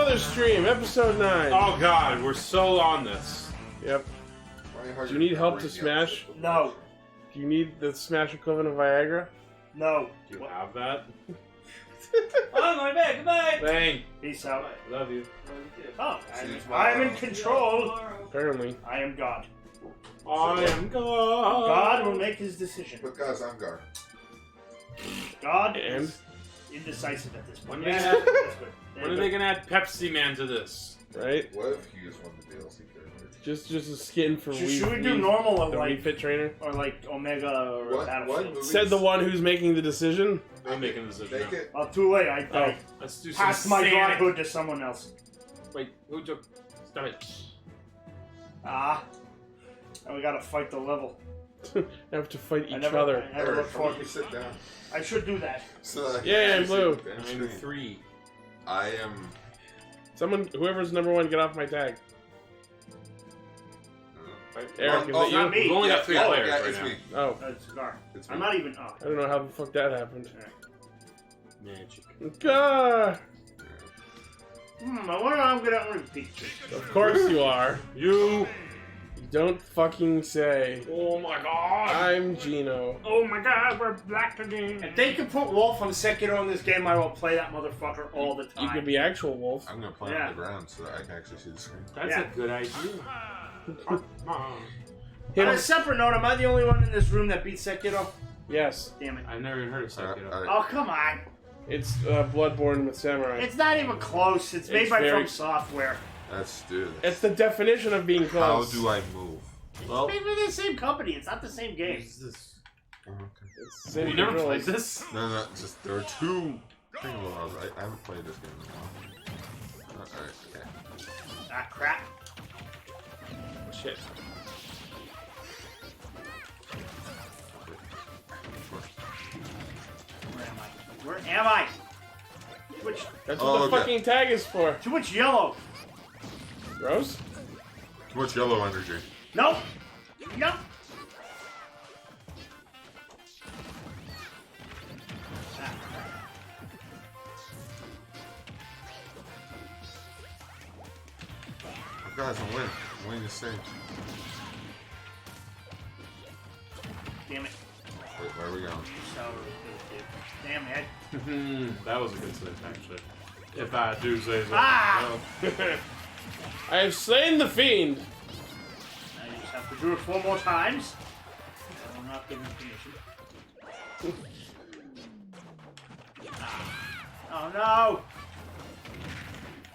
SuperIchi, episode 9. Oh god, we're so on this. Yep. Do you need help to smash? No. Do you need the smash equivalent of Viagra? No. Do you have that? On my bed, goodbye! Bang! Peace out. Love you. Oh, I'm in control. Apparently. I am God. I am God. God will make his decision. Because I'm Gar. God And? is indecisive at this point. When Yeah, that's good. When are they gonna add Pepsi Man to this? Right? What if he just won the DLC character? Just a skin for Should we do normal or the like refit trainer? or like Omega or What Battlefield? movies? Said the one who's making the decision. I'm making a decision. Make now. it. Oh, too late. I Let's do some passed my Sonic. godhood to someone else. Wait, who took? Stop it. Ah. And we gotta fight the level. Have to fight each never- other. I never Eric, look why don't forward. you sit down? I should do that. So that Yeah, you I'm blue. see the damn I'm screen. 3. I am. Someone, whoever's number one, get off my tag. Eric, is oh, it not you? me. We've only got 3 yeah, players yeah, right it's now. me. Oh, It's Gar. It's me. I'm not even. Oh. I don't know how the fuck that happened. Magic. Gah! I wonder how I'm gonna repeat. Of course you are. You. Don't fucking say. Oh my god. I'm Gino. Oh my god, we're black again. If they could put Wolf on Sekiro in this game, I will play that motherfucker all the time. You could be actual wolf. I'm gonna play Yeah. on the ground so that I can actually see the screen. That's Yeah. a good idea. Hit On a him. separate note, am I the only one in this room that beat Sekiro? Yes. Damn it. I've never even heard of Sekiro. Alright. Oh, come on. It's Bloodborne with samurai. It's not even close. It's made It's by very- From Software. Let's do It's this. the definition of being How close. do I move? Well, It's made by the same company. It's not the same game. is this? Oh, okay. It's city You never controls. played this? No, just there are two things. I haven't played this game in a while. Alright, okay. Ah, crap. Shit. Where am I? Which? That's Oh, what the okay. fucking tag is for. Too much yellow. Rose? Too much yellow energy. Nope. Nope. Oh, guys, I'm winning. I'm winning the stage. Damn it. Wait, where are we going? So, damn it. That was a good save, actually. If I do say so. Ah! I have slain the fiend. I just have to do it 4 more times. I will not give permission. Oh no!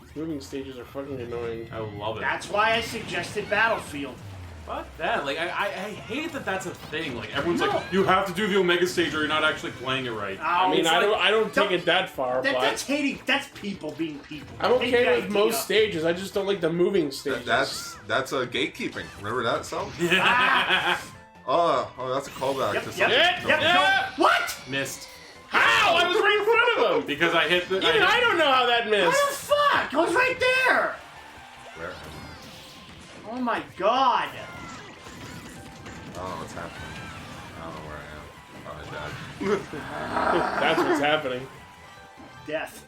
These moving stages are fucking annoying. I love it. That's why I suggested Battlefield. Fuck that. Like, I hate that that's a thing. Like, everyone's No. like, you have to do the Omega stage or you're not actually playing it right. Oh, I mean, it's I like- don't take don't- it that far, but That's hating. That's people being people. I'm I hate okay the with idea. most stages. I just don't like the moving stages. That's a gatekeeping. Remember that song? Yeah. Oh, that's a callback Yep, to yep, something. yep, Yep. no. What? Missed. How? I was right in front of him. Because I hit the. Even I don't know how that What missed. the fuck? It was right there. Where? Oh my god. I don't know what's happening. I don't know where I am. Oh, I died. That's what's happening. Death.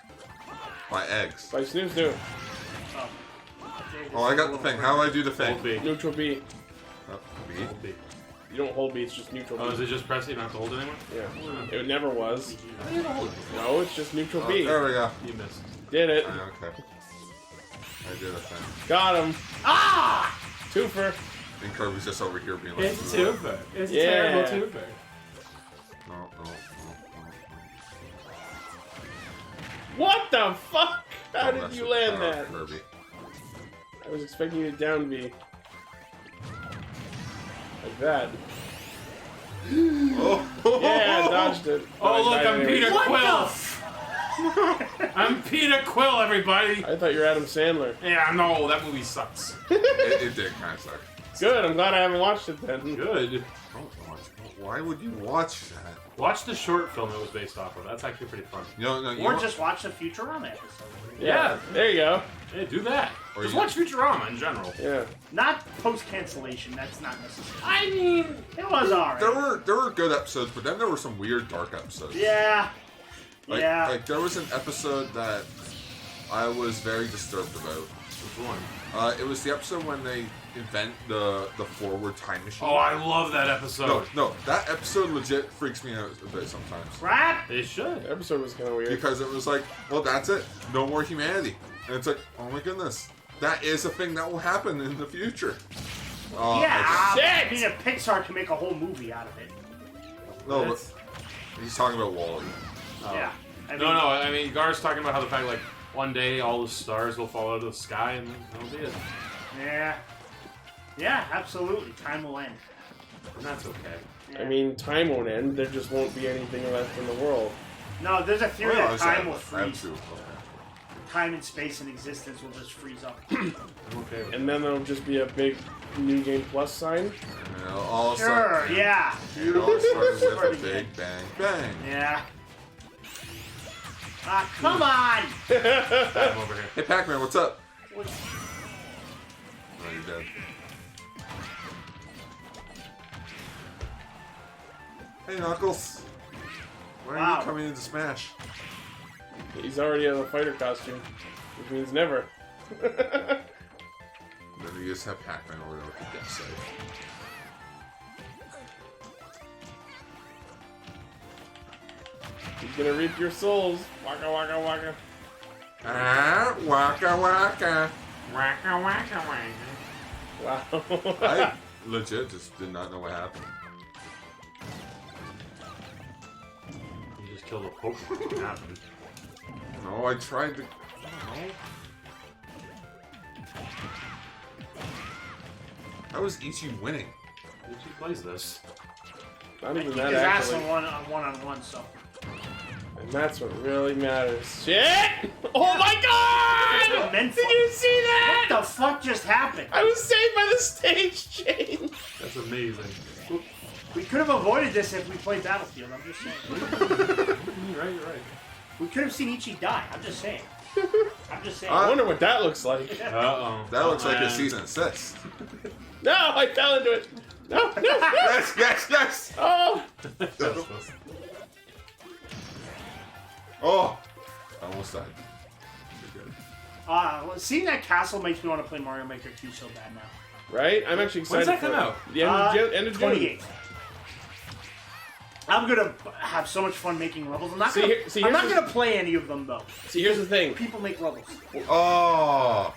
My eggs. Like Snooze do. Oh. Oh, I got the thing. How do I do the thing? Hold B. Neutral B. Oh, B? Hold B. You don't hold B, it's just neutral B. Oh, is it just press it? You don't have to hold it anymore? Yeah. It never was. No, it's just neutral Oh, B. there we go. You missed. Did it. Okay. I did a thing. Got him. Ah! Twofer. And Kirby's just over here being like, It's a twofer. It's a Yeah. terrible twofer. No. What the fuck? How Don't did mess you with land power, that? Kirby. I was expecting you to down B. Like that. Oh! Yeah, I dodged it. But I Oh, look, died I'm anyways. Peter What Quill. the I'm Peter Quill, everybody. I thought you were Adam Sandler. Yeah, no, that movie sucks. It did kind of suck. Good, I'm glad I haven't watched it then. Good. Don't watch. Why would you watch that? Watch the short film it was based off of. That's actually pretty fun. Or just watch the Futurama episode. Yeah. There you go. Hey, do that. Or Just you- watch Futurama in general. Yeah. Not post-cancellation, that's not necessary. I mean, It was alright. There were good episodes, but then there were some weird dark episodes. Yeah. Like, yeah. Like there was an episode that I was very disturbed about. Which one? It was the episode when they invent the forward time machine. Oh, I love that episode. No, that episode legit freaks me out a bit sometimes. Crap! It should. The episode was kind of weird. Because it was like, well, that's it. No more humanity. And it's like, oh my goodness. That is a thing that will happen in the future. Yeah, I Shit! mean, if Pixar can make a whole movie out of it. No, but he's talking about Wall-E. Oh. Yeah. I No, I mean, Gar's talking about how the fact, like, one day all the stars will fall out of the sky and that'll be it. Yeah. Yeah, absolutely. Time will end. And that's okay. Yeah. I mean, time won't end. There just won't be anything left in the world. No, there's a theory that time will I have freeze. two. Time and space and existence will just freeze up. I'm okay with it. And then there'll just be a big New Game Plus sign. And it all Sure, started, yeah. It all started with a Started big again. bang bang. Yeah. Ah, come on! I'm over here. Hey, Pac-Man, what's up? What- Oh, you're dead. Hey, Knuckles. Why are Wow. you coming into Smash? He's already in a fighter costume, which means never. Then you just have Pac-Man over there with the death save. He's gonna reap your souls. Waka waka waka. Ah, waka waka. Waka waka waka. Wow. I legit just did not know what happened. You just killed a Pokemon. What happened? No, I tried to. I don't know. How was Ichi winning? Ichi plays this. Not even Kick that his ass actually. on one-on-one, so. And that's what really matters. Shit! Oh my god! Did Did you see that? What the fuck just happened? I was saved by the stage change. That's amazing. We could have avoided this if we played Battlefield, I'm just saying. You're right. We could have seen Ichi die, I'm just saying. I'm just saying. I wonder what that looks like. Uh-oh. That looks like a man. season 6. No, I fell into it. No, no, no. Yes, yes, yes! Oh, Oh! I almost died. You're good. Well, seeing that castle makes me want to play Mario Maker 2 so bad now. right? I'm actually excited. When's that for come it. out? The end of June. 28th. I'm gonna have so much fun making levels. I'm not See, gonna, see, I'm here's not the- gonna play any of them though. See, here's the thing. People make levels. Oh!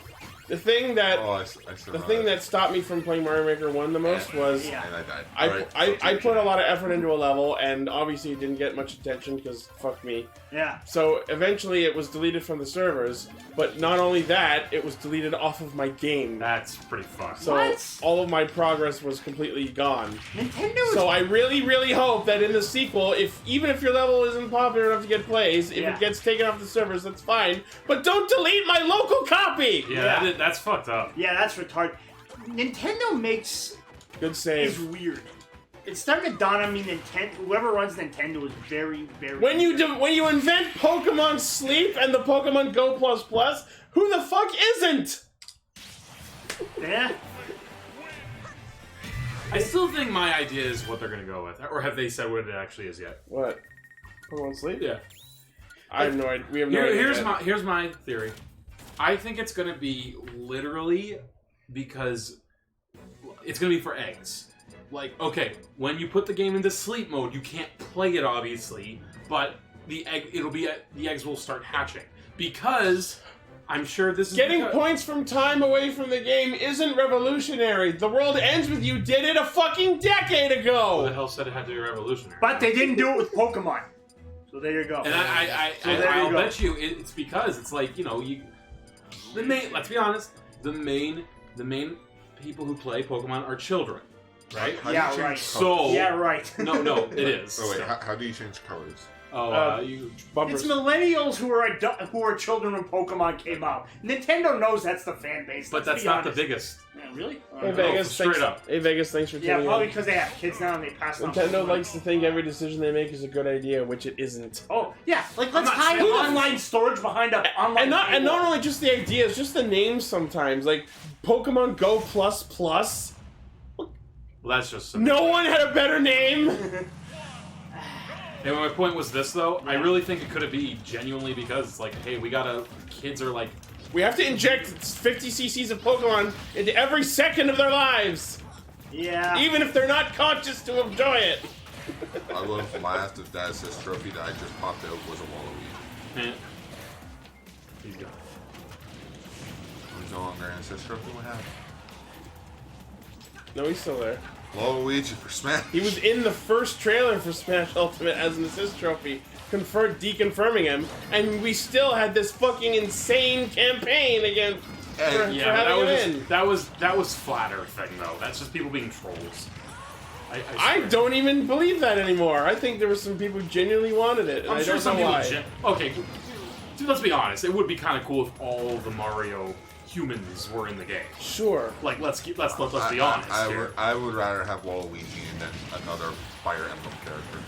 The thing that Oh, I the thing that stopped me from playing Mario Maker 1 the most was Yeah. And I died. I, Alright, I put a lot of effort into a level, and obviously it didn't get much attention because fuck me. Yeah. So eventually it was deleted from the servers, but not only that, it was deleted off of my game. That's pretty fucked. So What? all of my progress was completely gone. Nintendo is So I really, really hope that in the sequel, even if your level isn't popular enough to get plays, if Yeah. it gets taken off the servers, that's fine. But don't delete my local copy! Yeah, that's fucked up. Yeah, that's retarded. Nintendo makes Good is save. weird. It's starting to dawn on me. Whoever runs Nintendo is very, very. When you invent Pokemon Sleep and the Pokemon Go Plus Plus, who the fuck isn't? Yeah. I still think my idea is what they're gonna go with. Or have they said what it actually is yet? What? Pokemon Sleep? Yeah. I have no idea. We have no idea. Here's my theory. I think it's gonna be literally because it's gonna be for eggs. Like, okay, when you put the game into sleep mode, you can't play it obviously, but the eggs will start hatching because I'm sure this is Getting because- points from time away from the game isn't revolutionary. The world ends with you did it a fucking decade Who the ago. hell said it had to be revolutionary? But they didn't do it with Pokemon. So there you go. And So there you I'll go. bet you it's because it's like, let's be honest, the main people who play Pokemon are children, right? How do Yeah, you change right. So Yeah, right. no, it is. Oh wait, how do you change colors? You Bumpers. It's millennials who are children when Pokemon came out. Nintendo knows that's the fan base. but let's that's be not honest. the biggest. Yeah, really? Hey No, Vegas, straight thanks. up. Hey Vegas, thanks for Yeah, tuning probably in. because they have kids now and they pass on. Nintendo Pokemon. likes to think every decision they make is a good idea, which it isn't. Oh yeah, like let's not hide saying- online storage behind a online. And not paywall. only just the ideas, just the names sometimes. Like Pokemon Go Plus Plus. Well, that's just No one had a better name. Hey, my point was this though. I really think it could be genuinely because it's like, hey, kids are like. We have to inject 50 cc's of Pokemon into every second of their lives. Yeah. Even if they're not conscious to enjoy it. I love the last of that assist trophy that I just popped out was a Waluigi. He's gone. He's no longer an assist trophy. What happened? No, he's still there. Waluigi for Smash. He was in the first trailer for Smash Ultimate as an assist trophy, deconfirming him, and we still had this fucking insane campaign again for having him in. That was flat Earth thing though. That's just people being trolls. I don't even believe that anymore. I think there were some people who genuinely wanted it, and I'm I sure don't some know people. why. Okay, dude, let's be honest. It would be kind of cool if all the Mario humans were in the game. Sure. Like, let's be honest here. I would rather have Waluigi than another Fire Emblem character.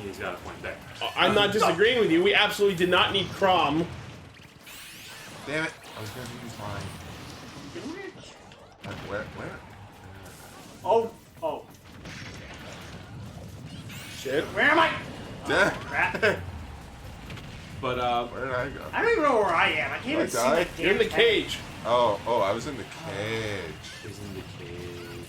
He's got a point there. I'm not disagreeing with you. We absolutely did not need Crom. Damn it! I was gonna use mine. Where? Oh. Shit. Where am I? Yeah. Crap. But Where did I go? I don't even know where I am. I can't even see my You're in the damn cage. Oh, I was in the cage. he's in the cage.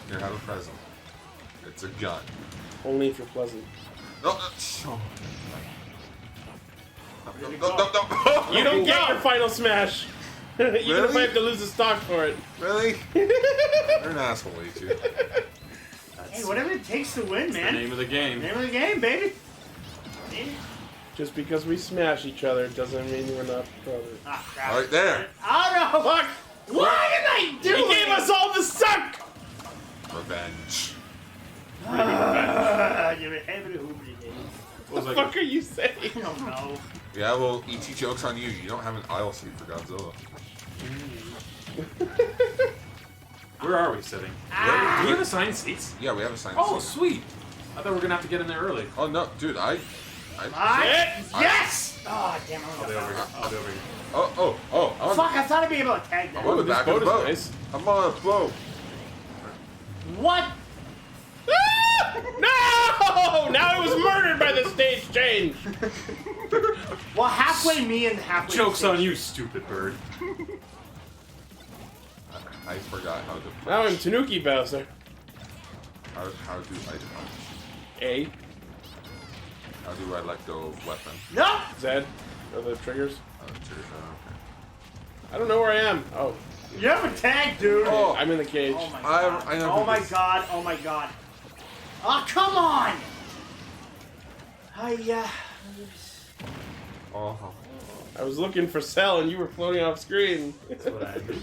Here, have a present. It's a gun. Only if you're pleasant. No. No. You don't get your final smash. Even if I Really? have to lose a stock for it. Really? You're an asshole, Ichi. Hey, whatever it takes to win, The man. name of the game. Name of the game, baby. Just because we smash each other doesn't mean we're not brothers. Ah, crap. Right there. Oh no! Fuck! What did I do? He gave us all the suck! Revenge. What the fuck are you saying? I don't know. Yeah, well, Ichi joke's on you. You don't have an aisle seat for Godzilla. Where are we sitting? Ah. Do we have assigned seats? Yeah, we have a sign. Oh, seat. sweet. I thought we were gonna have to get in there early. Oh no, dude, I Yes! Oh, damn it. I'll be over here. I'll be over here. Oh, Fuck, I thought I'd be able to tag that. I'm on the this back of the boat boat. is nice. I'm on a boat. What? No! Now it was murdered by the stage change. Well, halfway me and halfway Joke's Stitch. on you, stupid bird. I forgot how to punch. Now I'm Tanuki Bowser. How do I punch? A. How do I let go of weapon? No! Z. Are the triggers? Okay. I don't know where I am. Oh. You have a tag, dude. Oh. I'm in the cage. Oh my god. I know Oh who my this- god. Oh my god. Oh, come on! Oh. I was looking for Cell and you were floating off screen. That's what I do.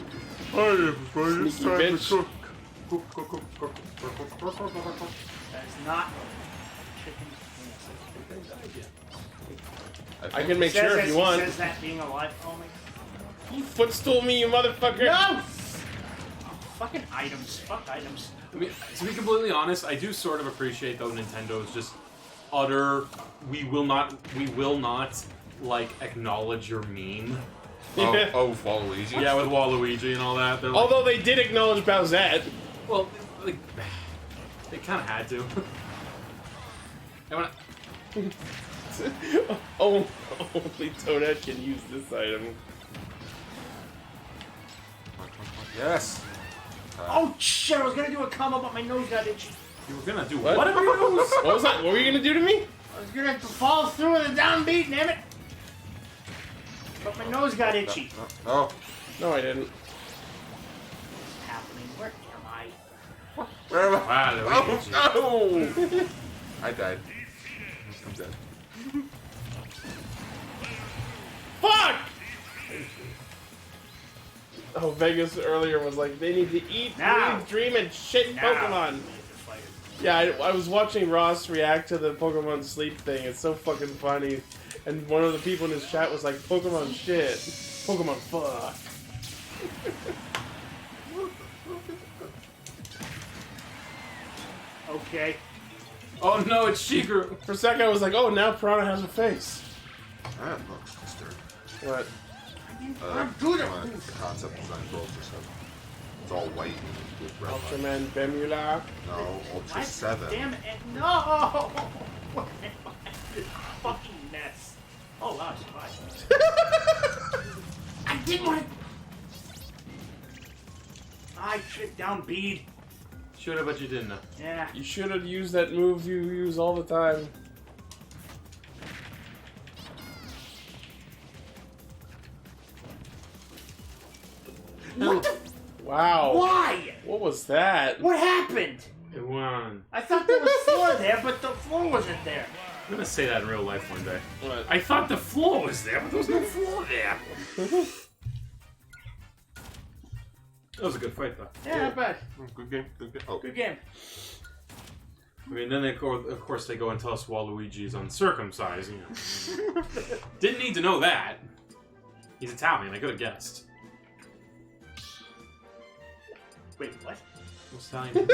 Sneaky bitch. That's not chicken. I can make Says sure that- if you want. Says that being alive. Oh my. You footstool me, you motherfucker. No! Fucking items. Fuck items. I mean, to be completely honest, I do sort of appreciate though Nintendo's just utter. We will not like acknowledge your meme. Oh, Waluigi. Yeah, with Waluigi and all that. They're like, Although they did acknowledge Bowsette. well, like they kind of had to. And when Oh, only Toadette can use this item. Yes. Oh shit! I was gonna do a combo, but my nose got itchy. you were gonna do What? what? What was that? What were you gonna do to me? I was gonna fall through with a downbeat, damn it! But my nose got itchy. No. No, I didn't. What's happening? Where am I? Where am I? Wow, there we go. Oh! I died. I'm dead. Fuck! Oh, Vegas earlier was like, they need to eat, Now. breathe, dream, and shit Now. Pokemon. Yeah, I was watching Ross react to the Pokemon sleep thing. It's so fucking funny. And one of the people in his chat was like, Pokemon shit. Pokemon fuck. Okay. Oh no, it's Shigeru. For a second, I was like, oh, now Piranha has a face. That looks disturbing. What? I'm good at Concept design for Ultra 7. It's all white with red lines. Ultraman Bemula. No, Ultra What? 7. Damn it! No! What am I? This fucking mess. Oh wow, it's fine. I didn't want to. I tripped down bead. Should have, but you didn't. Yeah. You should have used that move you use all the time. What the? Wow. Why? What was that? What happened? It won. I thought there was floor there, but the floor wasn't there. I'm gonna say that in real life one day. What? I thought the floor was there, but there was no floor there. That was a good fight, though. Yeah, not bad. Good game. Good game. Oh. Good game. I mean, then of course they go and tell us Waluigi's uncircumcised. You know. Didn't need to know that. He's Italian. I could have guessed. Wait, what? What's Italian?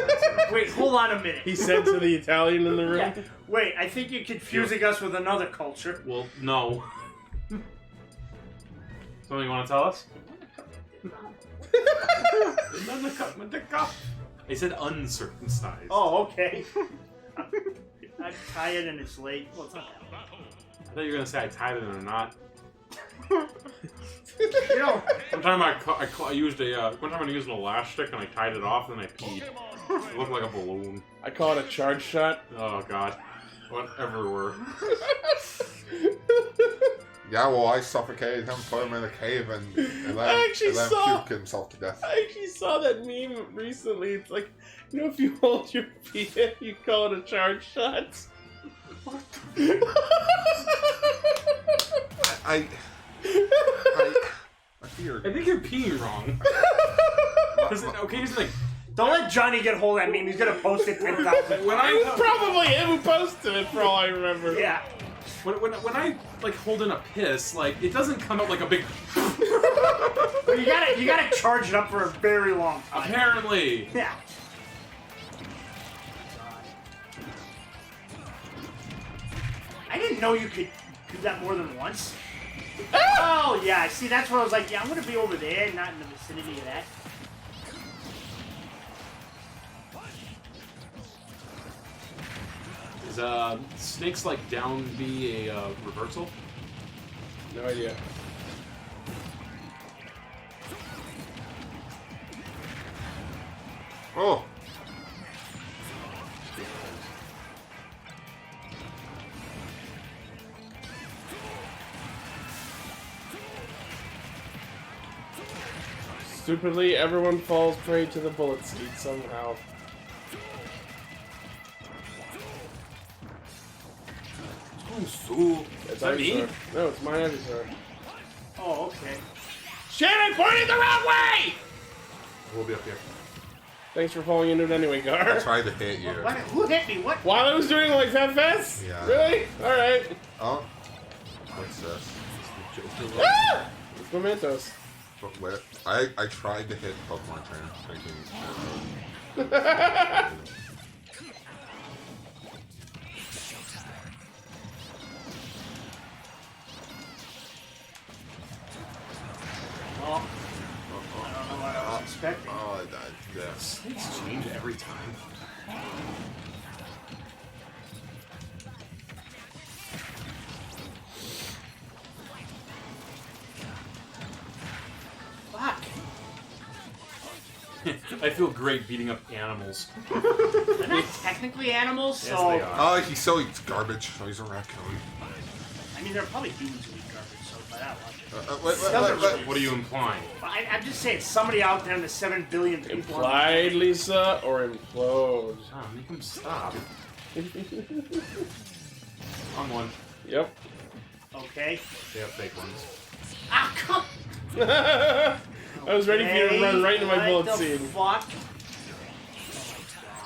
Wait, hold on a minute. He said to the Italian in the room. Yeah. Wait, I think you're confusing us with another culture. Well, no. Something you want to tell us? I said uncircumcised. Oh, okay. I'm tired and it's late. Well, it's not that late. I thought you were gonna say I tied it in a knot. You know, One time I used a one time I used an elastic and I tied it off and then I peed. It looked like a balloon. I call it a charge shot. Oh god, whatever were. Yeah, well, I suffocated him, put him in a cave, and let I him, actually and let him saw- puke himself to death. I actually saw that meme recently. It's like, you know, if you hold your pee, you call it a charge shot. I fear. I think you're peeing wrong. Okay, here's the thing. don't let Johnny get hold of that meme. He's gonna post it 10,000. When It was probably him who posted it, for all I remember. Yeah. when I like hold in a piss, like it doesn't come out like a big. But you gotta charge it up for a very long time. Apparently. Yeah. I didn't know you could do that more than once. Oh yeah, see that's where I was like, yeah, I'm gonna be over there, not in the vicinity of that. Is Snake's like down B a reversal? No idea. Oh! Stupidly, everyone falls prey to the bullet seed somehow. It's that me? Ivysaur. No, it's my Ivysaur. Oh, okay. Shannon pointed the wrong way! We'll be up here. Thanks for falling into it anyway, I Gar. tried to hit you. What? Who hit me? What? While I was doing like that fast? Yeah. Really? Alright. Oh. What's this? Ah! It's Mementos. But where? I tried to hit Pokemon Trainer, thinking. Oh, I don't know what I was expecting. Oh, I died. Yeah. Snakes change every time. Fuck. I feel great beating up animals. They're not technically animals, Yes, so they are. Oh, he still eats garbage. Oh, he's a raccoon. I mean, there are probably humans who eat garbage, so by that logic. Wait. What are you implying? But I'm just saying, somebody out there in the 7 billion people. Implied, Lisa, or implode? Oh, make him stop. On one. Yep. Okay. They have fake ones. Ah, come. I was ready for you to run right into my bullet What the seed. fuck? Oh my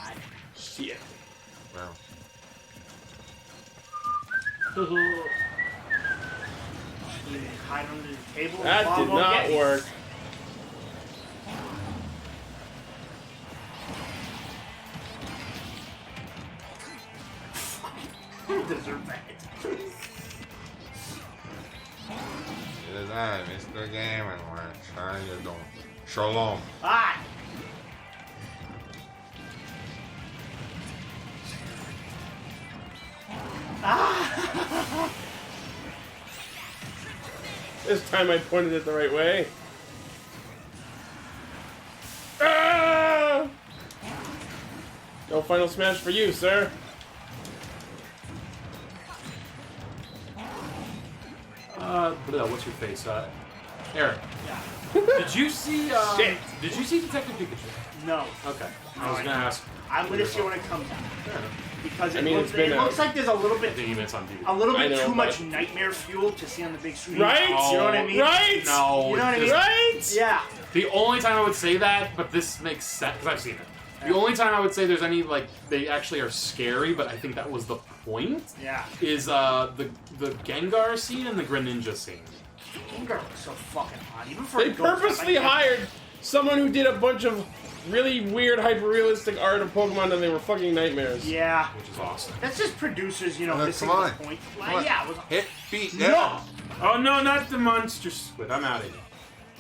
god. Shit. Wow. You hide under the table. and That Bob did won't not get me. work. You deserve that. It is I, Mr. Game and Watch. How you doing? Shalom. Ah! Ah! This time I pointed it the right way. Ah! No final smash for you, sir. What's your face? Eric. Did you see? Shit. Did you see Detective Pikachu? No. Okay. I was gonna ask. I'm gonna see when it comes out. Fair enough. Because it, mean, looks, it's been it looks like there's a little I bit think he meant on TV. a little I bit know, too but- much nightmare fuel to see on the big screen. Right? You know what I mean? Right? No. You know what I mean? Right? Yeah. The only time I would say that, but this makes sense because I've seen it. The only time I would say there's any they actually are scary, but I think that was the point. Yeah. Is the Gengar scene and the Greninja scene. Gengar looks so fucking hot. Even for They adults, I'm purposely like, hired someone who did a bunch of really weird, hyper-realistic art of Pokemon, and they were fucking nightmares. Yeah. Which is awesome. That's just producers, you know, No, missing come the on. point. Come on. Yeah. It was, Hit beat no. down. Oh no, not the monster squid. I'm out of here.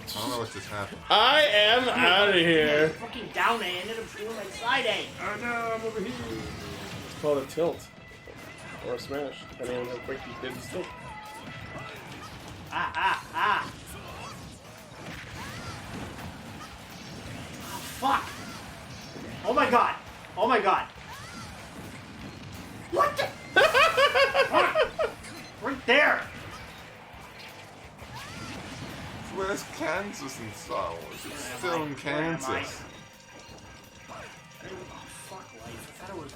I don't know what just happened. I am out of here. Fucking down A ended up feeling like side A. Oh no, I'm over here. It's called a tilt. Or a smash, depending on how quick you did the stick. Ah. Oh, fuck. Oh my god. Oh my god. What the? Right there. Where's Kansas in Star Wars? It's Where still am in I? Where am I? Kansas. Oh, fuck life. I thought it was...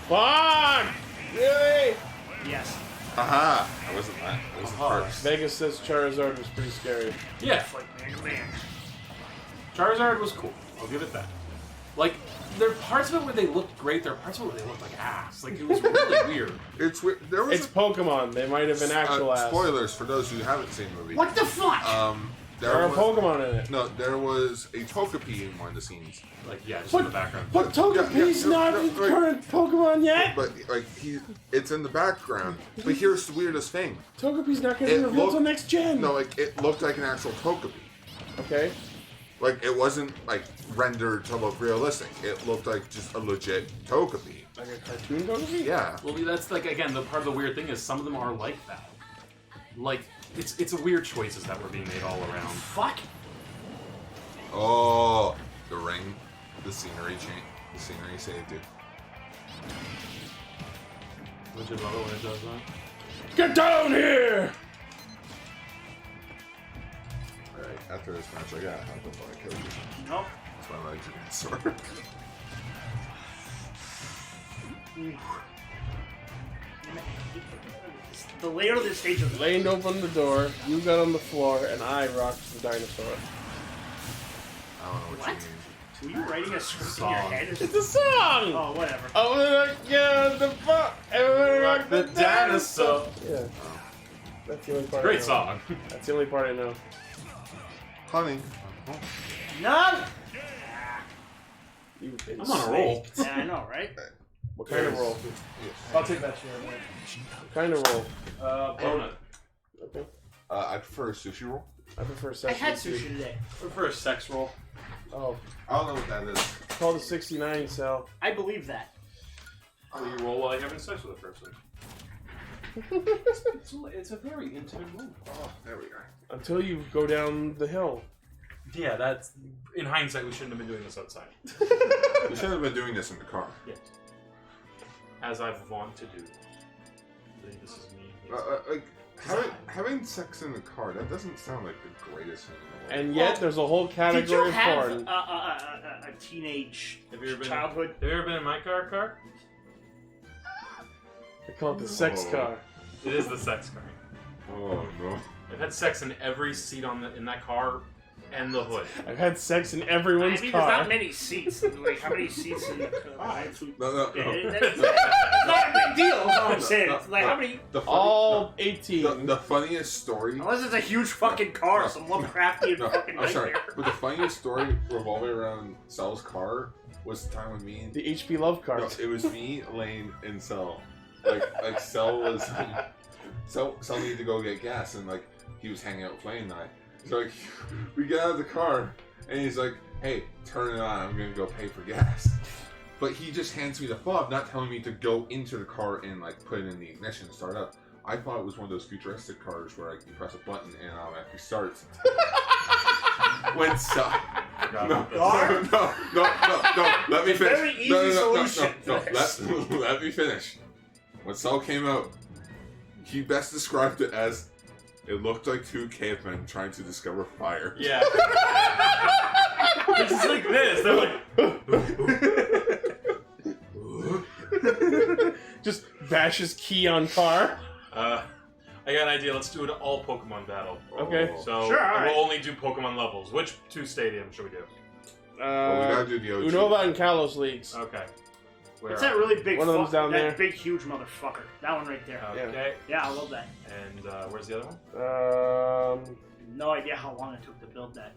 Fuck! Really? Yes. Aha! I wasn't that. It was the first. Vegas says Charizard was pretty scary. Yeah, It's like Mega Man. Charizard was cool. I'll give it that. Like, there are parts of it where they looked great. There are parts of it where they looked like ass. Like, it was really weird. It's weird. There was It's Pokemon. They might have been actual ass. spoilers for those who haven't seen the movie. What the fuck? There are Pokemon in it. No, there was a Togepi in one of the scenes. Like, yeah, just in the background. But Togepi's not no, the current Pokemon yet. But like it's in the background. But here's the weirdest thing. Togepi's not going to be It revealed till looked- next gen. No, like it looked like an actual Togepi. Okay. Like it wasn't like rendered to look realistic. It looked like just a legit Togepi. Like a cartoon Togepi? Yeah. Well, that's like, again, the part of the weird thing is some of them are like that. Like, it's a weird choices that were being made all around. Fuck. Oh, the ring, the scenery change, the scenery saved it. Legit love it when it does that. Get down here! Alright, after this match, I gotta have before I kill you. Nope. That's why I like you get sword. The layout of this stage is Lane opened the door, you got on the floor, and I rocked the dinosaur. I don't know what you What? mean. Were you writing a script in Song. your head? It's a song! Oh, whatever. I'm gonna get the fuck, everybody rock the dinosaur! Yeah. That's the only part I Great know. song. That's the only part I know. Honey. No! You I'm on a roll. Yeah, I know, right? What kind of roll? I'll take that share. What kind of roll? Donut. Okay. I prefer a sushi roll. I prefer I sesame had seed. sushi today. For a sex roll. Oh, I don't know what that is. it's called a 69 cell. I believe that. So you roll while you're having sex with a person. It's a very intimate moment. Oh, there we go. Until you go down the hill. Yeah, that's... In hindsight, we shouldn't have been doing this outside. We should have been doing this in the car. Yes. As I've wanted to do. I think this is me. Like having sex in the car, that doesn't sound like the greatest thing in the world. And yet, there's a whole Did category you of have porn. a teenage Have you ever been childhood? Have you ever been in my car? They call it the sex Oh. car. It is the sex car. Oh no. I've had sex in every seat in that car and the hood. I've had sex in I everyone's mean, there's car. not many seats. Like, how many seats in the car? No. It's not a big deal, is all I'm saying. It's like, how many... The funny, All 18. the funniest story. Unless it's a huge fucking car, some Lovecraftian No, fucking I'm sorry, nightmare. but the funniest story revolving around Cell's car was the time when me and The HP Love no, cart. it was me, Lane, and Cell. Like Cell was so need to go get gas, and like he was hanging out playing night. So like we get out of the car, and he's like, "Hey, turn it on. I'm gonna go pay for gas." But he just hands me the fob, not telling me to go into the car and like put it in the ignition and start up. I thought it was one of those futuristic cars where like you press a button and it automatically starts. When so. No. Let me finish. Very easy solution. Let me finish. When Saul came out, he best described it as it looked like two cavemen trying to discover fire. Yeah. It's just like this. They're like. Just bash his key on car. I got an idea. Let's do an all Pokemon battle. Okay. So Sure, all right. we'll only do Pokemon levels. Which 2 stadiums should we do? Well, we gotta do the OG. Unova and Kalos leagues. Okay. What's that really big? One of them's down there. That big, huge motherfucker. That one right there. Okay. Yeah, I love that. And where's the other one? No idea how long it took to build that.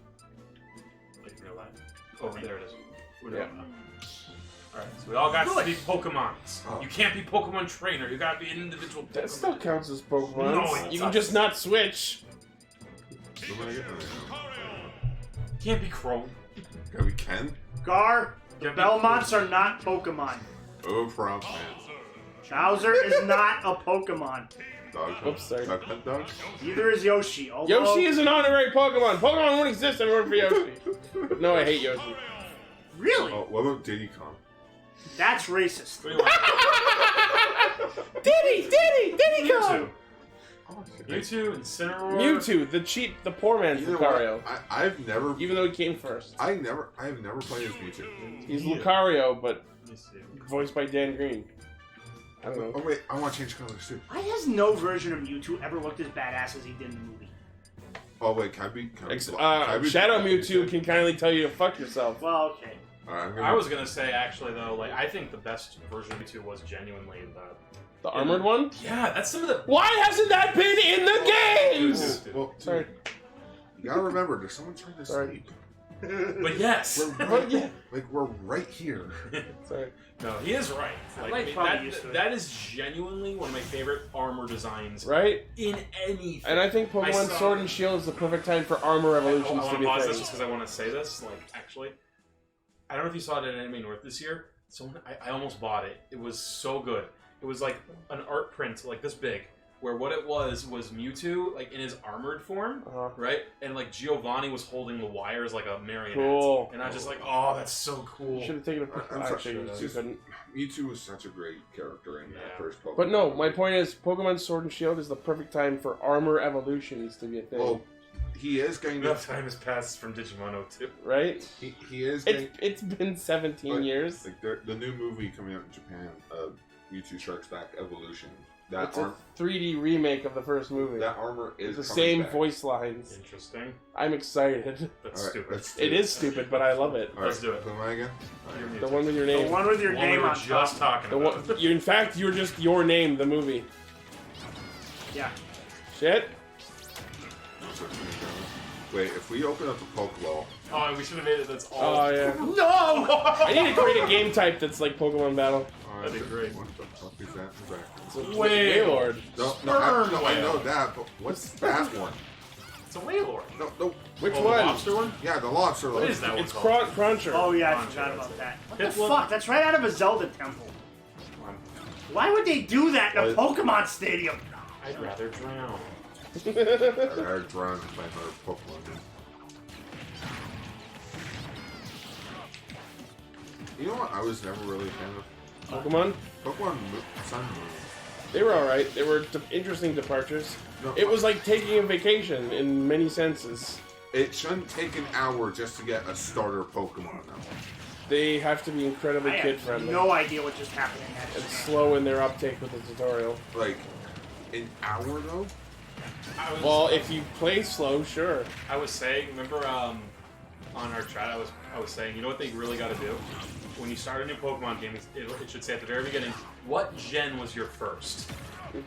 Like real life. Over there it is. Yeah. Alright, so we all got to Good. be Pokemons. Oh. You can't be Pokemon trainer. You gotta be an individual Pokemon. That still counts as Pokemon. No, it you can doesn't. just not switch. Can't be Chrome. Okay, we can. Gar, the Can't be Belmonts are not Pokemon. Oh, proud man. Chowser is not a Pokemon. Dog. Oops, sorry. Dog. Neither is Yoshi. Although, Yoshi is an honorary Pokemon. Pokemon wouldn't exist if it weren't for Yoshi. No, I hate Yoshi. Really? Oh, what about Diddy Kong? That's racist. What do you want? Diddy Mewtwo. Oh, Mewtwo, Incineroar. Mewtwo, the poor man's You know Lucario. what? I've never. Even though he came first. I have never played as Mewtwo. He's Lucario, but Let me see. voiced by Dan Green. I don't know. Oh wait, I want to change colors too. Why has no version of Mewtwo ever looked as badass as he did in the movie? Oh wait, can I be? Shadow Mewtwo can kindly tell you to fuck yourself. Well, okay. Alright, I was gonna say actually though, like I think the best version of Mewtwo was genuinely The armored one? Yeah, that's some of the. Why hasn't that been in the games? Well, Sorry. you gotta remember, there's someone trying to Sorry. sleep. But yes. We're right here. Sorry. No, he is right. I Like, probably used to it. that is genuinely one of my favorite armor designs Right? in anything. And I think Pokemon saw- Sword and Shield is the perfect time for armor I evolutions want to to be pause this things. just because I want to say this. Like, actually, I don't know if you saw it at Anime North this year. Someone, I almost bought it. It was so good. It was like an art print, like this big, where what it was Mewtwo, like in his armored form, Uh-huh. right? And like Giovanni was holding the wires like a marionette. Cool. And I was just like, oh, that's so cool. Should have taken a picture. I'm sorry, Actually, it's you just- couldn't. Mewtwo was such a great character in that Yeah. first Pokemon. But no, my point is, Pokemon Sword and Shield is the perfect time for armor evolutions to be a thing. Well, he is getting Enough time has passed from Digimon 02. Right? he is getting It's been 17 But, years. like the new movie coming out in Japan, Mewtwo Strikes Back Evolution. That It's a 3D remake of the first movie. that armor is It's the coming same back. voice lines. Interesting. I'm excited. That's All right, stupid. let's do It is stupid, but I love it. All right, Let's do it. Who am I again? You're The Mewtwo. one with your The name. one with your The one name we were on just top. talking The about. one, in fact, you're just your name, the movie. Yeah. Shit. Wait, if we open up a Pokeball, Oh, we should have made it. That's all. Oh, yeah. No! I need to create a game type that's like Pokemon Battle. That'd be great. What the fuck is that? What's that? It's a Wailord. Wailord. No, Sperm I know whale. that, but what's that one? It's a Wailord. No, Which Oh, one? The lobster one? yeah, the lobster. What is that one It's called? Cruncher. Oh yeah, I Cruncher, forgot that's about it. that. What the Hitler? fuck? That's right out of a Zelda temple. Why would they do that in a Pokemon stadium? I'd rather drown. I drowned to play another Pokemon game. You know what? I was never really a fan of Pokemon? Pokemon Sun and Moon. They were alright. They were interesting departures. No, It was like taking a vacation in many senses. It shouldn't take an hour just to get a starter Pokemon. Though. They have to be incredibly I have kid-friendly. no idea what just happened in that. And slow in their uptake with the tutorial. Like an hour though. Well, if you play slow, sure. I was saying, remember on our chat, I was saying, you know what they really got to do? When you start a new Pokemon game, it should say at the very beginning, what gen was your first?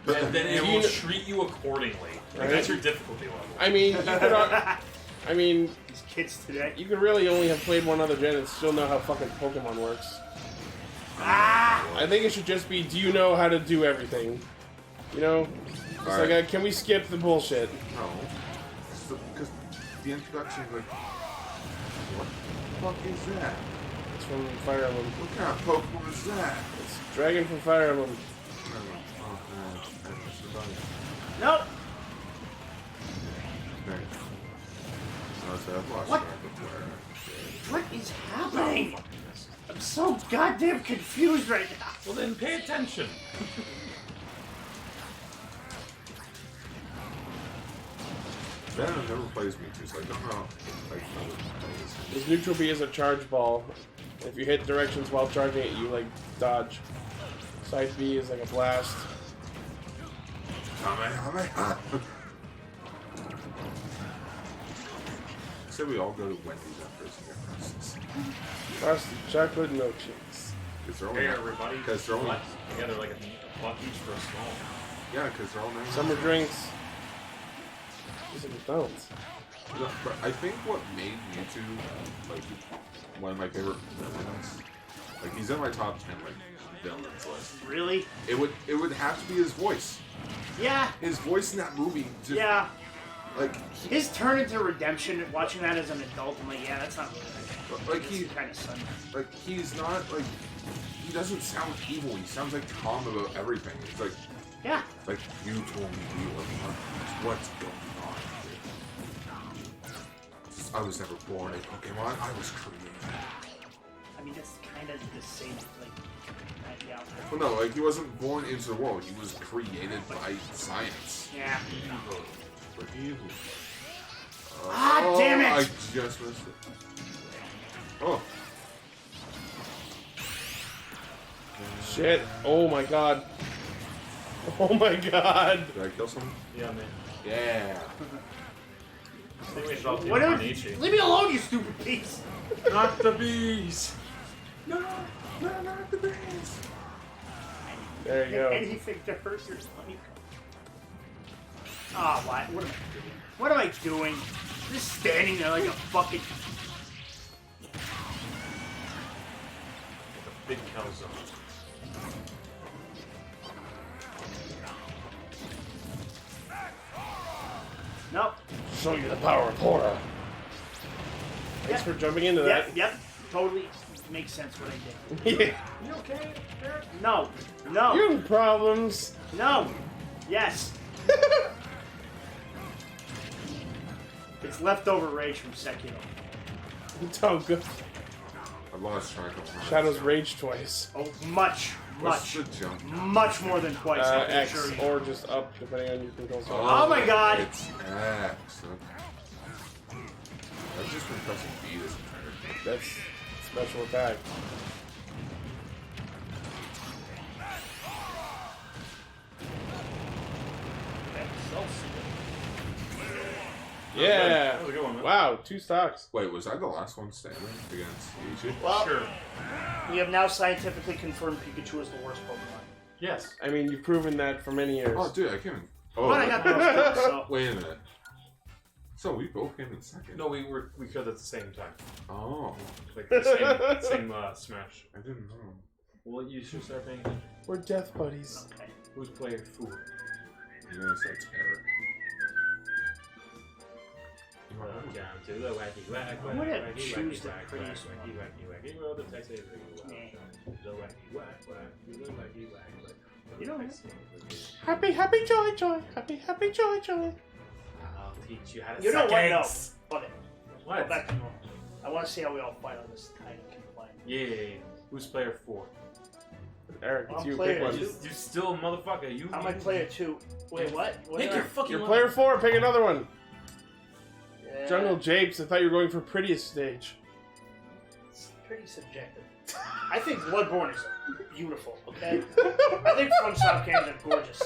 And then it will treat you accordingly. Like, Right. that's your difficulty level. I mean, you could. I mean, These kids today. you could really only have played one other gen and still know how fucking Pokemon works. Ah! I think it should just be, do you know how to do everything? You know, it's like, can we skip the bullshit? No. Because the introduction is like, what the fuck is that? It's from Fire Emblem. What kind of Pokemon is that? It's Dragon from Fire Emblem. Oh, man. I pushed the button. Nope. Okay. So I've lost What? track of where. What is happening? I'm so goddamn confused right now. Well, then pay attention. Venom never plays me too, so I don't know. Like, His neutral B is a charge ball. If you hit directions while charging it, you like dodge. Side B is like a blast. Say we all go to Wendy's after this and get prices. Frosted chocolate milkshakes. Because they're Hey, only everybody. Because they're only. Yeah, they're like a buck each for a small. Yeah, because they're all nice. Summer drinks. These are McDonald's. No, but I think what made YouTube like one of my favorite villains, like he's in my top 10 like villains list. Really? It would have to be his voice. Yeah. His voice in that movie. Just, Yeah. Like His turn into redemption, watching that as an adult, I'm like, yeah, that's not good. like he kind of son. like he's not like he doesn't sound evil. He sounds like calm about everything. It's like Yeah. you told me we were what's going on. I was never born a Pokemon. I was created. I mean, that's kind of the same, like, yeah. Well, no, like he wasn't born into the world. He was created by science. Yeah. For evil. Ah, damn it! I just missed it. Oh. Shit. Oh my god. Oh my god. Did I kill someone? Yeah, man. Yeah. I think we should all team What on are, Ichi. leave me alone, you stupid piece! Not the bees! No, not the bees. There you go. Anything to hurt your stomach. Ah, what? What am I doing? What am I doing? Just standing there like a fucking... Big calzone. Nope. Show you the power of horror. Thanks for jumping into that. Yep. Totally makes sense what I did. Yeah. You okay, Eric? No. No. You have problems. No. Yes. It's leftover rage from Sekiro. Oh, good. I lost track of mine. Shadows rage twice. Oh, much. What's the jump? Much more than twice. I can X assure you. or just up, depending on your controls. Oh my god! It's X. I've just been pressing B this entire time. That's special attack. Yeah. That was a good one, man. Wow, 2 stocks. Wait, was I the last one standing against Ichi? Well, Sure. we have now scientifically confirmed Pikachu is the worst Pokemon. Yes. I mean, you've proven that for many years. Oh, dude, I came in. Oh, But I got those points, so... wait a minute. So we both came in second. No, we killed at the same time. Oh, Like the same smash. I didn't know. Well, you should start paying attention. We're death buddies. Okay. Who's player 4? You're gonna say Terror. Down to the wacky whack, I'm gonna wacky choose wacky the whack, prettiest wacky one. wacky wacky. Roll the text every Nah. the wacky whack whack, the wacky whack whack. You know what? Happy, happy, joy, joy. Happy, happy, joy, joy. I'll teach you how to You know suck what? No. eggs. Okay. Go What? back to normal. I want to see how we all fight on this tiny complaint. Yeah. Who's player 4? Eric, it's I'm you. player Pick one. two. You still a motherfucker. You. I'm like player 2. Wait, what? What Pick did your I- fucking. You're player 4. Pick another one. Yeah, Jungle Japes. I thought you were going for prettiest stage. It's pretty subjective. I think Bloodborne is beautiful, okay? I think From South games are gorgeous.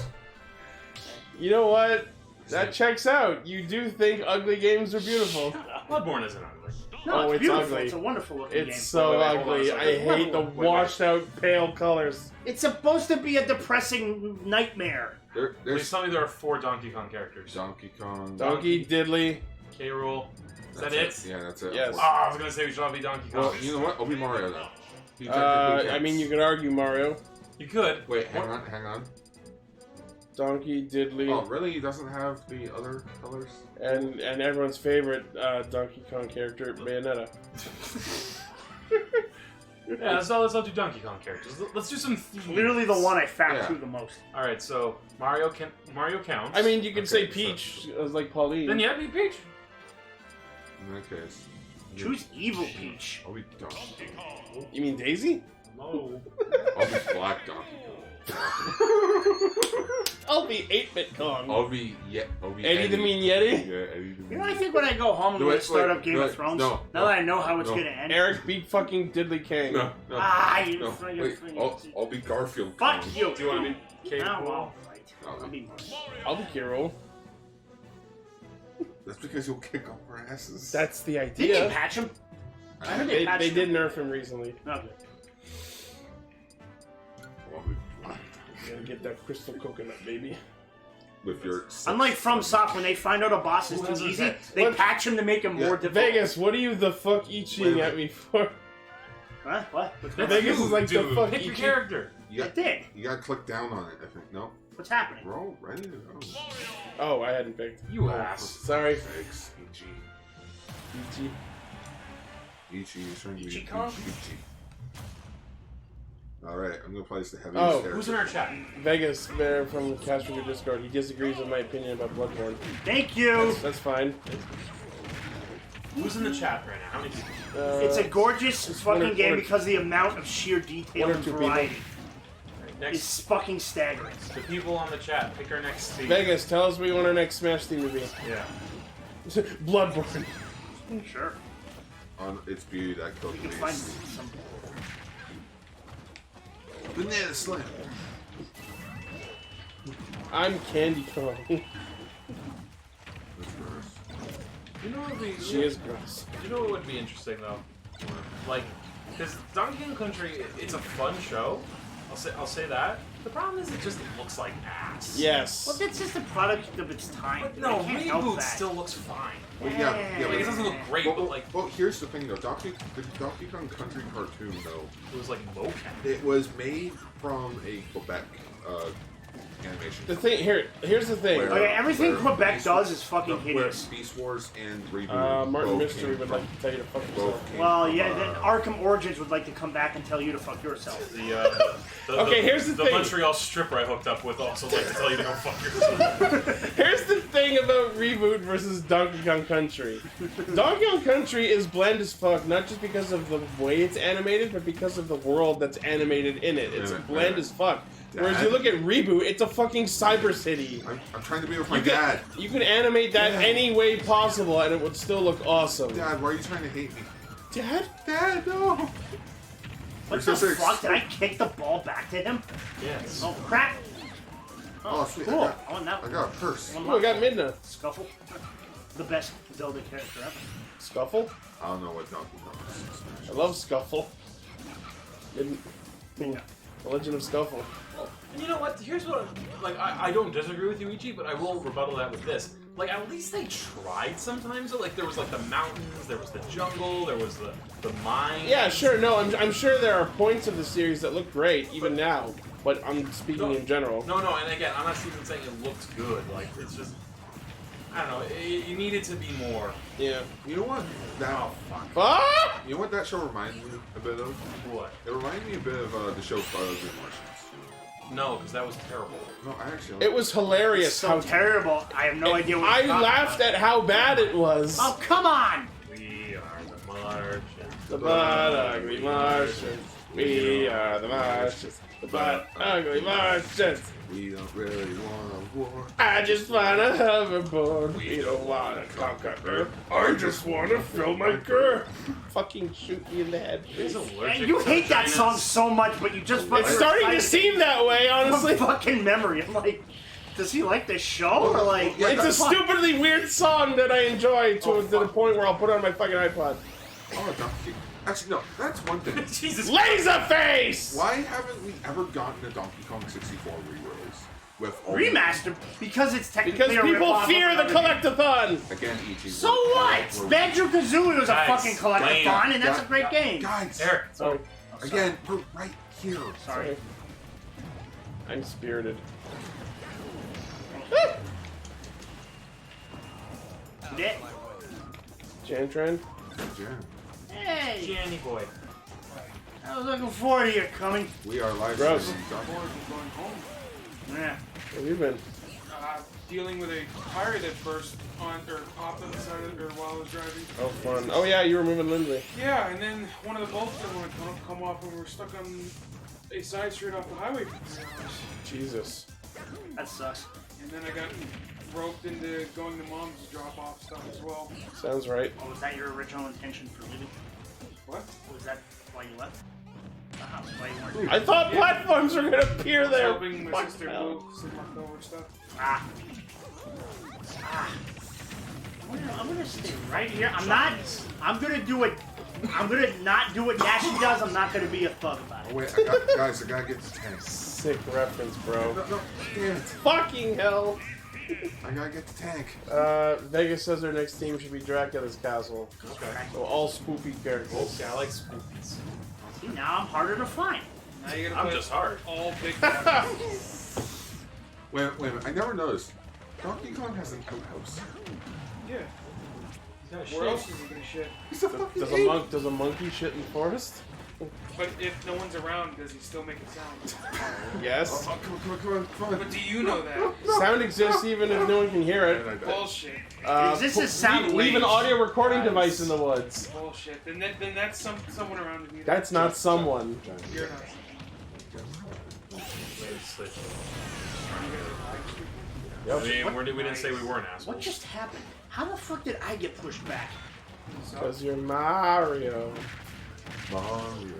You know what? That checks out. You do think ugly games are beautiful. Bloodborne isn't ugly. No, Oh, it's it's beautiful. ugly. It's a wonderful looking game. It's so Wait, hold on a ugly. second. I hate the Wait, wait. washed out pale colors. It's supposed to be a depressing nightmare. There's Please tell me there are 4 Donkey Kong characters. Donkey Kong. Donkey Diddley. K. Rool. Is that That's it? Yeah, that's it. Yes. Oh, I was gonna say we should all be Donkey Kong. Well, you know what? I'll be Mario though. He technically I mean, you could argue Mario. You could. Wait, hang on. Donkey, Diddley, Oh, really? He doesn't have the other colors? and everyone's favorite Donkey Kong character, Bayonetta. Yeah, let's all do Donkey Kong characters. Let's do some themes. Literally the one I fact to the most. All right, so Mario counts. I mean, you could say Okay, Peach, as like Pauline. Then yeah, be Peach. In that case... Choose Evil Peach. I'll be Donkey Kong. You mean Daisy? No. I'll be Black Donkey Kong. I'll be 8-bit Kong. I'll be Eddie the Mean Yeti? Yeah, Eddie the Mean You know, I think when I go home, I'm No, going to it's start like- up Game no, of Thrones. no, now no, that I know how it's no. going to end. Eric beat fucking Diddley King. No, no. You No, wait, I'll be Garfield Fuck Kong. you. Do you want to be Kate? Now I'll fight. No. I'll be I'll be Kiro. That's because you'll kick off our asses. That's the Didn't you idea. patch him? I heard They patched him. did nerf him recently. Okay. I'll be Black Gotta get that crystal coconut, baby. with your... Unlike FromSoft, when they find out a boss is Who too has a easy, Vex? they What? patch him to make him Yeah. more difficult. Vegas, what are you the fuck Ichiing at me for? Huh? What? What's That's Vegas you, is like the dude. fuck Pick your Ichi. character. You I got, did. you got to click down on it, I think. No? What's happening? We're all ready to go. Oh, I hadn't picked. You ass. Sorry. Thanks, Ichi. Ichi. Ichi, you're trying to be Ichi-Kong? Ichi. Alright, I'm gonna place the heaviest Oh, character. Who's in our chat? Vegas there from Cashmere Discord. He disagrees with my opinion about Bloodborne. Thank you. That's fine. Who's in the chat right now? How many people? It's a gorgeous one fucking or- game one or- because of the amount of sheer detail one or and two people. variety Next, is fucking staggering. the people on the chat. Pick our next theme. Vegas, tell us what you want our next Smash theme to be. Yeah. Bloodborne. Sure. On its beauty that killed You me. can find some. Banana Slam. I'm Candy Kong. That's gross. You know what would be? She is gross. You know what would be interesting though? Like, because Donkey Kong Country, it's a fun show. I'll say that. The problem is it just looks like ass. Yes. Well, that's just a product of its time. But no, I can't help Reboot that. still looks fine. Well, yeah, Like, it doesn't look great, well, but like, well, here's the thing though. The Donkey Kong Country cartoon though, it was like mocap. it was made from a Quebec animation. The thing here's the thing. Where- Okay, everything where Quebec Beast does Wars- is fucking where hideous. Beast Wars and Reboot. Martin both Mystery came would from- like to tell you to fuck both yourself. came Well, from, yeah, then Arkham Origins would like to come back and tell you to fuck yourself. Okay, here's the thing. Montreal stripper I hooked up with also like to tell you to go fuck yourself. Here's the thing about Reboot versus Donkey Kong Country. Donkey Kong Country is bland as fuck, not just because of the way it's animated, but because of the world that's animated in it. It's Yeah, bland yeah. as fuck. Whereas Dad? you look at Reboot, it's a fucking cyber city. I'm trying to be with my You could, dad. you could animate that Dad. any way possible and it would still look awesome. Dad, why are you trying to hate me? Dad? Dad, no. What Your the sister- fuck? Did I kick the ball back to him? Yes. Oh crap! Oh, sweet. Cool. I Oh, now got a purse. Oh, I got Midna. Scuffle. The best Zelda character ever. Scuffle? I don't know what Donkey Kong is. I love Scuffle. Didn't. Yeah. The Legend of Scuffle. And you know what? Here's what, like, I don't disagree with you, Ichi, but I will rebuttal that with this. Like, at least they tried sometimes. So, like, there was, like, the mountains, there was the jungle, there was the mine. Yeah, sure. No, I'm sure there are points of the series that look great even now. But I'm speaking in general. No, and again, I'm not even saying it looks good. Like, it's just, I don't know, you needed to be more. Yeah. You know what? Oh, fuck. Ah! You know what that show reminds me a bit of? What? It reminded me a bit of the show Ugly Martians. No, because that was terrible. No, I actually. It was hilarious It's so how terrible. I have no idea what I you're talking laughed about. at how bad it was. Oh, come on! We are the Martians. The butt ugly Martians. We are the Martians. The butt ugly Martians. We don't really want a war. I just wanna hoverboard. We don't wanna conquer Earth. I just wanna fill my girth. Fucking shoot me in the head. He's allergic And you to hate that vaginas. song so much, but you just fucking It's starting to recited seem that way, it honestly. from fucking memory. I'm like, does he like this show or like? Yeah, what It's the a fuck? stupidly weird song that I enjoy to the fuck. point where I'll put it on my fucking iPod. Oh, Donkey. Actually, no. That's one thing. Jesus. Laserface! Why haven't we ever gotten a Donkey Kong 64 re-release with all Remastered because it's Because technically a people rip-off fear of the another game. collectathon. Again, Ichi. So what? Banjo-Kazooie was a Guys, fucking collectathon, and that's a great game. Guys, Eric. Sorry. again, we're right here. Sorry. I'm spirited. Nick. Jantran? Jan. Hey. Janny boy. I was looking forward to your coming. We are live Gross. streaming. Going home. Yeah. Where you been? Dealing with a pirate that burst on or popped on the side of while I was driving. Oh, fun. Oh, yeah, you were moving Lindley. Yeah, and then one of the bolts didn't want to come off, and we were stuck on a side street off the highway for 3 hours. Jesus. That sucks. And then I got roped into going to mom's to drop off stuff as well. Sounds right. Oh, was that your original intention for leaving? What? Was that why you left? Why you weren't? I thought platforms were gonna appear I was there. helping my Fuck sister hell. move some leftover stuff. Ah. I'm gonna stay right here. I'm gonna do it. I'm gonna not do what Nashi does. I'm not gonna be a thug about Oh it. wait, guys, I gotta get the tank. Sick reference, bro. No, damn it. Fucking hell. I gotta get the tank. Vegas says their next team should be Dracula's Castle. Okay. So all spoopy characters. See, I like spookies. See, now I'm harder to find. Now you gotta I'm put just hard. all big. Wait a minute, I never noticed. Donkey Kong has an outhouse. Yeah. He's Where else is he gonna shit? He's a fucking Does a monkey shit in the forest? But if no one's around, does he still make a sound? Yes. Oh, come on. But do you know that? Sound exists even if no one can hear it. Bullshit. Exists as sound leave an waves. audio recording Guys. device in the woods. Bullshit. Then that's someone around me. That's not someone. You're not. Yep. I mean, we didn't say we weren't assholes. What just happened? How the fuck did I get pushed back? Because you're Mario. Mario.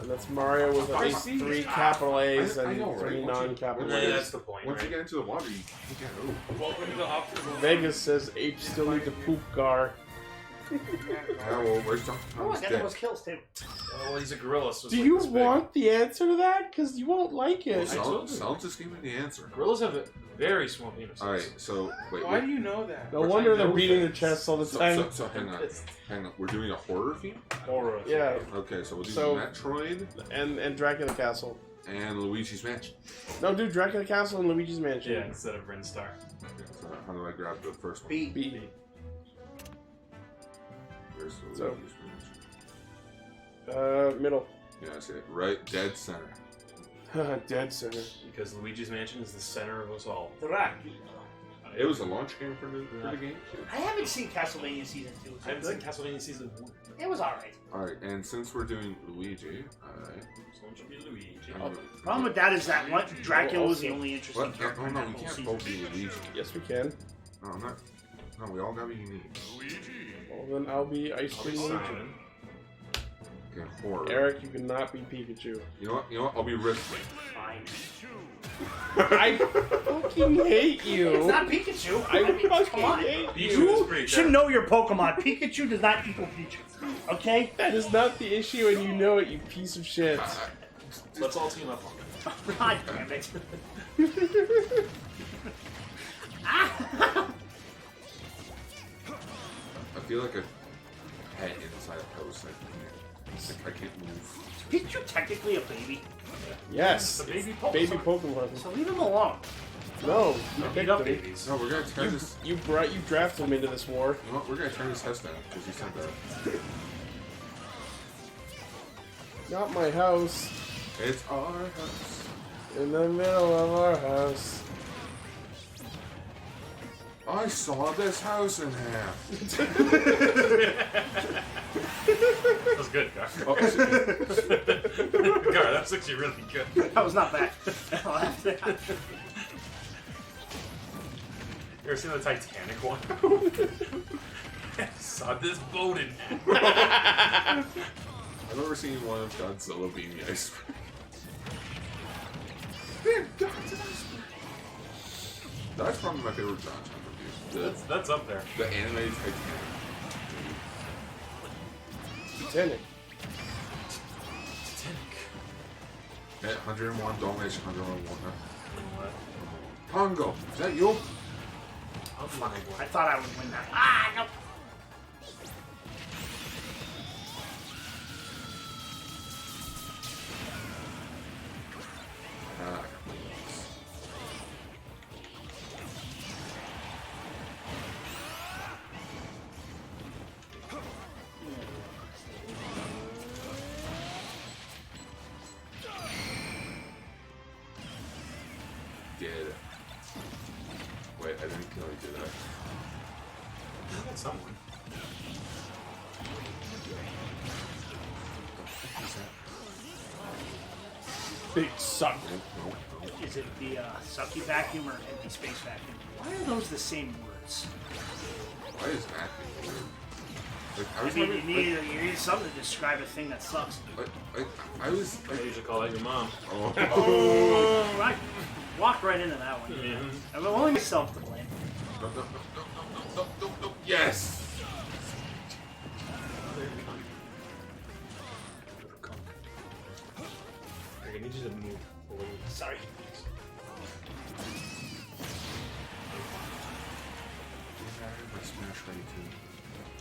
And that's Mario with at least 3 capital A's I and know, right? 3 non-capital Yeah, A's. that's the point, Once you right? get into the water, you can't get over. Welcome to the obstacle. Vegas says H still need to poop Gar. Yeah, well, where's Donkey Oh, Kong's I got dead? those kills too. Oh, well, he's a gorilla, so it's Do like you this big. want the answer to that? Because you won't like Well, it. Sal just gave me the answer. Gorillas have very small penises. Alright, so, wait. Why do you know that? No wonder they're know beating their things. chests all the time. So hang on. We're doing a horror theme? Horror. Yeah, Okay, so we'll do So- Metroid and Dracula Castle. and Luigi's Mansion. No, do Dracula Castle and Luigi's Mansion. Yeah, instead of Ren Star. So how do I grab the first one? B. B. Where's the So- Luigi's Mansion? Middle. Yeah, I see it. Right, dead center. Dead center. Because Luigi's Mansion is the center of us all. It was a launch game for the game. I haven't seen Castlevania season 2. Is I it haven't seen good? Castlevania Season 1. It was alright. Alright, and since we're doing Luigi, alright. So it should be Luigi. Problem with that is that one Dracula was the Also- only interesting What? character Oh in no, that we whole can't season. both be Luigi. Yes, we can. No, I'm not. No, we all gotta be unique. Well, then I'll be Ice Cream Luigi. Simon. Okay, horror. Eric, you cannot be Pikachu. You know what? I'll be Rick. Fine. I fucking hate you. It's not Pikachu. I mean, come fucking on. hate Pikachu is You pretty should good. know your Pokemon. Pikachu does not equal Pikachu. Okay? That is not the issue, and you know it, you piece of shit. Let's all team up on it. God damn it. I feel like a pet inside a house. I can't move. Pikachu technically a baby, Yes. It's a baby Baby Pokemon. Pokemon. so leave him alone. No, you Beat picked up him. babies. No, we're gonna turn this. You drafted him into this war. You know what? We're gonna turn this house down because you said that. Not my house. It's our house. In the middle of our house. I saw this house in half. That was good, Gar. Oh, is it- Gar, that's actually really good. That was not bad. You ever seen the Titanic one? Saw this boat in half. I've never seen one of Godzilla being the ice cream. Man, Godzilla ice cream. That's probably my favorite John Cena movie. That's up there. The animated Titanic. Titanic. Titanic. At 101 Dalmatian, 101. What? Pongo, is that you? Oh, fuck. I thought I would win that. Ah, no. Ah, did I? I got someone. Big suck. Is it the sucky vacuum or empty space vacuum? Why are those the same words? Why is vacuum? Like, I I was mean, having, you need something to describe a thing that sucks. I was I like, usually call that your mom. oh. Oh, right. Walked right into that one. Yeah. I'm only myself to blame. No. Yes. I need you to move a little. Sorry. My smash ready too.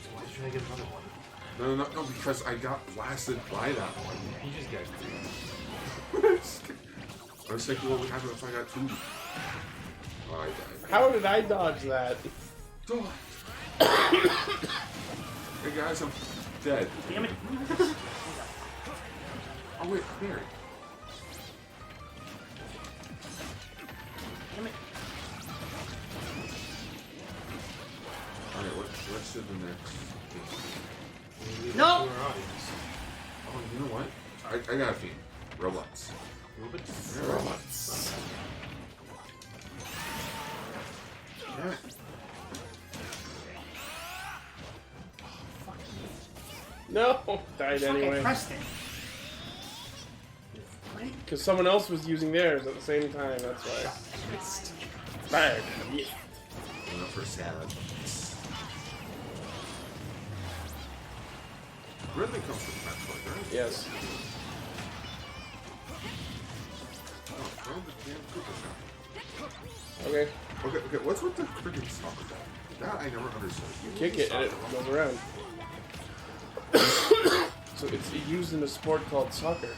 So why did you try to get another one? No, because I got blasted by that one. You just got I was thinking, what would happen if I got 2? Oh, I died. How did I dodge that? Don't. Hey guys, I'm dead. Damn it. Oh wait, Mary. Damn it. Alright, what's in the next? No! Oh, you know what? I got a theme. Robots. Robots. Yeah. No, died Fuck, I anyway. pressed it. Because someone else was using theirs at the same time, that's why. Bad. Yeah. Going up for salad. Ridley comes from Metroid, right? Yes. Oh, throw the damn Koopa shot. Okay. Okay, what's with the freaking soccer ball? That I never understood. You kick it and it goes around. So it's used in a sport called soccer.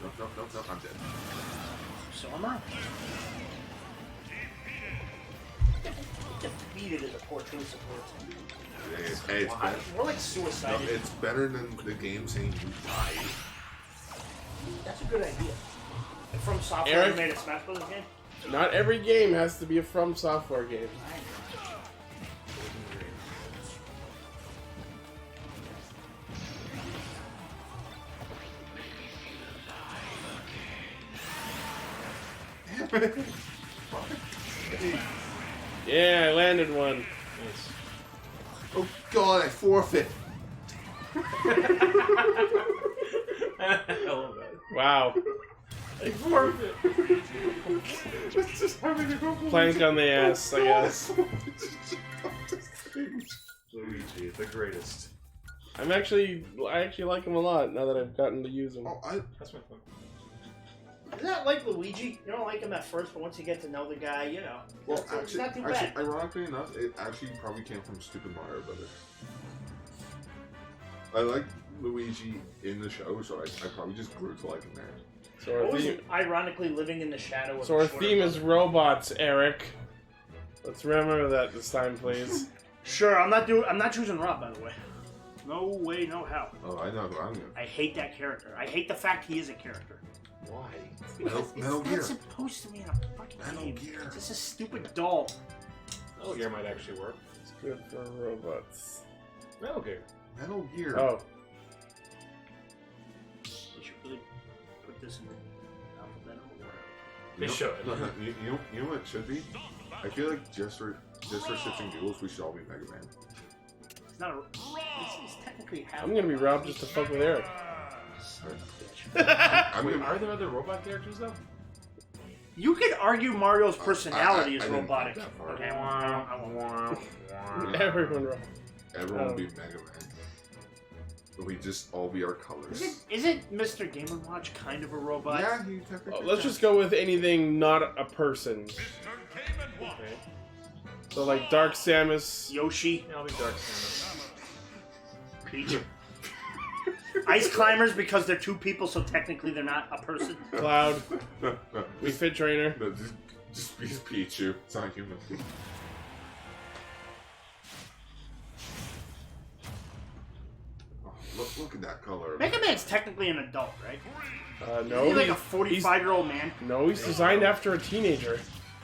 No, I'm dead. So am I. Defeated is a poor choice of words. Hey, it's better. We're like suicided. No, it's better than the game saying you died. That's a good idea. And From Software Eric? made a Smash Bros. Game? Not every game has to be a From Software game. Yeah, I landed one. Nice. Oh god, I forfeit. I love that. Wow. I forfeit. It's just having a go. Plank on the ass, I guess. Luigi, the greatest. I actually like him a lot now that I've gotten to use him. Oh, That's my fun. Isn't that like Luigi? You don't like him at first, but once you get to know the guy, you know. well, it's not too bad. actually, ironically enough, it actually probably came from Stupid Mario Brothers. I like Luigi in the show, so I probably just grew to like him there. So our What was theme, ironically living in the shadow of so our the shorter theme is brother. robots, Eric. Let's remember that this time, please. Sure, I'm not choosing Rob, by the way. No way, no how. Oh, I know who I'm gonna. I hate that character. I hate the fact he is a character. Why? Metal It's Gear. not supposed to be in a fucking Metal game. Gear. It's just a stupid doll. Metal Gear might actually work. It's good for robots. Metal Gear. Metal Gear. Oh, You should really put this in the alphabetical order. They should. No, you know what it should be? I feel like just for shits and giggles, we should all be Mega Man. It's not a. It's technically half. I'm gonna be Rob just to fuck with Eric. Son of a bitch. I'm Wait, gonna. are there other robot characters though? You could argue Mario's personality I is didn't robotic. think that far. Okay, I won't. Everyone Rob. Everyone will be Mega Man. We just all be our colors. Isn't Mr. Game & Watch kind of a robot? Yeah, he technically. Oh, let's just go with anything not a person. Okay. So like Dark Samus. Yoshi, Yeah, I'll be Dark Samus. Peach. Ice climbers because they're two people, so technically they're not a person. Cloud. No, We Fit Trainer. no, just be Pichu. It's not human. Look at that color. Mega Man's technically an adult, right? No. He's like a 45-year-old man. No, he's designed after a teenager.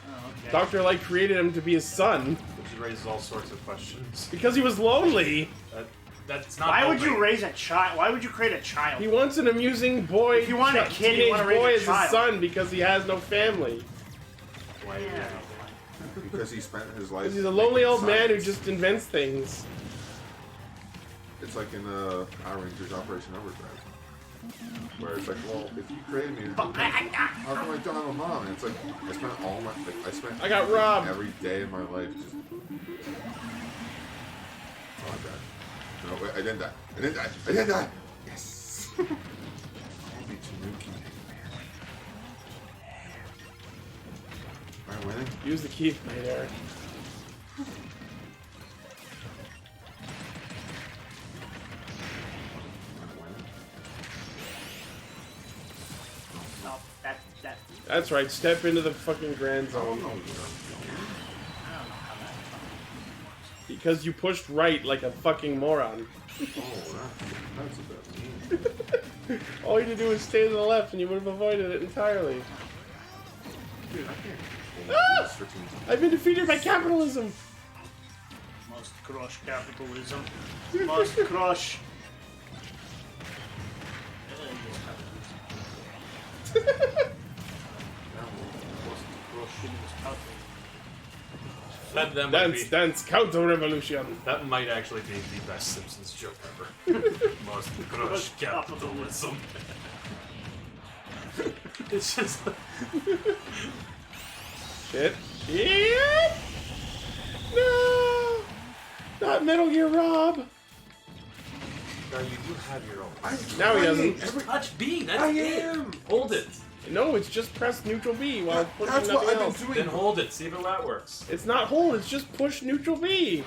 Oh, okay. Dr. Light created him to be his son Which raises all sorts of questions. because he was lonely. That's not. Why would helping. you raise a child? Why would you create a child? He wants an amusing boy. If you want a kid, you teenage wanna raise boy a as his child. son because he has no family. Why would you Yeah. have one? Because he spent his life. Because he's a lonely old man who science. just invents things. It's like in Power Rangers Operation Overdrive. Where it's like, well, if you created me, how come I don't have a mom? And it's like, I spent all my, I got robbed. every day of my life just. Oh, I died. No, wait, I didn't die. I didn't die. I didn't die. Yes. I'll be Tanuki. Am I winning? Use the key right there. Am I winning? No, that. That's right. Step into the fucking grand Oh, zone. no, I don't know how that works. Because you pushed right like a fucking moron. oh, that's a bit mean. All you had to do was stay to the left and you would have avoided it entirely. Dude, I can't. Ah! This freaking- I've been defeated by capitalism. Must crush capitalism. Must crush. That might Dance, be. dance, counter-revolution. That might actually be the best Simpsons joke ever. Must crush capitalism. It's just. Shit. Shit! No! Not Metal Gear Rob. Now you do have your own. Now he doesn't. Just touch B. That's I it. am. Hold it. No, it's just press neutral B while pushing That's what nothing I've else. been Then doing. hold it. See if that works. It's not hold, it's just push neutral B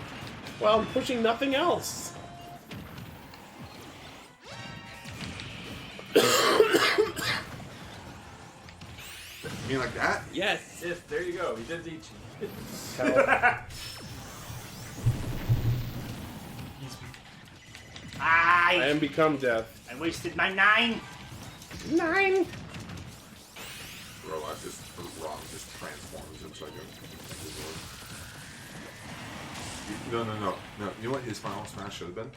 while pushing nothing else. You mean like that? Yes. Yes, there you go. We did Ichi. Hell. I I am become death. wasted my 9. 9. Robot just wrong, just transforms into like a. No. You know what his final smash should have been?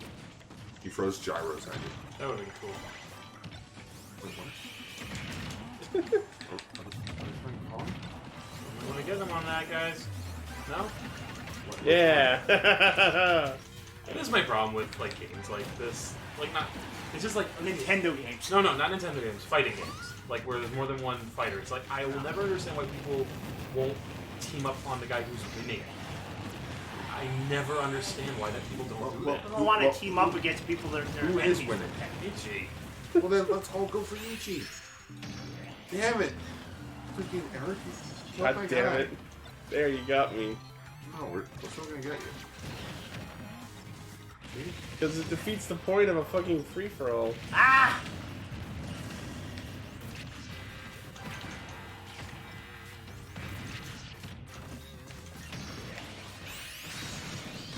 He froze gyros at you. That would have been cool. Wait, what? Oh, You want to get them on that, guys? No? Yeah. This is my problem with like games like this. Like not. It's just like Nintendo games. No, not Nintendo games. Fighting games. Like where there's more than one fighter. It's like I will never understand why people won't team up on the guy who's winning. I never understand why that people don't do that. I don't want to team up against people that are Who is enemies. winning? Ichi. Well then, let's all go for Ichi. Damn it! Freaking Eric. God damn it. There, you got me. No, we're still gonna get you. See? Because it defeats the point of a fucking free-for-all. Ah!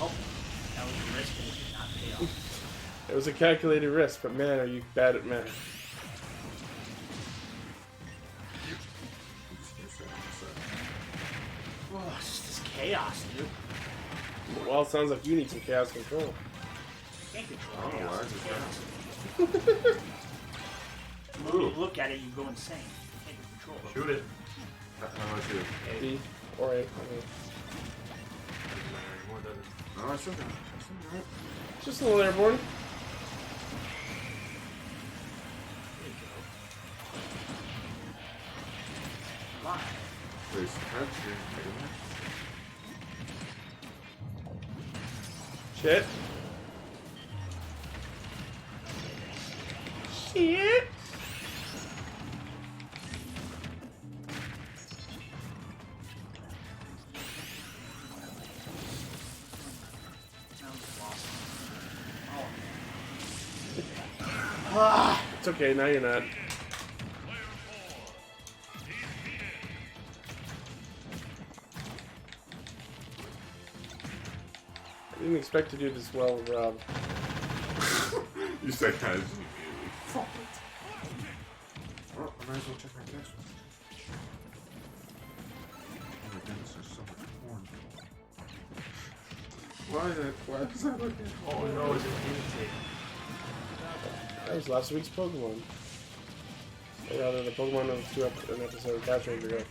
Oh, that was a risk and it did not pay off. It was a calculated risk, but man, are you bad at math. Oh, it's just this chaos, dude. Well, it sounds like you need some chaos control. Can't I control don't know why chaos. I just got When you look at it, you go insane. Can't control it. Shoot it. How much you? D or A. Doesn't matter anymore, does it? No, I still got it. Just a little airborne. There you go. Come on. Please, catch you. Shit. Shit. That was awesome. Ah! It's okay, now you're not. I didn't expect to do this well, Rob. You said kind of immediately. Fuck it. Well, I might as well check my text. Oh my goodness, there's so much porn. Why is that looking? Oh no, it's an imitate. That was last week's Pokemon. Or rather, the Pokemon of an episode of Catch Ranger ago.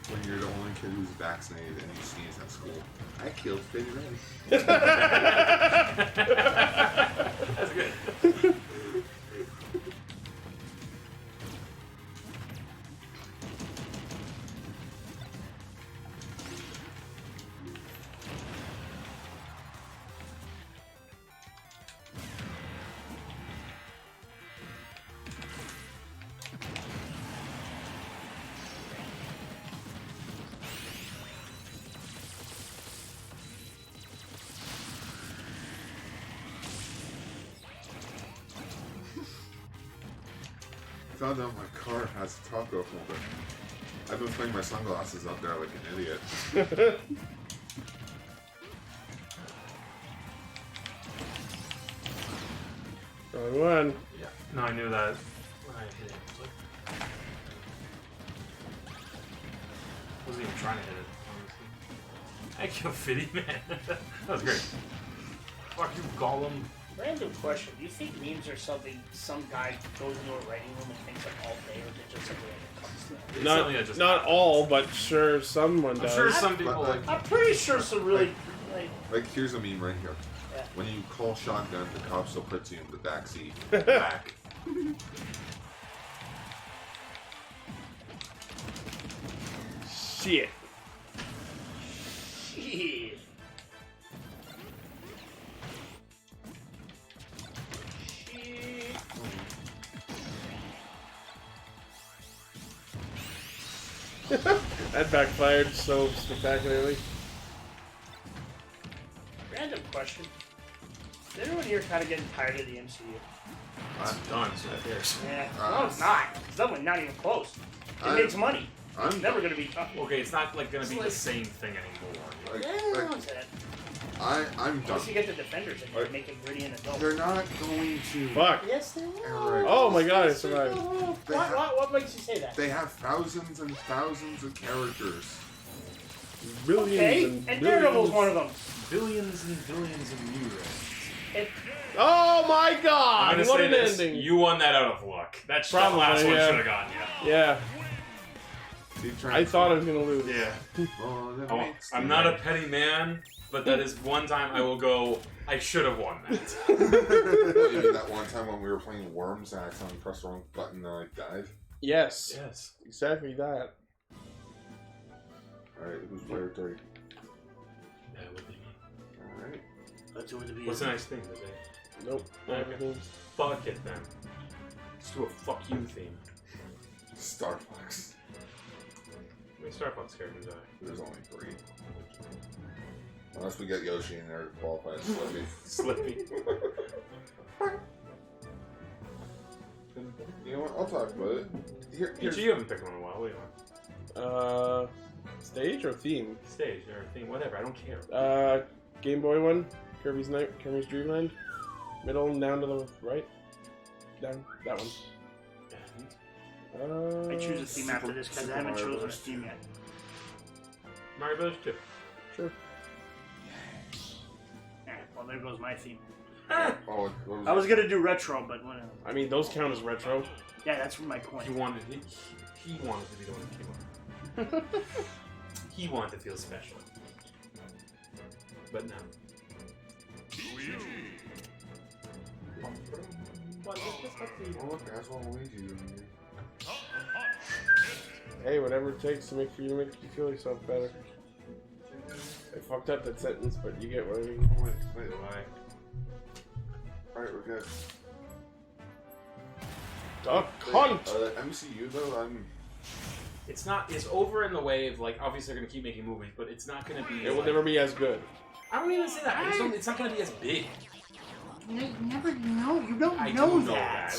When you're the only kid who's vaccinated and you sneeze at school. I killed Fitty Reddy. That's good. I found out my car has a taco holder. I've been putting my sunglasses up there like an idiot. Wrong one. Yeah. No, I knew that when I hit it. I wasn't even trying to hit it, honestly. I killed Fitty, man. That was great. Fuck you, Gollum. Random question. Do you think memes are something some guy goes into a writing room and thinks of all day, or is it just something that comes to him? It's something that just Not happens. all, but sure, someone I'm does. sure some people But, like. I'm pretty sure some really, Like, here's a meme right here. Yeah. When you call shotgun, the cop still puts you in the backseat. Back. Shit. shit. That backfired so spectacularly. Random question. Is everyone here kind of getting tired of the MCU? It's done, so who cares? Yeah. No, it's not. It's not even close. It makes money. It's I'm never going to be tough. Okay, it's not like gonna be the same thing anymore. Like, Yeah, like, it's that. I'm done. Once you get the defenders and you make it gritty and adult. They're not going to. Fuck. Yes, they will. Eric, Oh my god, I survived. What makes you say that? They have thousands and thousands of characters. Billions Okay, and and Daredevil's billions. one of them. Billions and billions of euros. It, Oh my I'm god! gonna What say an this, ending! you won that out of luck. That Probably, last one yeah. should have gotten you. Yeah, Keep trying I to- thought I was gonna lose. Yeah. Oh, that Oh, makes I'm me not a mad. petty man, but that is one time I will go, I should have won that. Maybe that one time when we were playing Worms and I accidentally pressed the wrong button and I died. Yes, Yes. exactly that. Alright, who's player 3? That would be me. Alright. let's do it to be. What's the next thing today? Nope. Okay. Everything's- Fuck it then. Let's do a fuck you theme. Star Fox. How many Starbucks characters are there? There's only 3. Unless we get Yoshi in there to qualify as Slippy. Slippy. You know what? I'll talk about it. Here's Ichi, you haven't picked one in a while. What do you want? Stage or theme? Stage or theme, whatever. I don't care. Game Boy one. Kirby's Dreamland. Middle and down to the right. Down. That one. I choose a theme after this because I haven't Super chosen a Mario theme yet. Mario Bros. 2. Sure. Well, there goes my theme. Oh, what I was gonna do retro, but whatever. I mean, those count as retro. Yeah, that's my point. He wanted to be the one who came up. He wanted to feel special. But no. Oh, look, that's what Luigi doing here. Hey, whatever it takes to make you feel yourself better. I fucked up that sentence, but you get what I mean. Wait, why? Alright, we're good. A cunt! MCU though, It's not. It's over in the way of like. Obviously, they're gonna keep making movies, but it's not gonna be. It will never be as good. I don't even say that. It's not gonna be as big. You never know. You don't I know do know that.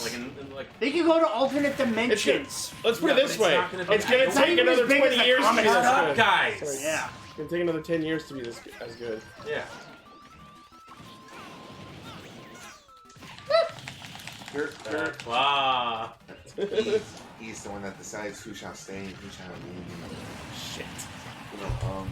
Like, They can go to alternate dimensions. Let's put Yeah, it this but way. it's not gonna be- It's going It's to not take even as another big as 20 the years to be comics. this shut up, good. guys. Sorry. Yeah. It's going to take another 10 years to be this as good. Yeah. Wow. he's the one that decides who shall stay and who shall leave. Shit. You know,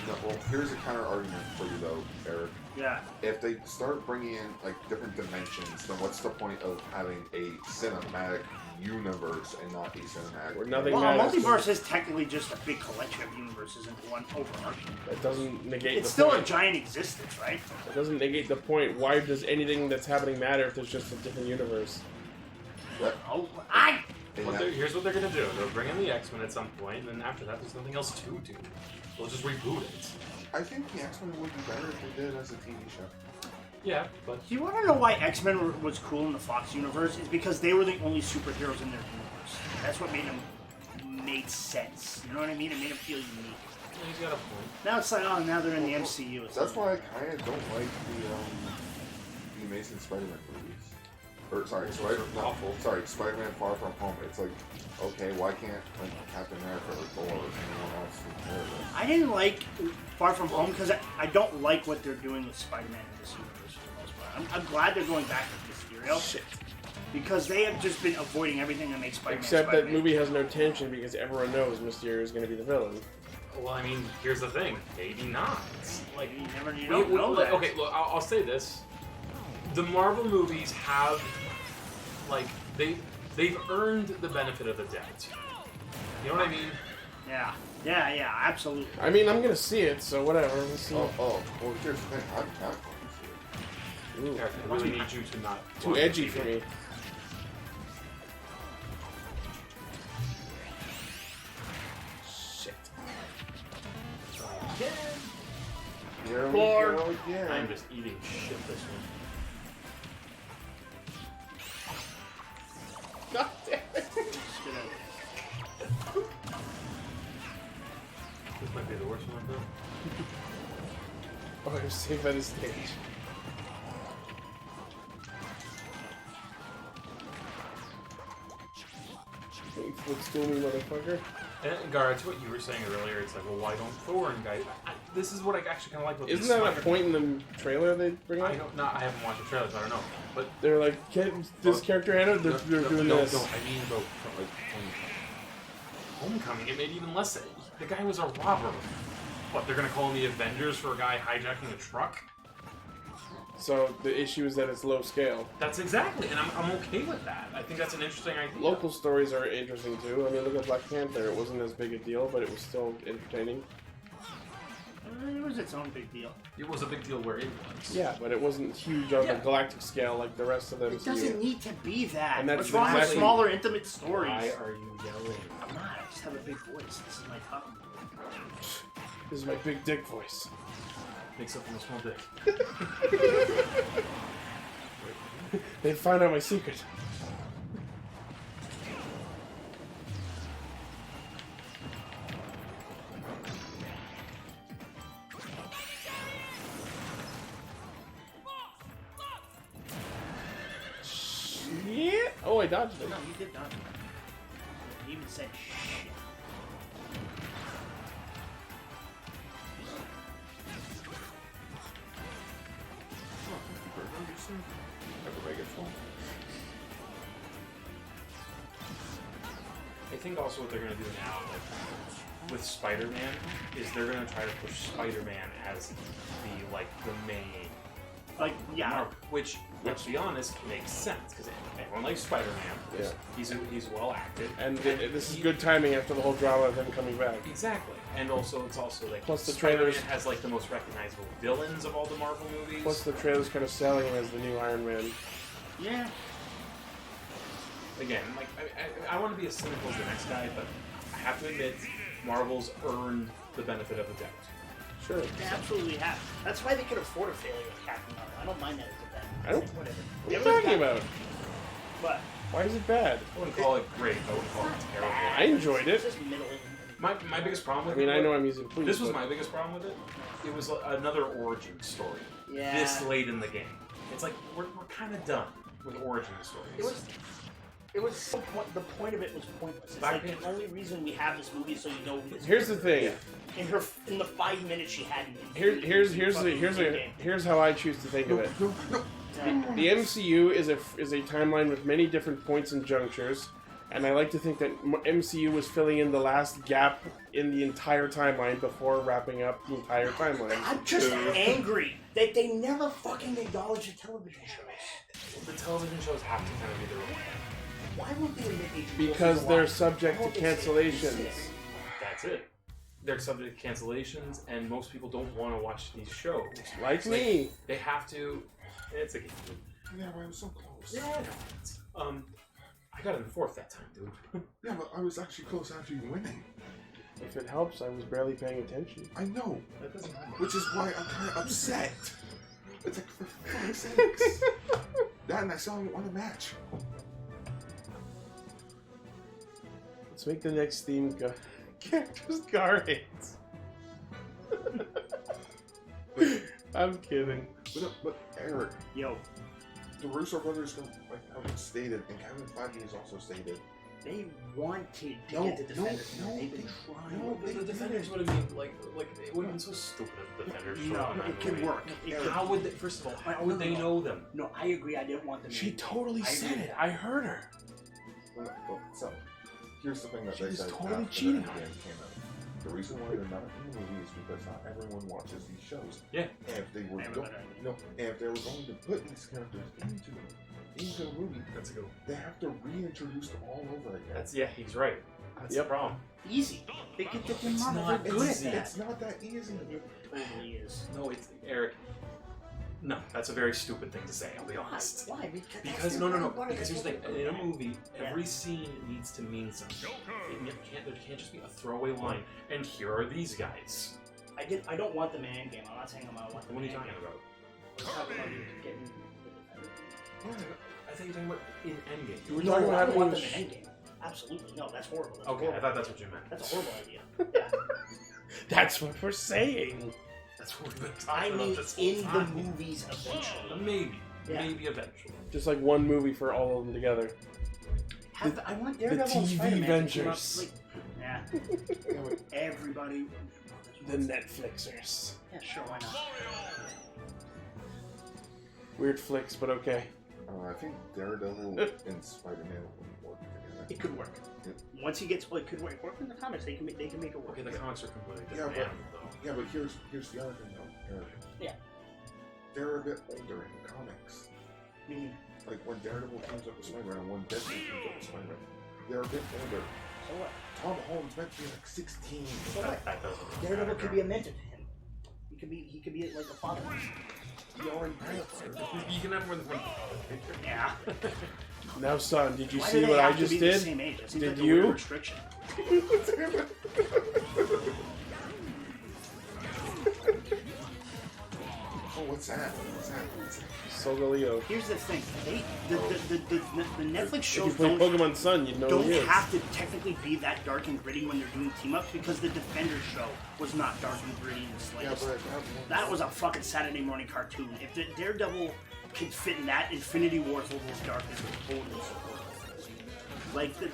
no, well, here's a counter argument for you though, Eric. Yeah. If they start bringing in like different dimensions, then what's the point of having a cinematic universe and not a cinematic? Where nothing Well, a matters. multiverse is technically just a big collection of universes into one overarching. That doesn't negate It's the still point. a giant existence, right? It doesn't negate the point. Why does anything that's happening matter if there's just a different universe? Oh, Here's what they're gonna do. They'll bring in the X-Men at some point, and then after that, there's nothing else to do. They'll just reboot it. I think the X-Men would be better if they did it as a TV show. Yeah, but Do you want to know why X-Men was cool in the Fox universe? It's because they were the only superheroes in their universe. That's what made them made sense. You know what I mean? It made them feel unique. he's got a point. Now it's like, oh, now they're in the MCU. It's That's like, why I kind of don't like the Amazing Spider-Man movies. Or sorry, Spider-Man Far From Home. It's like, okay, why can't like Captain America or Thor or anyone else do more of this? I didn't like Far From Home because I don't like what they're doing with Spider-Man in this universe for the most part. I'm glad they're going back to Mysterio. Shit. Because they have just been avoiding everything that makes Spider-Man Except that Spider-Man. movie has no tension because everyone knows Mysterio is going to be the villain. Well, I mean, here's the thing. Maybe not. Like, You don't know that. Okay, look, I'll say this. The Marvel movies have, like, they've earned the benefit of the doubt. You know what I mean? Yeah, absolutely. I mean, I'm going to see it, so whatever. We'll see. Well, here's the thing. I'm not going to see it. Ooh, Eric, I really need you to not. too watch edgy TV. for me. Shit. Here we Lord. go again. I'm just eating shit this one. God damn it. This might be the worst one I've done. Oh, you're safe by the stage. You footstool me, motherfucker. And Gara, to what you were saying earlier, it's like, well, why don't Thor and guys? This is what I actually kind of like about Isn't these that a Spider- point in the trailer they bring up? I don't. Not. I haven't watched the trailers. I don't know. But They're like, get this character out of they're doing no, this. No, I mean about like Homecoming. It made even less sense. The guy was a robber. What? They're gonna call him the Avengers for a guy hijacking a truck? So the issue is that it's low scale. That's exactly, and I'm okay with that. I think that's an interesting idea. Local stories are interesting too. I mean, look at Black Panther. It wasn't as big a deal, but it was still entertaining. It was its own big deal. It was a big deal where it was. Yeah, but it wasn't huge on Yeah. the galactic scale like the rest of them. It doesn't need to be that. And that's What's wrong with exactly- smaller, intimate stories? Why are you yelling? I'm not. I just have a big voice. This is my talking voice. This is my big dick voice. Makes up from a small dick. They found out my secret. Shit! Oh, I dodged it. No, you did not. You even said shit. I think also what they're gonna do now, like with Spider-Man, is they're gonna try to push Spider-Man as the main Like, yeah. Marvel, which let's be honest makes sense because everyone likes Spider-Man. Yeah. He's well acted, And this is good timing after the whole drama of him coming back. Exactly, and also it's also like Plus the Spider-Man trailers- has like the most recognizable villains of all the Marvel movies. Plus, the trailer's kind of selling him as the new Iron Man. Yeah. Again, like I want to be as cynical as the next guy, but I have to admit, Marvel's earned the benefit of the doubt. Sure. They absolutely have. That's why they could afford a failure with Captain Marvel. I don't mind that as a bad. I don't- Whatever. What are you talking about? But Why is it bad? I wouldn't call it great. I wouldn't call it terrible. I enjoyed it. It's just middle. My biggest problem with I mean, it. I know I'm using please. This was but my biggest problem with it. It was another origin story. Yeah. This late in the game. It's like, we're kind of done with origin stories. It was so the point of it was pointless. It's like the only reason we have this movie is so you know who this Here's the thing. In the 5 minutes she had. Here's how I choose to think of it. The MCU is a timeline with many different points and junctures, and I like to think that MCU was filling in the last gap in the entire timeline before wrapping up the entire timeline. I'm just angry that they never fucking acknowledge the television shows. The television shows have to kind of be their own. Why won't they admit HBO? Because they're subject to cancellations. That's it. They're subject to cancellations, and most people don't want to watch these shows. Like me. They have to. It's a game. Yeah, but I was so close. Yeah. I got it in fourth that time, dude. Yeah, but I was actually close after you winning. If it helps, I was barely paying attention. I know. That doesn't matter. Which is why I'm kind of upset. It's like, for fuck's sakes. That and I still haven't won a match. Let's make the next theme characters Gar hates. I'm kidding. But Eric, Yo, the Russo brothers have stated, and Kevin Feige has also stated, they wanted to get the Defenders. They've been trying. No, the Defenders would have been like it would have been so stupid if the Defenders showed up. No, it could work. How would they? First of all, how would they know them? No, I agree. I didn't want them. She totally said it. I heard her. so, here's the thing that She they was said totally after cheating the on game came out. The reason why they're not in the movie is because not everyone watches these shows. Yeah. And if they were if they were going to put these characters into a movie, That's a good. they have to reintroduce them all over again. He's right. That's the problem. Easy. They could get them It's on. not They're good easy. at that. It's not that easy. It totally is. No, it's Eric. No, that's a very stupid thing to say. I'll be honest. Why? Because no. Because here's the thing. In a movie, every scene needs to mean something. There can't just be a throwaway line. And here are these guys. I don't want the man game. I'm not saying I want the What are man you talking game. about? I'm talking about getting the Defenders. I think you're talking about in Endgame. You were No, talking I about don't want them having in Endgame. Absolutely. No, that's horrible. That's Okay, I horrible. thought that's what you meant. That's a horrible idea. Yeah. That's what we're saying. That's what we've been I talking mean, about this whole in the time. movies eventually. Maybe. Yeah. Maybe eventually. Just like one movie for all of them together. I want Daredevil and TV Spider-Man to team up, Vengers. like, yeah. Everybody. The Netflixers. Yeah, sure, why not? Weird flicks, but okay. I think Daredevil and Spider-Man would work together. It could work. Once he gets, it could work. Work in the comics. They can make it work. Okay, the comics are completely Yeah, different but- animal, though. Yeah, but here's the other thing though, Eric. Yeah. They're a bit older in the comics. Mhm. Like when Daredevil teams up with Spider-Man and when Deadpool teams up with Spider-Man, they're a bit older. So what? Tom Holland's meant to be like 16. So what? That doesn't Daredevil matter. could be a mentor to him. He could be like a father. He already had You can have more than one. Yeah. Now, son, did you Why see do they what I have to just be the did? same age? That seems Did like a weird you? restriction. Oh, what's that? What's that? What's that? Sogaleo. Here's the thing. The Netflix If you shows play don't Pokemon Sun, you'd know don't who he is. have to technically be that dark and gritty when they're doing team ups because the Defenders show was not dark and gritty in the Yeah, slightest. but That was a fucking Saturday morning cartoon. If the Daredevil could fit in that, Infinity War's level of darkness would totally support it. Like the.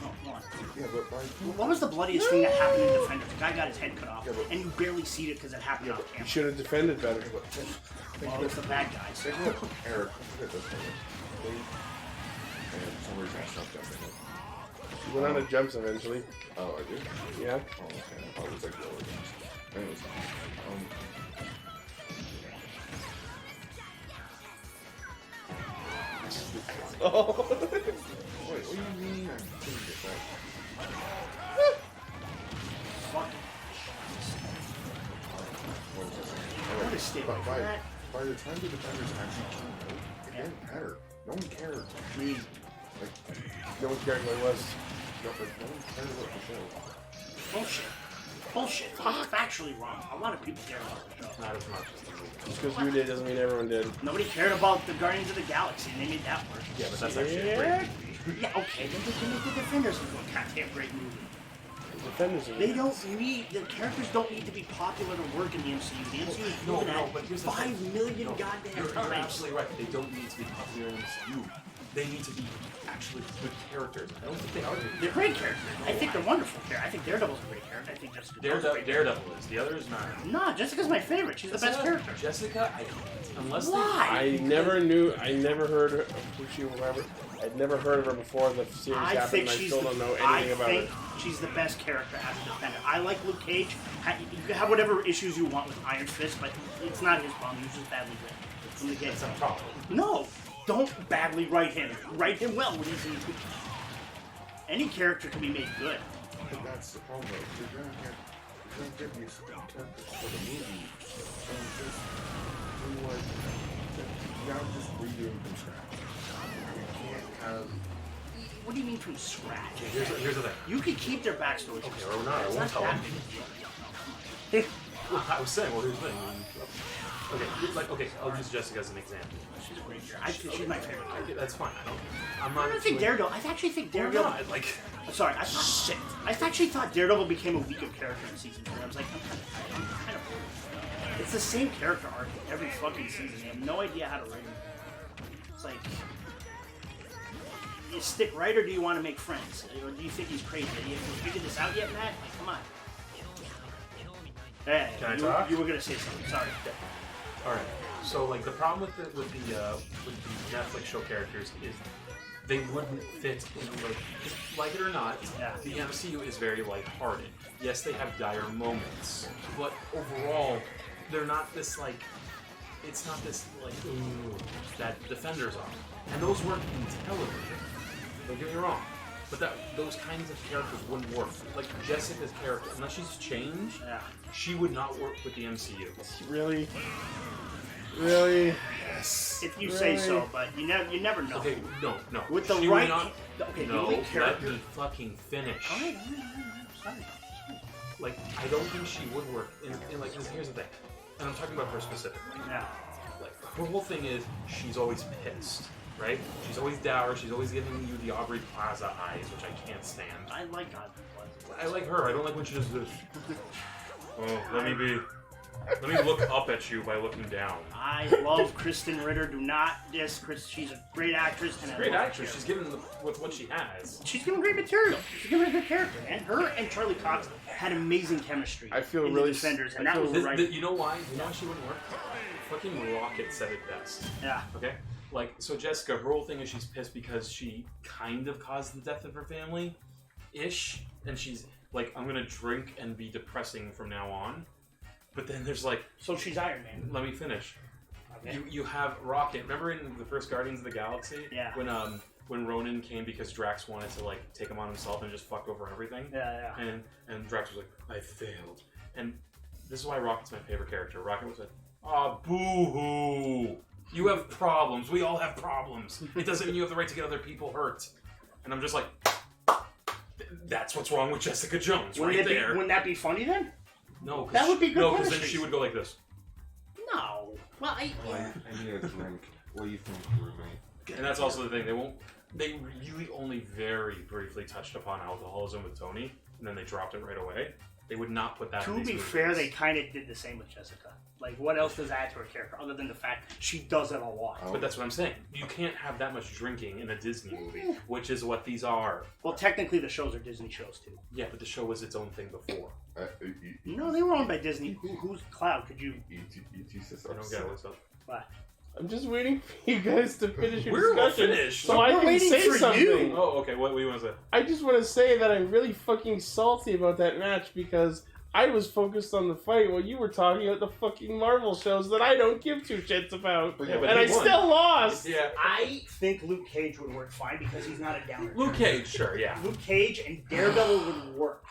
Oh, come on. yeah, but by What was the bloodiest thing that happened in Defenders? The guy got his head cut off, Yeah, but- and you barely see it because it happened on You camera. should have defended better. Well, it's the bad guys. Eric, look at this one. And for some reason I stopped jumping it. You went on a jumps eventually. Oh, I did? Yeah. Oh, okay. I thought it was like lower jumps. Anyways, Oh. wait, what do you mean I didn't get that? Fuck. What was I saying? I Alright, would have stayed but away from that. by the time the Defenders actually came out, it didn't matter. No one cared. Like, No one cared what it was. no one cared about the show. Bullshit. Bullshit. Factually wrong. A lot of people care about the show. Not as much. Just because you did doesn't mean everyone did. Nobody cared about the Guardians of the Galaxy, and they made that work. Yeah, but that's actually a great movie. Yeah, okay, then they can make the Defenders into a goddamn great movie. Defenders are They don't need, the characters don't need to be popular to work in the MCU. The MCU is moving at but here's the 5 million goddamn You're times. absolutely right. They don't need to be popular in the MCU. They need to be actually good characters. I don't think they are. They're great characters. I think they're wonderful characters. I think Daredevil's a great character. I think Jessica Jones is a great character. Daredevil is. The other is not. Nah, Jessica's my favorite. She's the best character. Jessica, unless Why? I never knew. I never heard of who she was. I'd never heard of her before the series happened. And I still don't know anything about her. I think she's the best character as a Defender. I like Luke Cage. You can have whatever issues you want with Iron Fist, but it's not his problem. He was just badly written from the get-go. That's a problem. No, don't badly write him. Write him well when he's in. Any character can be made good. But that's the problem. You're gonna get these characters for the movie, and just do like now just redoing from scratch. You can't have. What do you mean from scratch? Here's the thing. You could keep their backstories. Okay, or not. I It's won't not tell that them. big a deal. I was saying, well, here's the thing. Okay, I'll use Jessica as an example. She's a great character. She's my favorite. That's fine. I'm I not. don't think Daredevil. I actually think Daredevil. Like, I'm sorry. I actually thought Daredevil became a weaker character in season 2. I was like, I'm kind of bored. It's the same character arc every fucking season. You have no idea how to write him. It's like, you stick right or do you want to make friends? Or do you think he's crazy? Have you figured this out yet, Matt? Like, come on. Hey, Can I talk? You were gonna say something. Sorry. all right. So, like, the problem with the Netflix show characters is they wouldn't fit in, like it or not, Yeah. the MCU is very lighthearted. Yes, they have dire moments, but overall, they're not this, like, it's not this, like, ooh, that Defenders are. And those work in television. Don't get me wrong. But those kinds of characters wouldn't work. Like, Jessica's character, unless she's changed, Yeah. she would not work with the MCU. Really? Really? Yes. If you say so, but you never know. Okay, no. With the She would right, not- okay, the No, only let character. me fucking finish. All right. Sorry. Like, I don't think she would work. In like, here's the thing, and I'm talking about her specifically. Yeah. Like, her whole thing is she's always pissed, right? She's always dour. She's always giving you the Aubrey Plaza eyes, which I can't stand. I like God. I like her. I don't like when she does this. Oh, let me look up at you by looking down. I love Kristen Ritter. Do not diss Chris. She's a great actress. And Great actress. She's given with what she has. She's given great material. She's given a good character, man. Her and Charlie Cox had amazing chemistry. I feel in really the Defenders, and I that feel- was the right. You know why? You know why she wouldn't work? Fucking Rocket said it best. Yeah. Okay? Like, so Jessica, her whole thing is she's pissed because she kind of caused the death of her family-ish, and she's like, I'm gonna drink and be depressing from now on. But then there's like, So she's Iron Man. let me finish. Okay. You have Rocket. Remember in the first Guardians of the Galaxy? Yeah. When Ronan came because Drax wanted to like take him on himself and just fuck over everything. Yeah. And Drax was like, I failed. And this is why Rocket's my favorite character. Rocket was like, ah, boo-hoo. You have problems. We all have problems. It doesn't mean you have the right to get other people hurt. And I'm just like, that's what's wrong with Jessica Jones Wouldn't that be funny then? No, 'cause That would be good No, because then chemistry. she would go like this. No. Well, I need a drink. What do you think, roommate? And that's also the thing. They really only very briefly touched upon alcoholism with Tony, and then they dropped it right away. They would not put that in To these be movies. fair, they kind of did the same with Jessica. Like, what else does that add to her character other than the fact she does it a lot? Oh. But that's what I'm saying. You can't have that much drinking in a Disney movie, which is what these are. Well, technically, the shows are Disney shows too. Yeah, but the show was its own thing before. No, they were owned by Disney. Who's Cloud? Could you? E.T. says I don't get what's up. What? I'm just waiting for you guys to finish your We're all discussion finished. so I We're can waiting say for something. you. Oh, okay. What do you want to say? I just want to say that I'm really fucking salty about that match because I was focused on the fight while you were talking about the fucking Marvel shows that I don't give two shits about. Yeah, but and I he won. still lost. Yeah. I think Luke Cage would work fine because he's not a downer. Luke Cage, sure, yeah. Luke Cage and Daredevil would work.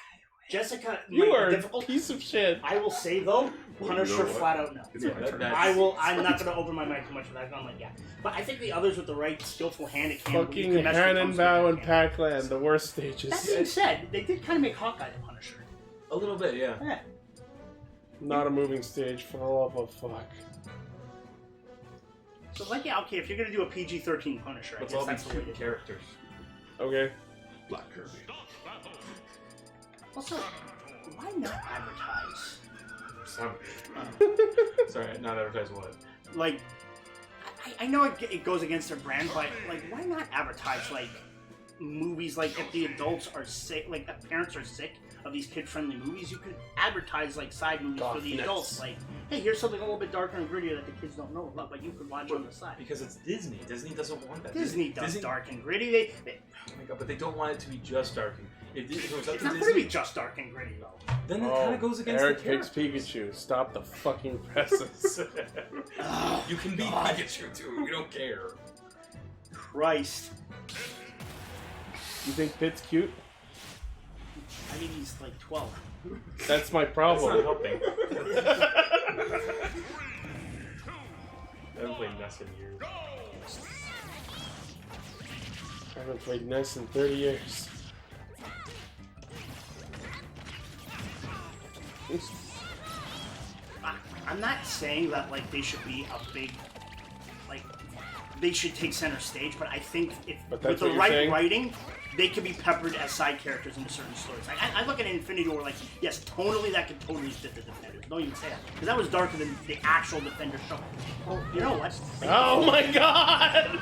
Jessica You might are be a difficult. piece of shit. I will say though, Punisher You know what? flat out no. It's Yeah, my turn. I will. I'm not going to open my mind too much for that. I'm like, yeah. But I think the others with the right skillful hand at camera. Fucking Hannonbow and Pac-Land, the worst That stages. being said, they did kind of make Hawkeye the Punisher. A little bit, yeah. Yeah. Not a moving stage, for the love of fuck. So like, yeah, okay, if you're gonna do a PG-13 Punisher, I Let's guess all be that's the way to cute do it. characters. Okay. Black Kirby. Also, why not advertise? Sorry, not advertise what? Like, I know it goes against their brand, but like, why not advertise like movies? Like, if the adults are sick, like if parents are sick of these kid-friendly movies, you could advertise like side movies for the Goth adults. nuts. Like, hey, here's something a little bit darker and grittier that the kids don't know about, but you could watch on the side. Because it's Disney. Disney doesn't want that. Disney does Disney, dark and gritty. They Oh my god, but they don't want it to be just dark. If it was up it's to not Disney, going to be just dark and gritty though. then it kind of goes against Eric the picks character. Pikachu. Stop the fucking presses. You can be God. Pikachu too. We don't care. Christ. You think Pitt's cute? I mean, he's like 12. That's my That's not problem. helping. I haven't played NES in years. I haven't played NES in 30 years. I'm not saying that like they should be a big, like they should take center stage, but I think if But with that's the what you're right saying? writing, they could be peppered as side characters in certain stories. I look at Infinity War like, yes, tonally that could totally fit the Defenders. Don't even say that, because that was darker than the actual Defender show. Well, you know what? Oh my god!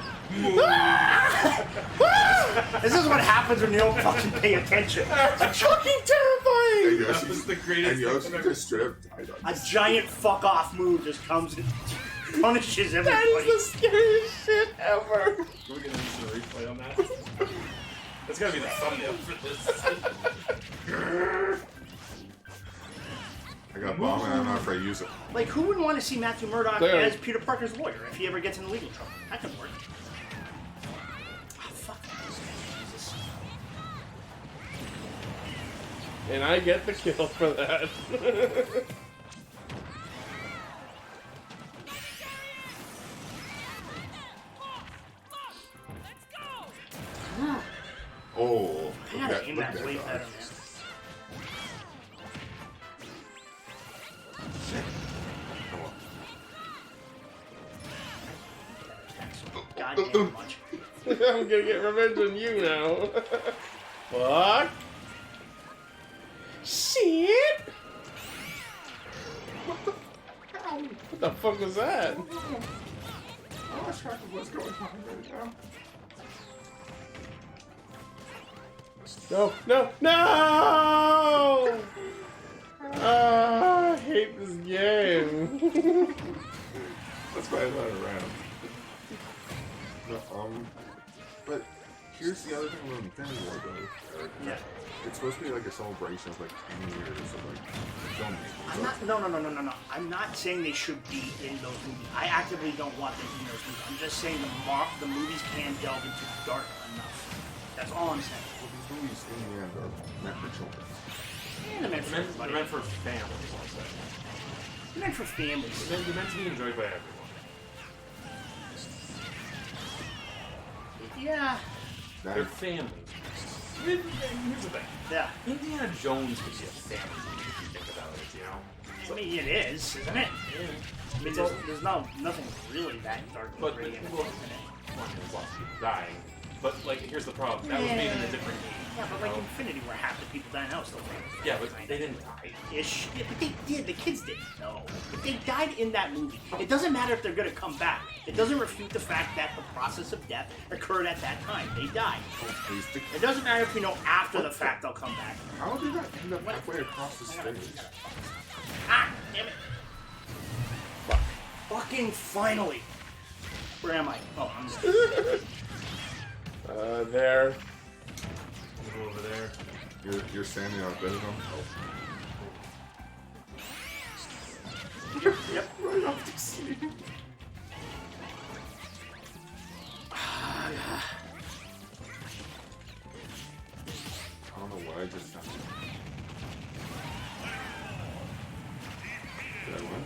This is what happens when you don't fucking pay attention. It's fucking And terrifying! That Yoshi, was the greatest and thing Yoshi I've ever- just straight up died on A giant fuck off move just comes and punishes That everybody. is the scariest shit ever! We're gonna use the replay on that. That's gotta be the thumbnail for this. I got a bomb and I'm not afraid to use it. Like, who wouldn't want to see Matthew Murdock Clearly. as Peter Parker's lawyer if he ever gets in legal trouble? That could work. Oh, fuck. Jesus. And I get the kill for that. Oh, I look gotta at aim look that at way that. better, man. Come on. Goddamn much. I'm gonna get revenge on you now. Fuck. Shit! What the fuck was that? I lost track of what's going on right now. No, no, no! I hate this game. That's why I let it around. No, but here's the other thing about Infinity War, though, Eric. Yeah. It's supposed to be like a celebration of like 10 years of like filmmaking. I'm not. No. I'm not saying they should be in those movies. I actively don't want them in those movies. I'm just saying the movies can delve into the dark enough. That's all I'm saying. Well, these movies in the end are meant for children. Yeah, they're meant for They're everybody. meant for families, I'll say. They're meant for families. They're meant to be enjoyed by everyone. Yeah. They're families. Here's the thing. Yeah. Indiana Jones could be a family movie if you think about it, you know? I mean, it is, isn't it? I mean, there's nothing really that dark and But gritty in it. well, there's lots of people dying. But like, here's the problem. That was made in a different age. Yeah, but like you know? Infinity, where half the people die now still famous. Yeah, but they didn't die. Ish. Yeah, but they did. The kids didn't. No. But they died in that movie. It doesn't matter if they're going to come back. It doesn't refute the fact that the process of death occurred at that time. They died. It doesn't matter if we know after the fact they'll come back. How did that end up halfway across the stage? Ah, damn it. Fuck. Fucking finally. Where am I? Oh, I'm there. There. Go over there. You're standing on a bit of them. Yep. Right off the scene. I don't know what I just done. Did I win?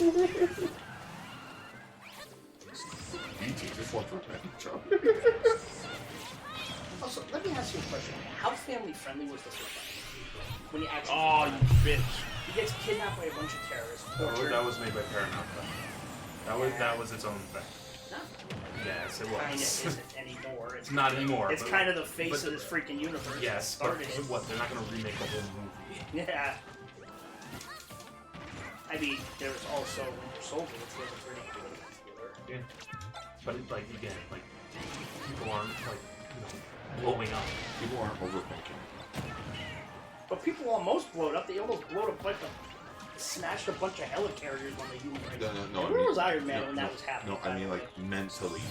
Ichi just wants revenge. Also, let me ask you a question. How family friendly was this film? When you actually Oh, you bitch. he gets kidnapped by a bunch of terrorists. Tortured. That was made by Paramount. That was its own thing. No, Yes, it kind of was. isn't anymore. It's Not anymore. It's but- kind of the face but- of this freaking universe. Yes, but Started it. what? They're not going to remake the whole movie. Yeah. I mean, there was also Winter Soldier, which was a pretty good thriller. Yeah. But it, like again, like people aren't like blowing up. People aren't overthinking. But people almost blowed up. They almost blowed up like smashed a bunch of helicarriers when they human race. No. Where was Iron Man when that was happening? No, I mean like mentally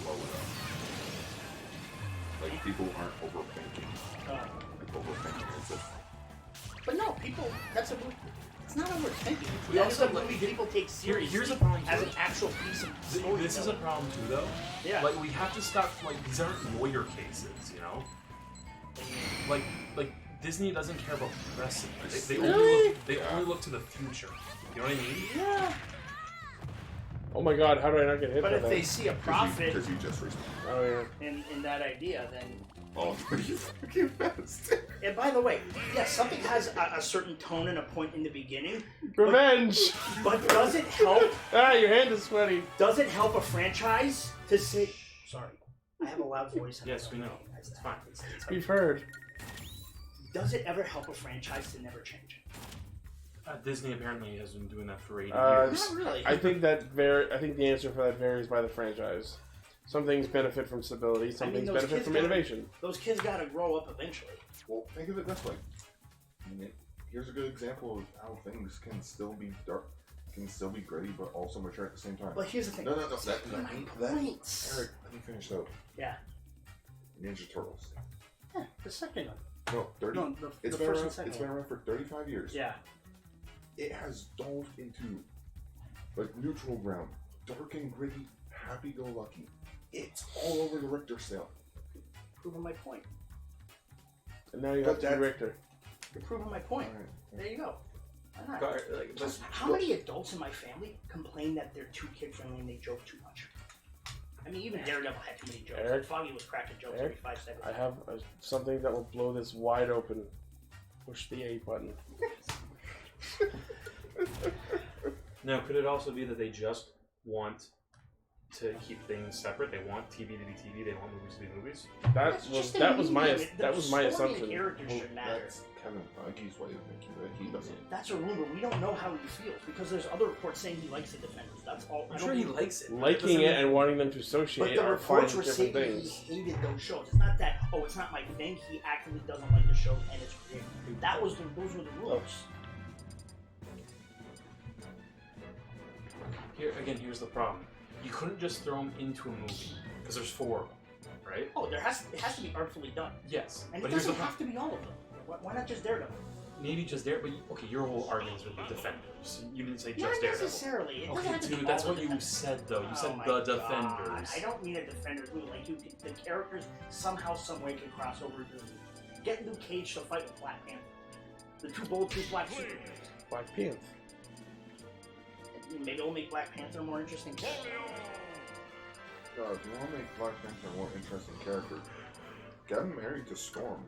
blow it up. Like people aren't overthinking. Like overthinking is just. But no, people. That's a movie. It's not overthinking. We That's also, a movie people take seriously. here's a problem, as too. an actual piece of story. This is a problem too, though. Yeah. Like we have to stop. Like these aren't lawyer cases, you know. Like Disney doesn't care about precedent. They only look to the future. You know what I mean? Yeah. Oh my god, how do I not get hit But by if that? they see a profit Because you just responded. Oh yeah. in that idea, then. Oh, you fucking fast. And by the way, yes, something has a certain tone and a point in the beginning, Revenge! but does it help? Ah, your hand is sweaty. Does it help a franchise to say? Sorry, I have a loud voice. and I Yes, don't we know. recognize It's that. fine. We've heard. Does it ever help a franchise to never change? Disney apparently has been doing that for 80 Uh, years. Not really. I think I think the answer for that varies by the franchise. Some things benefit from stability, some things those benefit kids from gotta- innovation. Those kids gotta grow up eventually. Well, think of it this way. I mean, here's a good example of how things can still be dark, can still be gritty, but also mature at the same time. But here's the thing. No. My That, points. Eric, let me finish though. Yeah. Ninja Turtles. Yeah, the second one. No, 30. No, the It's first been around. and second It's been one. around for 35 years. Yeah. It has delved into like neutral ground, dark and gritty, happy-go-lucky. It's all over the Richter scale. Proving my point. And now you But have to that- be Richter. You're proving my point. All right. There you go. Why not? Like, but- How many adults in my family complain that they're too kid-friendly and they joke too much? I mean, even Daredevil had too many jokes. Eric? Foggy was cracking jokes Eric? every 5 seconds. I have something that will blow this wide open. Push the A button. Now, could it also be that they just want to keep things separate? They want TV to be TV. They want movies to be movies. That's just That was my the that was my story and assumption. characters should matter. That's Kevin Feige's way of thinking, but he doesn't. That's a rumor. We don't know how he feels because there's other reports saying he likes the Defenders. That's all. I'm sure he likes it. Liking it and wanting them to But associate the are fine reports were different saying things. he hated those shows. It's not that, oh, it's not my thing. He actively doesn't like the show and it's creative. Those were the rumors. Here's the problem. You couldn't just throw them into a movie because there's 4 of them, right? Oh, it has to be artfully done. Yes, And but it here's the doesn't have problem. to be all of them. Why not just Daredevil? Maybe just there, but okay, your whole argument is with the Defenders. You didn't say just Not Daredevil. necessarily. It doesn't Okay, have to be dude, that's all what the you Defenders. said though. You Oh said my the God. Defenders. I don't mean a Defenders movie. Like the characters somehow, some way can cross over to get Luke Cage to fight with Black Panther. The two bulletproof black superheroes. Black Panther. Maybe it'll make Black Panther a more interesting character. God, if you want to make Black Panther a more interesting character, get him married to Storm.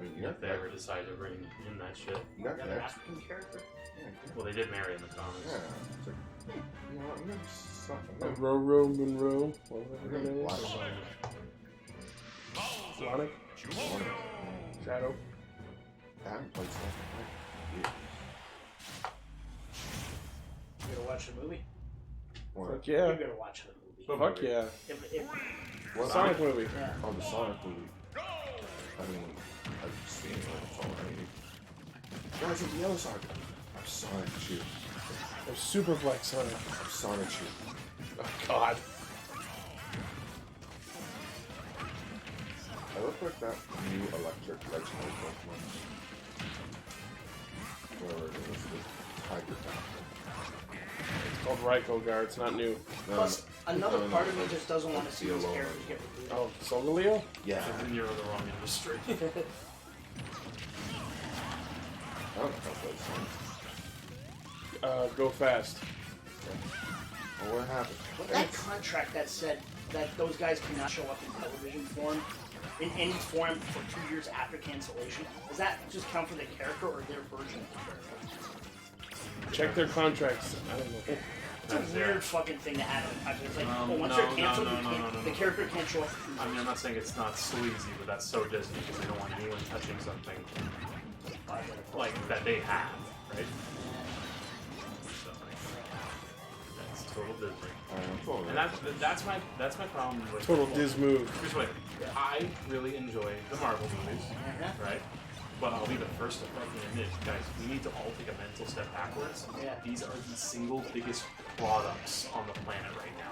I mean, If they ever decide to bring in that shit. you got Another next. African character. Yeah, Well, they did marry in the comics. yeah. It's like, you know what? I'm gonna something. Roro Monroe. Whatever her name Black is. Sonic. Sonic. Shadow. I haven't played Sonic. Yeah. You gonna watch the movie? What? Fuck You're yeah. gonna watch the movie. Fuck yeah. If, What? Sonic movie. yeah. Oh, the Sonic movie. I mean, I've seen it. That's all I need. Guys, it's the other Sonic. I'm Sonic Shoot. There's Super Black Sonic. I'm Sonic Shoot. Oh god. I look like that new electric legendary Pokemon. Whatever it is, the Tiger Town. It's called AutoGar. It's not new. Plus, another no, part no, of me just doesn't want to see the these yellow characters one. get rebooted. Oh, Solgaleo? Yeah. Then you're in the wrong industry. I don't know how to play Sonic. Go fast. Well, what happened? That contract that said that those guys cannot show up in television form, in any form for 2 years after cancellation, does that just count for the character or their version of the character? Check their contracts. I don't know. It's a weird fucking thing to add in the contract. It's like, once they're canceled, the character can't show up for 2 years. I mean, I'm not saying it's not sleazy, but that's so Disney because they don't want anyone touching something like that they have, right? So, that's total Disney. And that's my problem with Total Diz move. Here's what I really enjoy the Marvel movies, right? But I'll be the first to fucking admit, guys, we need to all take a mental step backwards. Yeah. These are the single biggest products on the planet right now.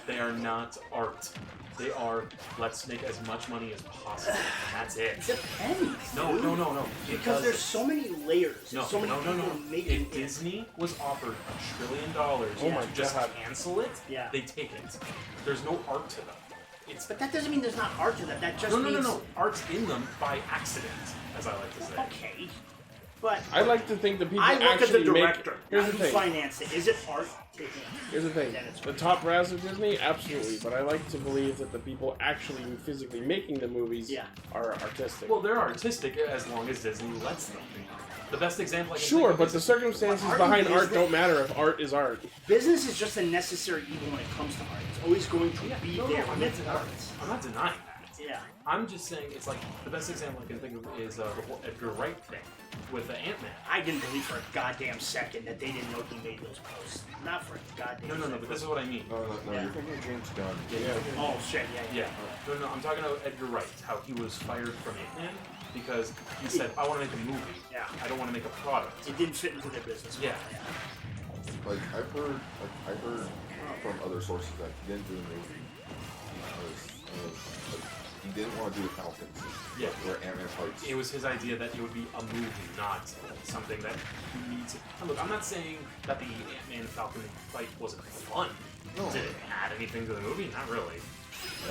They are not art. They are, let's make as much money as possible, and that's it. Depends. No. Because there's so many layers. No, so many people making If Disney was offered $1 trillion to just cancel it, they take it. There's no art to them. But that doesn't mean there's not art to them. That just means... No. Art's in them by accident, as I like to say. Okay. But I like to think the people I look at the actually director. make. Here's Not the who thing. financed it. Is it art to him? Here's the thing. Then it's The top brass of Disney, absolutely. But I like to believe that the people actually physically making the movies are artistic. Well, they're artistic as long as Disney lets them. The best example I can Sure, think but of the is circumstances Art behind and art business- don't matter if art is art. Business is just a necessary evil when it comes to art. It's always going to be there with art. I'm not denying that. Yeah. I'm just saying it's like the best example I can think of is the whole Edgar Wright thing with the Ant-Man. I didn't believe for a goddamn second that they didn't know he made those posts. Not for a goddamn No, second. but this is what I mean. No, Yeah. you're thinking of James Gunn. Oh, shit, yeah. No, I'm talking about Edgar Wright, how he was fired from Ant-Man because he said, I want to make a movie. Yeah. I don't want to make a product. It didn't fit into their business. Yeah. Like I've heard from other sources that he didn't do the movie because he didn't want to do the Falcon scene. Yeah. Where Ant-Man fights. It was his idea that it would be a movie, not something that you need to... Now, look, I'm not saying that the Ant-Man Falcon fight wasn't fun. No. Did it add anything to the movie? Not really.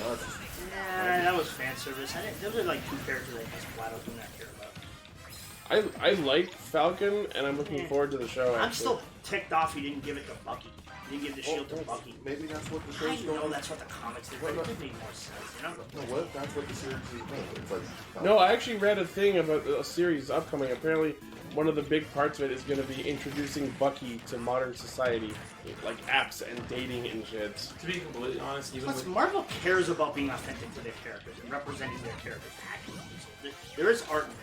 No, it's just, Nah, that was fan service. Those are like two characters I just flat out do not care about. I like Falcon, and I'm looking forward to the show. Actually. I'm still ticked off he didn't give it to Bucky. He didn't give the shield to Bucky. maybe that's what the I show's going. know that's what the comics did, but it could make more sense, you know? No, what if that's what the series is about? It's like No, I actually read a thing about a series upcoming. Apparently, one of the big parts of it is going to be introducing Bucky to modern society, like apps and dating and shit. To be completely honest, even Plus, with... Marvel cares about being authentic to their characters and representing their characters accurately. So there is art in that.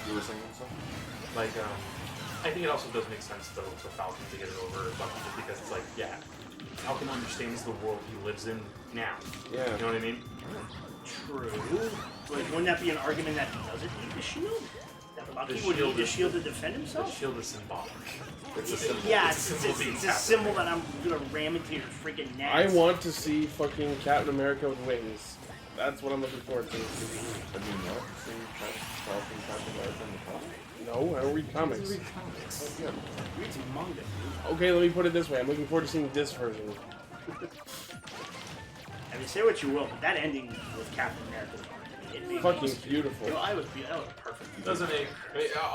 You were saying something? Like, I think it also does make sense, though, for Falcon to get it over Bucky, just because it's like, yeah, Falcon understands the world he lives in now. Yeah. You know what I mean? True. Like, wouldn't that be an argument that he doesn't need the shield? That Bucky The would shield need the is- shield to defend The himself? shield is symbolic. It's a symbol. Yeah, It's it's a symbol being a Captain symbol that I'm gonna ram into your freaking neck. I want to see fucking Captain America with wings. That's what I'm looking forward to. I mean, what? See Falcon, Captain America in the comic? No, I don't read comics. Yeah. Read some manga, dude. Okay, let me put it this way. I'm looking forward to seeing this version. I mean, say what you will, but that ending with Captain America was hard to me. It made Fucking me- beautiful. You know, that was perfect. Doesn't make...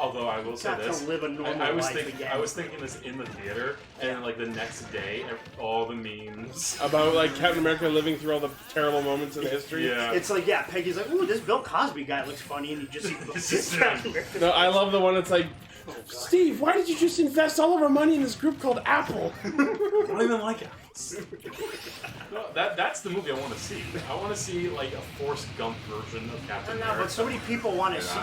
Although I will say Got to this, live a normal I was life thinking, again. I was thinking this in the theater, and then, like the next day, all the memes. About like Captain America living through all the terrible moments in history. Yeah. It's like, yeah, Peggy's like, ooh, this Bill Cosby guy looks funny, and you just It's see just Captain America. No, I love the one that's like, Steve, why did you just invest all of our money in this group called Apple? I don't even like it. No, that's the movie I want to see. I want to see like a Forrest Gump version of Captain No, America. but so many people want to see.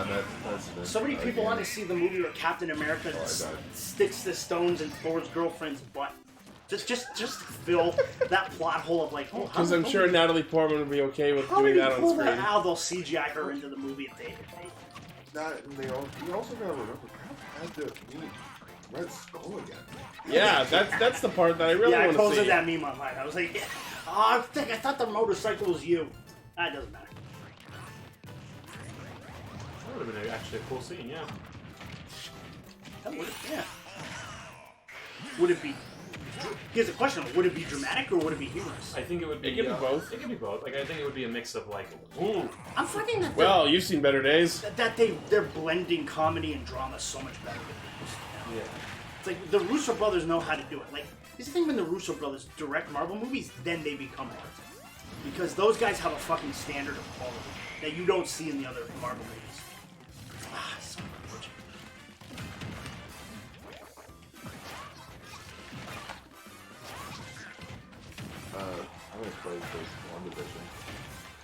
That's So many people want to see the movie where Captain America Oh, I died. sticks the stones in Thor's girlfriend's butt. Just fill that plot hole of like, oh, Because I'm sure Natalie Portman would be okay with how doing did that he on pull screen. that out? They'll CGI her into the movie if they. You also gotta remember, Cap had to meet Red Skull again. Yeah, that's the part that I really Yeah, I want to posted see. that meme online. I was like, yeah. Oh, I thought the motorcycle was you. That doesn't matter. That would have been actually a cool scene, yeah. That would, yeah. Would it be? Here's the question: would it be dramatic or would it be humorous? I think it would be. It could be both. It could be both. Like I think it would be a mix of like, ooh, I'm finding that Well, you've seen better days. they're blending comedy and drama so much better than they used to. yeah. It's like the Russo brothers know how to do it. Like, this is the thing when the Russo brothers direct Marvel movies, then they become art. Because those guys have a fucking standard of quality that you don't see in the other Marvel movies. Ah, so much. I'm gonna play this WandaVision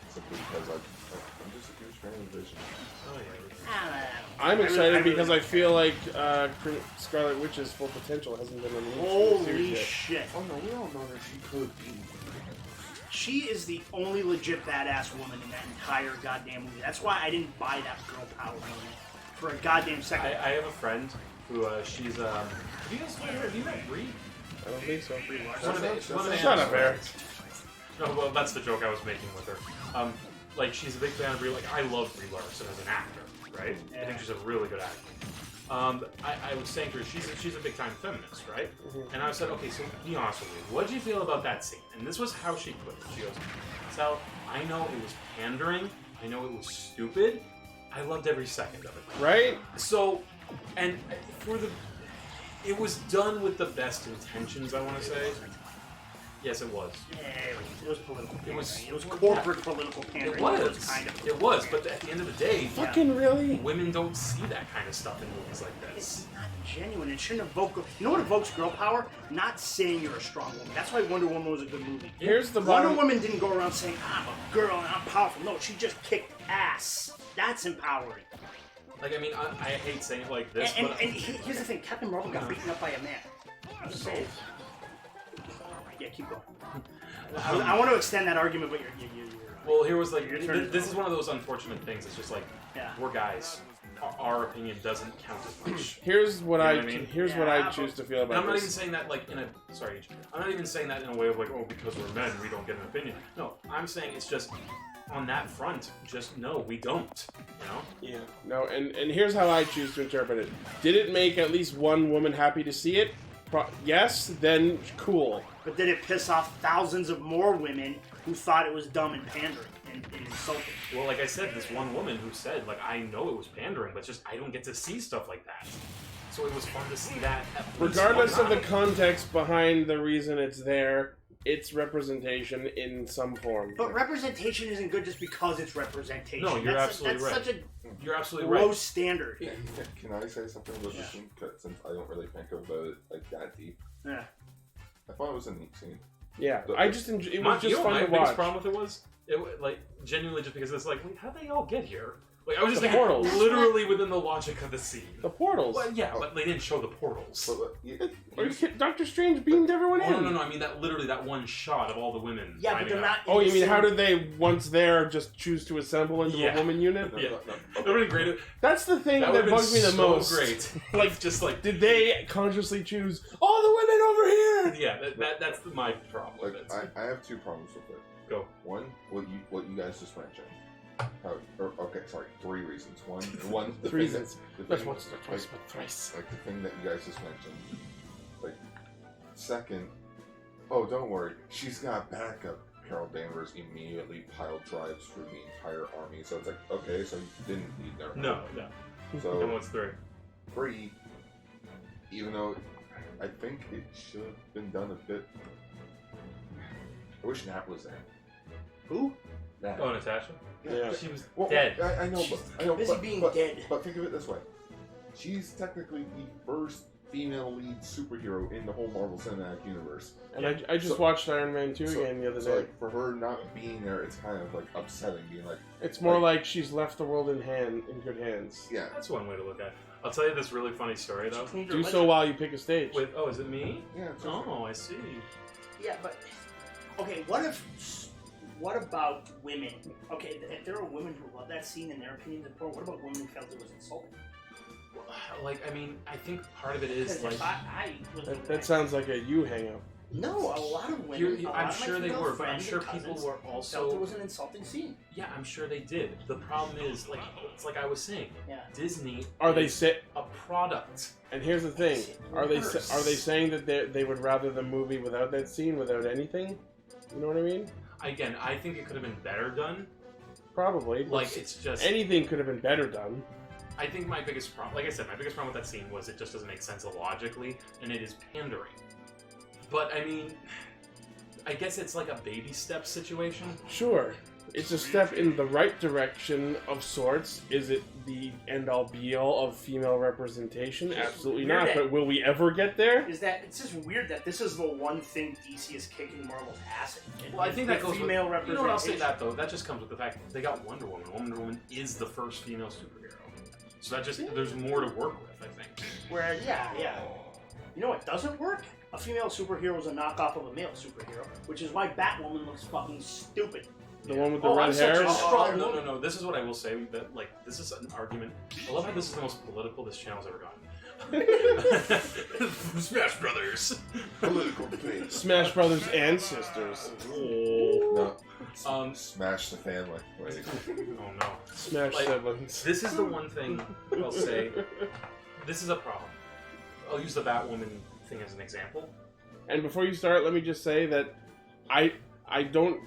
simply because I'm just a huge fan of Vision. Oh yeah. I'm excited because I feel like Scarlet Witch's full potential hasn't been unleashed. Holy shit. Oh no, we all know that she could be. She is the only legit badass woman in that entire goddamn movie. That's why I didn't buy that girl power moment for a goddamn second. I have a friend who she's have you met Brie? I don't think so. Shut up, Eric. No, well, that's the joke I was making with her. Like, she's a big fan of Brie. Like, I love Brie Larson as an actor, right? I think she's a really good actor. I was saying to her, she's a big time feminist, right? Mm-hmm. And I said, okay, so be honest with me, what did you feel about that scene? And this was how she put it. She goes, Sal, I know it was pandering, I know it was stupid, I loved every second of it. Right? So, and it was done with the best intentions, I want to say. Yes, it was. Yeah, it was political. It was corporate political pandering. It was. Kind of. It was, but at the end of the day, Fucking really? women don't see that kind of stuff in movies like this. It's not genuine. It shouldn't evoke. You know what evokes girl power? Not saying you're a strong woman. That's why Wonder Woman was a good movie. Here's the Wonder bottom. Woman didn't go around saying, I'm a girl and I'm powerful. No, she just kicked ass. That's empowering. Like, I mean, I hate saying it like this, And but here's the thing. Captain Marvel got beaten up by a man. I'm just saying. Yeah, keep going. I want to extend that argument, but you're well, here was like, Your turn. this is one of those unfortunate things. It's just like, Yeah. we're guys. Our opinion doesn't count as much. Here's what You know I what I mean? here's what I choose to feel And about I'm not even this. saying that like in a sorry, Ichi. I'm not even saying that in a way of like, oh, because we're men, we don't get an opinion. No, I'm saying it's just on that front. Just no, we don't. You know? Yeah. No, and here's how I choose to interpret it. Did it make at least one woman happy to see it? Yes, then cool. But did it piss off thousands of more women who thought it was dumb and pandering and insulting? Well, like I said, this one woman who said, like, I know it was pandering, but just I don't get to see stuff like that. So it was fun to see that. At least Regardless one of the time. context behind the reason it's there, it's representation in some form. But representation isn't good just because it's representation. No, you're that's absolutely right. That's such a You're absolutely low right. standard. Can I say something about this scene? 'Cause since I don't really think about it like that deep. Yeah. I thought it was a neat scene. Yeah, But- I just it was You just know what fun my to biggest watch. problem with it was? Like, genuinely just because it's like, wait, how'd they all get here? Like, I was just The thinking, portals. literally within the logic of the scene. The portals. Well, yeah, but they didn't show the portals. But, Doctor Strange beamed everyone in. Oh, no, I mean that literally that one shot of all the women. Yeah, but lining they're up. not. Oh, you mean in how the did they, once there, just choose to assemble into Yeah. a woman unit? Yeah. That would have been great. That's the thing that, That would have bugs me been the so most. great. Like, just like did they consciously choose all the women over here? yeah, that's my problem. like, with it. I have two problems with it. Go. One, what you guys just mentioned. Three reasons. One, the Three thing that- reasons. the That's thing- once, not twice, but thrice. Like the thing that you guys just mentioned. Like, second, oh, don't worry, she's got backup. Carol Danvers immediately piled drives for the entire army, so it's like, okay, so you didn't need their no. So Then what's three? three, even though I think it should have been done a bit. I wish Nat was there. Who? Nat. Oh, Natasha. Yeah. She was Well, dead. I know, She's but I know, busy but, being but, dead. But think of it this way: she's technically the first female lead superhero in the whole Marvel Cinematic Universe. And I just watched Iron Man 2 again the other So day. like, for her not being there, it's kind of like upsetting. Being like, It's more like she's left the world in good hands. yeah, That's one way to look at it. I'll tell you this really funny story though. Do so while you pick a stage. With is it me? yeah. It's Oh, I see. Yeah, but okay. What about women? Okay, if there are women who love that scene and their opinions important, what about women who felt it was insulting? Like, I mean, I think part of it is Because like. if I was That sounds like a you hangout. no, a lot of women. I'm sure they were, but I'm sure people were felt it also. was an insulting scene. Yeah, I'm sure they did. The problem is, like, it's like I was saying, Yeah. Disney Are they is sit? a product. And here's the thing: are they Worse. saying that they would rather the movie without that scene, without anything? You know what I mean? Again, I think it could have been better done. Probably. Like, it's just. Anything could have been better done. I think my biggest problem, like I said, my biggest problem with that scene was it just doesn't make sense logically, and it is pandering. But I mean, I guess it's like a baby step situation. Sure. It's a step in the right direction of sorts. Is it the end-all be-all of female representation? Absolutely not. But will we ever get there? Is that it's just weird that this is the one thing DC is kicking Marvel's ass at. Well, I think that goes female with, representation. you know what, I'll say that though. That just comes with the fact that they got Wonder Woman. Wonder Woman is the first female superhero. So that just, there's more to work with, I think. Where, yeah. You know what doesn't work? A female superhero is a knockoff of a male superhero, which is why Batwoman looks fucking stupid. The one with the Oh, red I'm such hair? a strong no, woman. no. This is what I will say. That like this is an argument. I love how this is the most political this channel's ever gotten. Smash Brothers. Political debate. Smash Brothers and Sisters. No. Smash the family. Wait. Oh no. Smash Like, siblings. This is the one thing I'll say. This is a problem. I'll use the Batwoman thing as an example. And before you start, let me just say that I don't...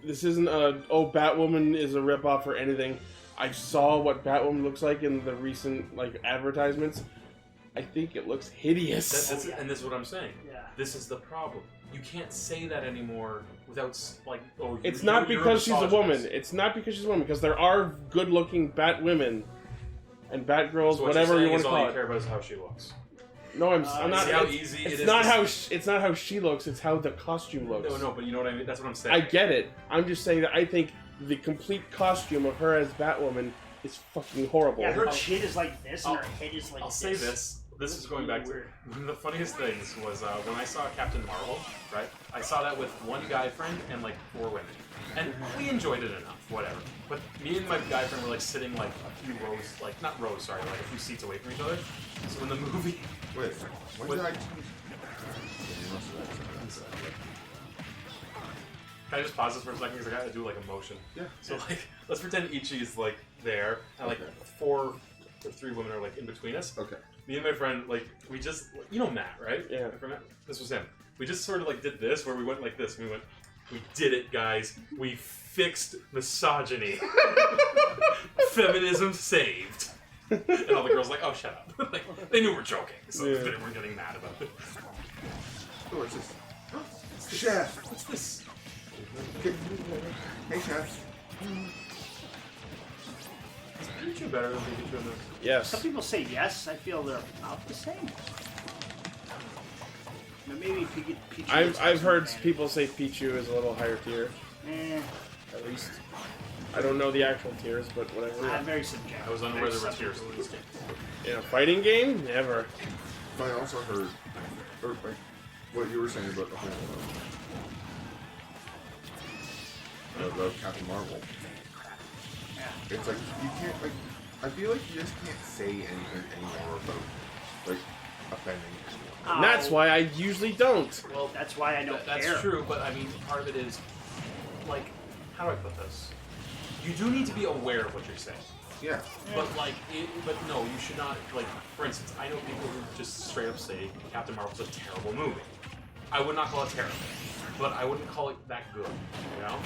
This isn't a, oh, Batwoman is a ripoff or anything. I saw what Batwoman looks like in the recent, like, advertisements. I think it looks hideous. And this is what I'm saying. Yeah. This is the problem. You can't say that anymore without, like, oh, It's not because she's a woman. It's not because she's a woman, because there are good-looking Batwomen and Batgirls, So whatever you want to all call you it. care about is how she looks. No, I'm not. See how easy it it's is not to- how it's not how she looks. It's how the costume looks. No, but you know what I mean. That's what I'm saying. I get it. I'm just saying that I think the complete costume of her as Batwoman is fucking horrible. Yeah, her chin is like this, and her head is like I'll this. say this. This is going back to one of the funniest things was when I saw Captain Marvel. Right, I saw that with one guy friend and like 4 women, and we enjoyed it enough. Whatever. But me and my guy friend were like sitting like a few rows, like not rows, sorry, like a few seats away from each other. So in the movie, Wait, when What- did I... can I just pause this for a second because I gotta do like a motion. Yeah. So like, let's pretend Ichi is like there, and like 4 or 3 women are like in between us. Okay. Me and my friend, like, we just, you know Matt, right? Yeah. My friend Matt? This was him. We just sort of like did this, where we went like this, and we went, we did it, guys. We fixed misogyny. Feminism saved. And all the girls like, oh, shut up. Like, they knew we were joking, so Yeah. they weren't getting mad about it. Oh, what's this? Chef! What's this? Hey, Chef. Is Pikachu better than Pikachu in this? Yes. Some people say yes. I feel they're about the same. But maybe Pikachu. I've heard people say Pichu is a little higher tier, Eh, at least. I don't know the actual tiers, but whatever. I'm very subjective. I was unaware there were tiers in this game. In a fighting game, never. But I also heard, or like, what you were saying about the whole, about Captain Marvel. Yeah. It's like, you can't, like, I feel like you just can't say anything anymore about, like, offending anyone. And that's why I usually don't. Well, That's why I don't that's care. true, but I mean, part of it is, like, how do I put this? You do need to be aware of what you're saying. Yeah. But like, but no, you should not. Like, for instance, I know people who just straight up say Captain Marvel's a terrible movie. I would not call it terrible, but I wouldn't call it that good. You know?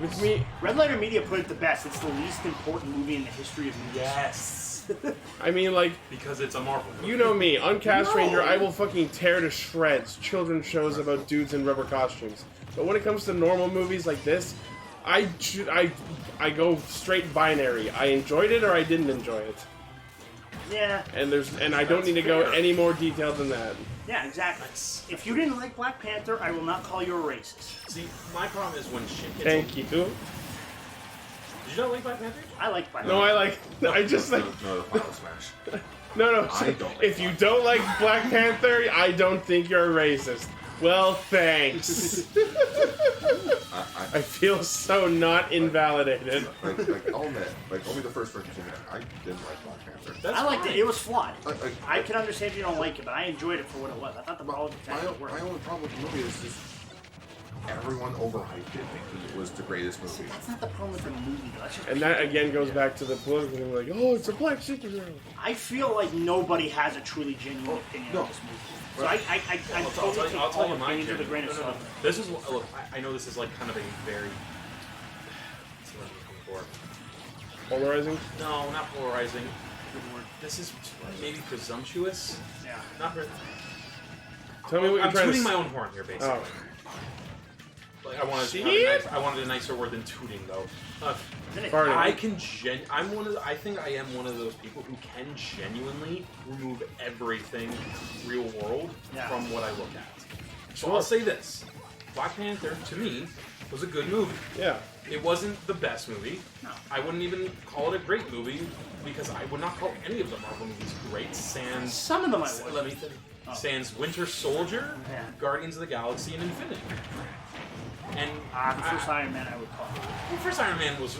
With me, Red Letter Media put it the best. It's the least important movie in the history of movies. Yes. I mean, like, Because it's a Marvel movie. you know me, on Cast Ranger, I will fucking tear to shreds children's shows about dudes in rubber costumes. But when it comes to normal movies like this, I go straight binary. I enjoyed it or I didn't enjoy it. Yeah. And I don't need to go any more detailed than that. Yeah, exactly. If you didn't like Black Panther, I will not call you a racist. See, my problem is when shit gets. Thank you. Did you not like Black Panther? I like Black No, Panther. I just like. No, the Final Smash. No. I don't like If you don't like Black Panther, I don't think you're a racist. Well, thanks. I feel so not invalidated. Like, I'll admit, like, only the first person I didn't like Black Panther. That's I liked fine. it. It was flawed. Like, I can understand if you don't like it, but I enjoyed it for what it was. I thought the ball my worked. only problem with the movie is just everyone overhyped it thinking it was the greatest movie. That's not the problem with the movie, though. That's just And that again goes back to the political thing, like, oh, it's a black superhero. I feel like nobody has a truly genuine opinion no. of this movie. So I totally take I'll tell all you mine. opinions with a grain of No, no, salt. no. This is look. I know this is like kind of a very. What's the word I'm looking for? Polarizing? No, not polarizing. This is maybe presumptuous. Yeah. Not. Tell me what you're I'm trying to tooting say. my own horn here, basically. Oh. Like, I wanted, Shit. I wanted a nicer word than tooting, though. Farting. I can I think I am one of those people who can genuinely remove everything real world from what I look at. So I'll say this: Black Panther, to me, was a good movie. Yeah. It wasn't the best movie. No. I wouldn't even call it a great movie because I would not call any of the Marvel movies great. Sans Some of them I would. Let me think. Sans Winter Soldier, Yeah. Guardians of the Galaxy, and Infinity. And The first Iron Man I would call it. the first Iron Man was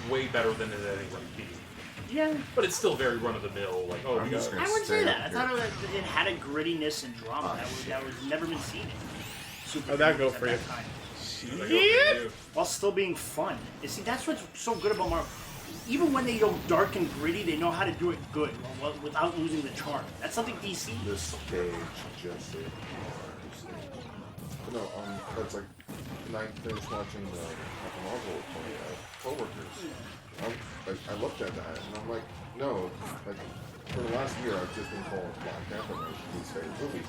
way better than it had any right to be. Yeah. But it's still very run of the mill. Like, oh, I'm we just got gonna I wouldn't stay say up that. I here. thought it had a grittiness and drama that was never been seen in How'd that go superheroes for at you? that time. yeah. While still being fun. You see, that's what's so good about Marvel. Even when they go dark and gritty, they know how to do it good without losing the charm. That's something DC. The stage just no, that's like when I finished watching the Marvel with my coworkers. I looked at that and I'm like, no, like for the last year I've just been calling Black Panther my least favorite movie,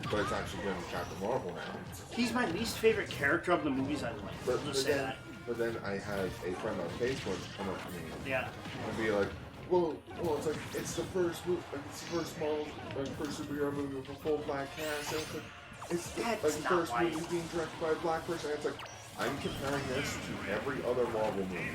but it's actually been Captain Marvel now. He's my least favorite character of the movies I like. But, I'll just say that. but then I had a friend on Facebook come up to me Yeah. and be like, well, it's like it's the first movie, like it's the first Marvel, like first superhero movie with a full black cast. And it's like the not first right. movie being directed by a black person. And it's like I'm comparing this to every other Marvel movie.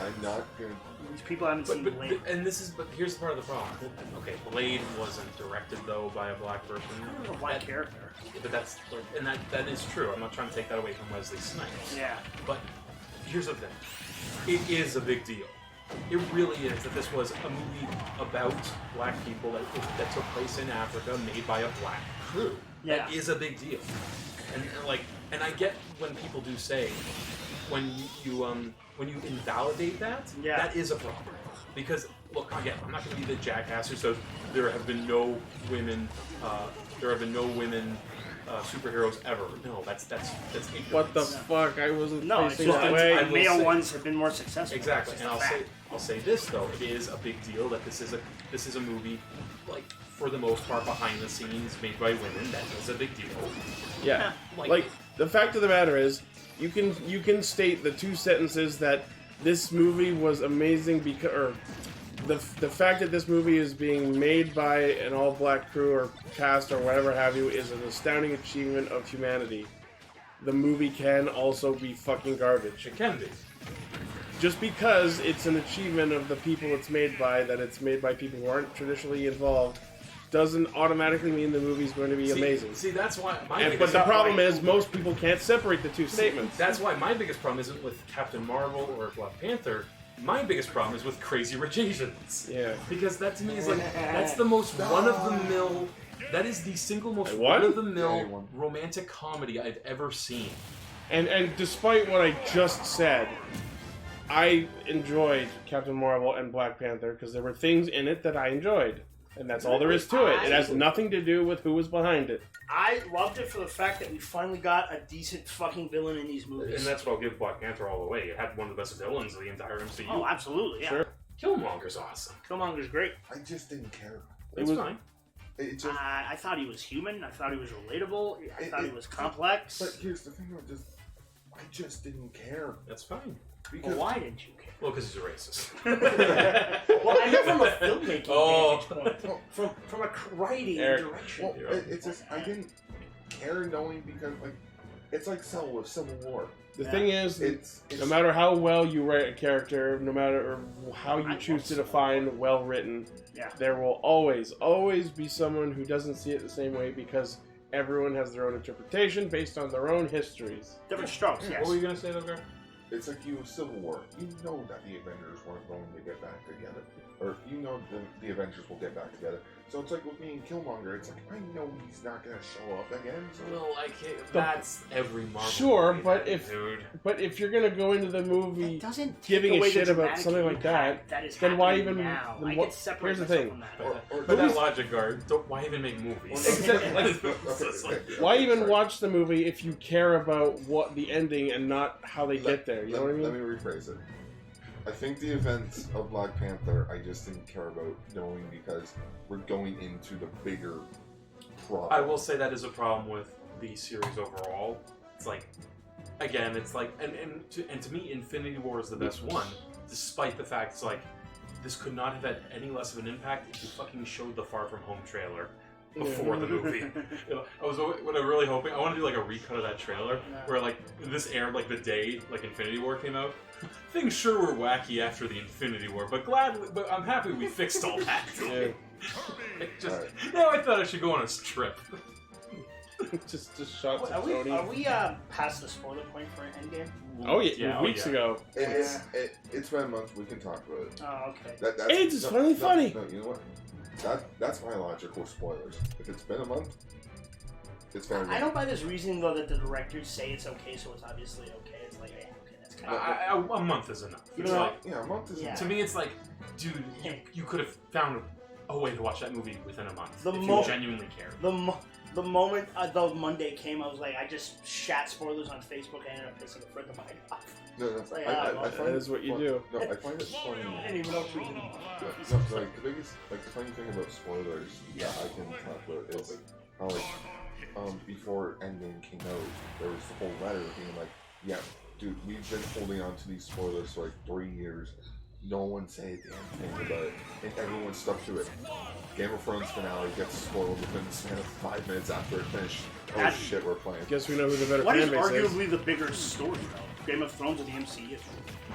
I'm not gonna. These people haven't seen Blade. But here's the part of the problem. Okay, Blade wasn't directed though by a black person. A black character. But that is true. I'm not trying to take that away from Wesley Snipes. Yeah. But here's the thing. It is a big deal. It really is that this was a movie about black people that took place in Africa, made by a black crew. Yeah. That is a big deal. And I get when people do say when you invalidate that, that is a problem. Because look, again, I'm not going to be the jackass who says there have been no women superheroes ever. No, that's ignorance. What the fuck? I wasn't No, it's facing just that I way. will male say- ones have been more successful. Exactly, That's and just a fact. I'll say this though: it is a big deal that this is a movie, like for the most part behind the scenes, made by women. That is a big deal. Yeah. Like- Like, the fact of the matter is, you can state the two sentences that this movie was amazing because, or the fact that this movie is being made by an all-black crew or cast or whatever have you is an astounding achievement of humanity. The movie can also be fucking garbage. It can be. Just because it's an achievement of the people it's made by, that it's made by people who aren't traditionally involved, doesn't automatically mean the movie's going to be amazing. See, that's why But the problem is, most people can't separate the two statements. That's why my biggest problem isn't with Captain Marvel or Black Panther. My biggest problem is with Crazy Rich Asians. Yeah. Because that to me is like, that's the most run-of-the-mill, that is the single most What? run-of-the-mill romantic comedy I've ever seen. And despite what I just said, I enjoyed Captain Marvel and Black Panther because there were things in it that I enjoyed. And that's all there is to it. It has nothing to do with who was behind it. I loved it for the fact that we finally got a decent fucking villain in these movies. And that's why I'll give Black Panther all the way. It had one of the best villains of the entire MCU. Oh, absolutely, yeah. Sure. Killmonger's awesome. Killmonger's great. I just didn't care. It's was- fine. It just. I thought he was human. I thought he was relatable. I thought he was complex. But here's the thing: I just didn't care. That's fine. Well, why didn't you care? Well, because he's a racist. Well, I meant from a filmmaking Oh. vantage point. From a writing Eric. and direction. Well, it's just I didn't care knowing because it's like Civil War. The thing is, It's no matter how well you write a character, no matter how you I choose love to define well written, Yeah. there will always be someone who doesn't see it the same way because everyone has their own interpretation based on their own histories. Different strokes, yes. What were you going to say, though, Greg? It's like Civil War. You know that the Avengers weren't going to get back together. Or you know the Avengers will get back together. So it's like with me and Killmonger, it's like, I know he's not going to show up again. So No, I can't. That's every Marvel Sure, movie, but dude. if you're gonna go into the movie It doesn't take giving a away the shit about dramatic something like that, impact that is then why happening even- now. then I what- get separate here's the myself thing. from that. But that movies- logic guard, why even make movies? Exactly, like- why even sorry. watch the movie if you care about what the ending and not how they get there? You know what I Let mean? me rephrase it. I think the events of Black Panther, I just didn't care about knowing because we're going into the bigger problem. I will say that is a problem with the series overall. It's like, again, it's like, and to me, Infinity War is the best one, despite the fact it's like, this could not have had any less of an impact if you fucking showed the Far From Home trailer before the movie. You know, what I'm really hoping, I want to do like a recut of that trailer where like this aired like the day like Infinity War came out. Things sure were wacky after the Infinity War, but I'm happy we fixed all that. Now I thought I should go on a trip. just shots Are of we Tony. past the spoiler point for Endgame? Oh yeah, weeks ago. It's been a month. We can talk about it. Oh, okay. It's finally funny. No, you know what? That's my logic with spoilers. If it's been a month, it's fine. I don't buy this reasoning though that the directors say it's okay, so it's obviously okay. It's like, yeah, okay, that's kind of. A month is enough. You It's know, like, Yeah, a month is Yeah. to me, it's like, dude, you could have found a way to watch that movie within a month The if mo- you genuinely cared. The moment the Monday came, I was like, I just shat spoilers on Facebook and ended up pissing a friend of mine off. No, like, I That find is what you fun- do. No, I find it funny. I didn't even know it was even No, like the biggest, like the funny thing about spoilers that I can talk about is how like before Endgame came out, there was the whole letter being like, yeah, dude, we've been holding on to these spoilers for like 3 years. No one say a damn thing about it, and everyone stuck to it. Game of Thrones finale gets spoiled within the span of 5 minutes after it finished. Oh That- shit, we're playing. Guess we know who the better What is fan base is. arguably the bigger story though? Game of Thrones or the MCU?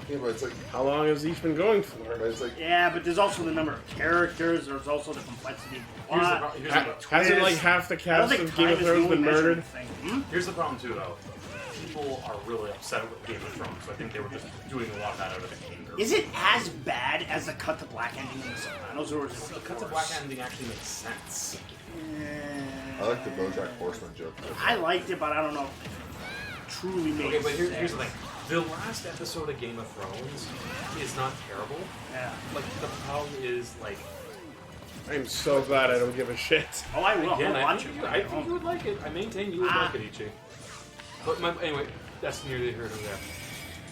Yeah, but it's like, How long has each been going for? but it's like, Yeah, but there's also the number of characters. There's also the complexity of the plot. Hasn't like half the I don't cast think of Game time of is the Thrones only been measuring murdered? thing. Here's the problem too, though. People are really upset with Game of Thrones, so I think they were just doing a lot of that out of anger. Is it as bad as the cut to black ending in The Sopranos, or is it The cut to black ending actually makes sense. I like the BoJack Horseman joke. I liked it, but I don't know if it truly made Okay, but here's sense. the thing. The last episode of Game of Thrones is not terrible. Yeah. Like, the problem is, like... I'm so glad I don't give a shit. Oh, I will. Again, I'll I watch think, it. you, I think you would like it. I maintain you would Ah. like it, Ichi. But anyway, that's neither here nor there.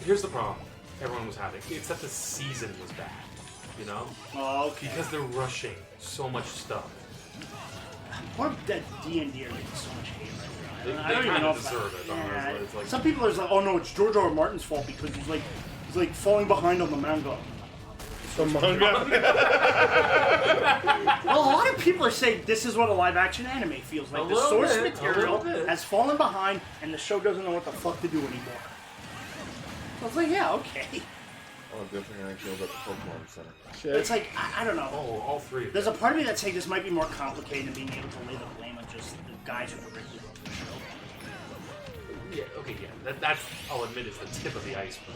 Here's the problem everyone was having. It's that the season was bad, you know? Oh, okay. Because they're rushing so much stuff. Or that D&D are getting so much hate They, right now. they I don't even kind know of if deserve it. Yeah. It's like, Some people are just like, oh no, it's George R. R. Martin's fault because he's like falling behind on the manga. The manga. Well, a lot of people are saying this is what a live-action anime feels like. A The little source bit, a material little bit. has fallen behind, and the show doesn't know what the fuck to do anymore. I was like, yeah, okay. Oh, good thing I feel about the Pokemon Center. Shit. It's like, I don't know. oh, all three of There's them. a part of me that's saying this might be more complicated than being able to lay the blame on just the guys who directly wrote the show. Yeah, okay, yeah. That's, I'll admit, is the tip of the iceberg.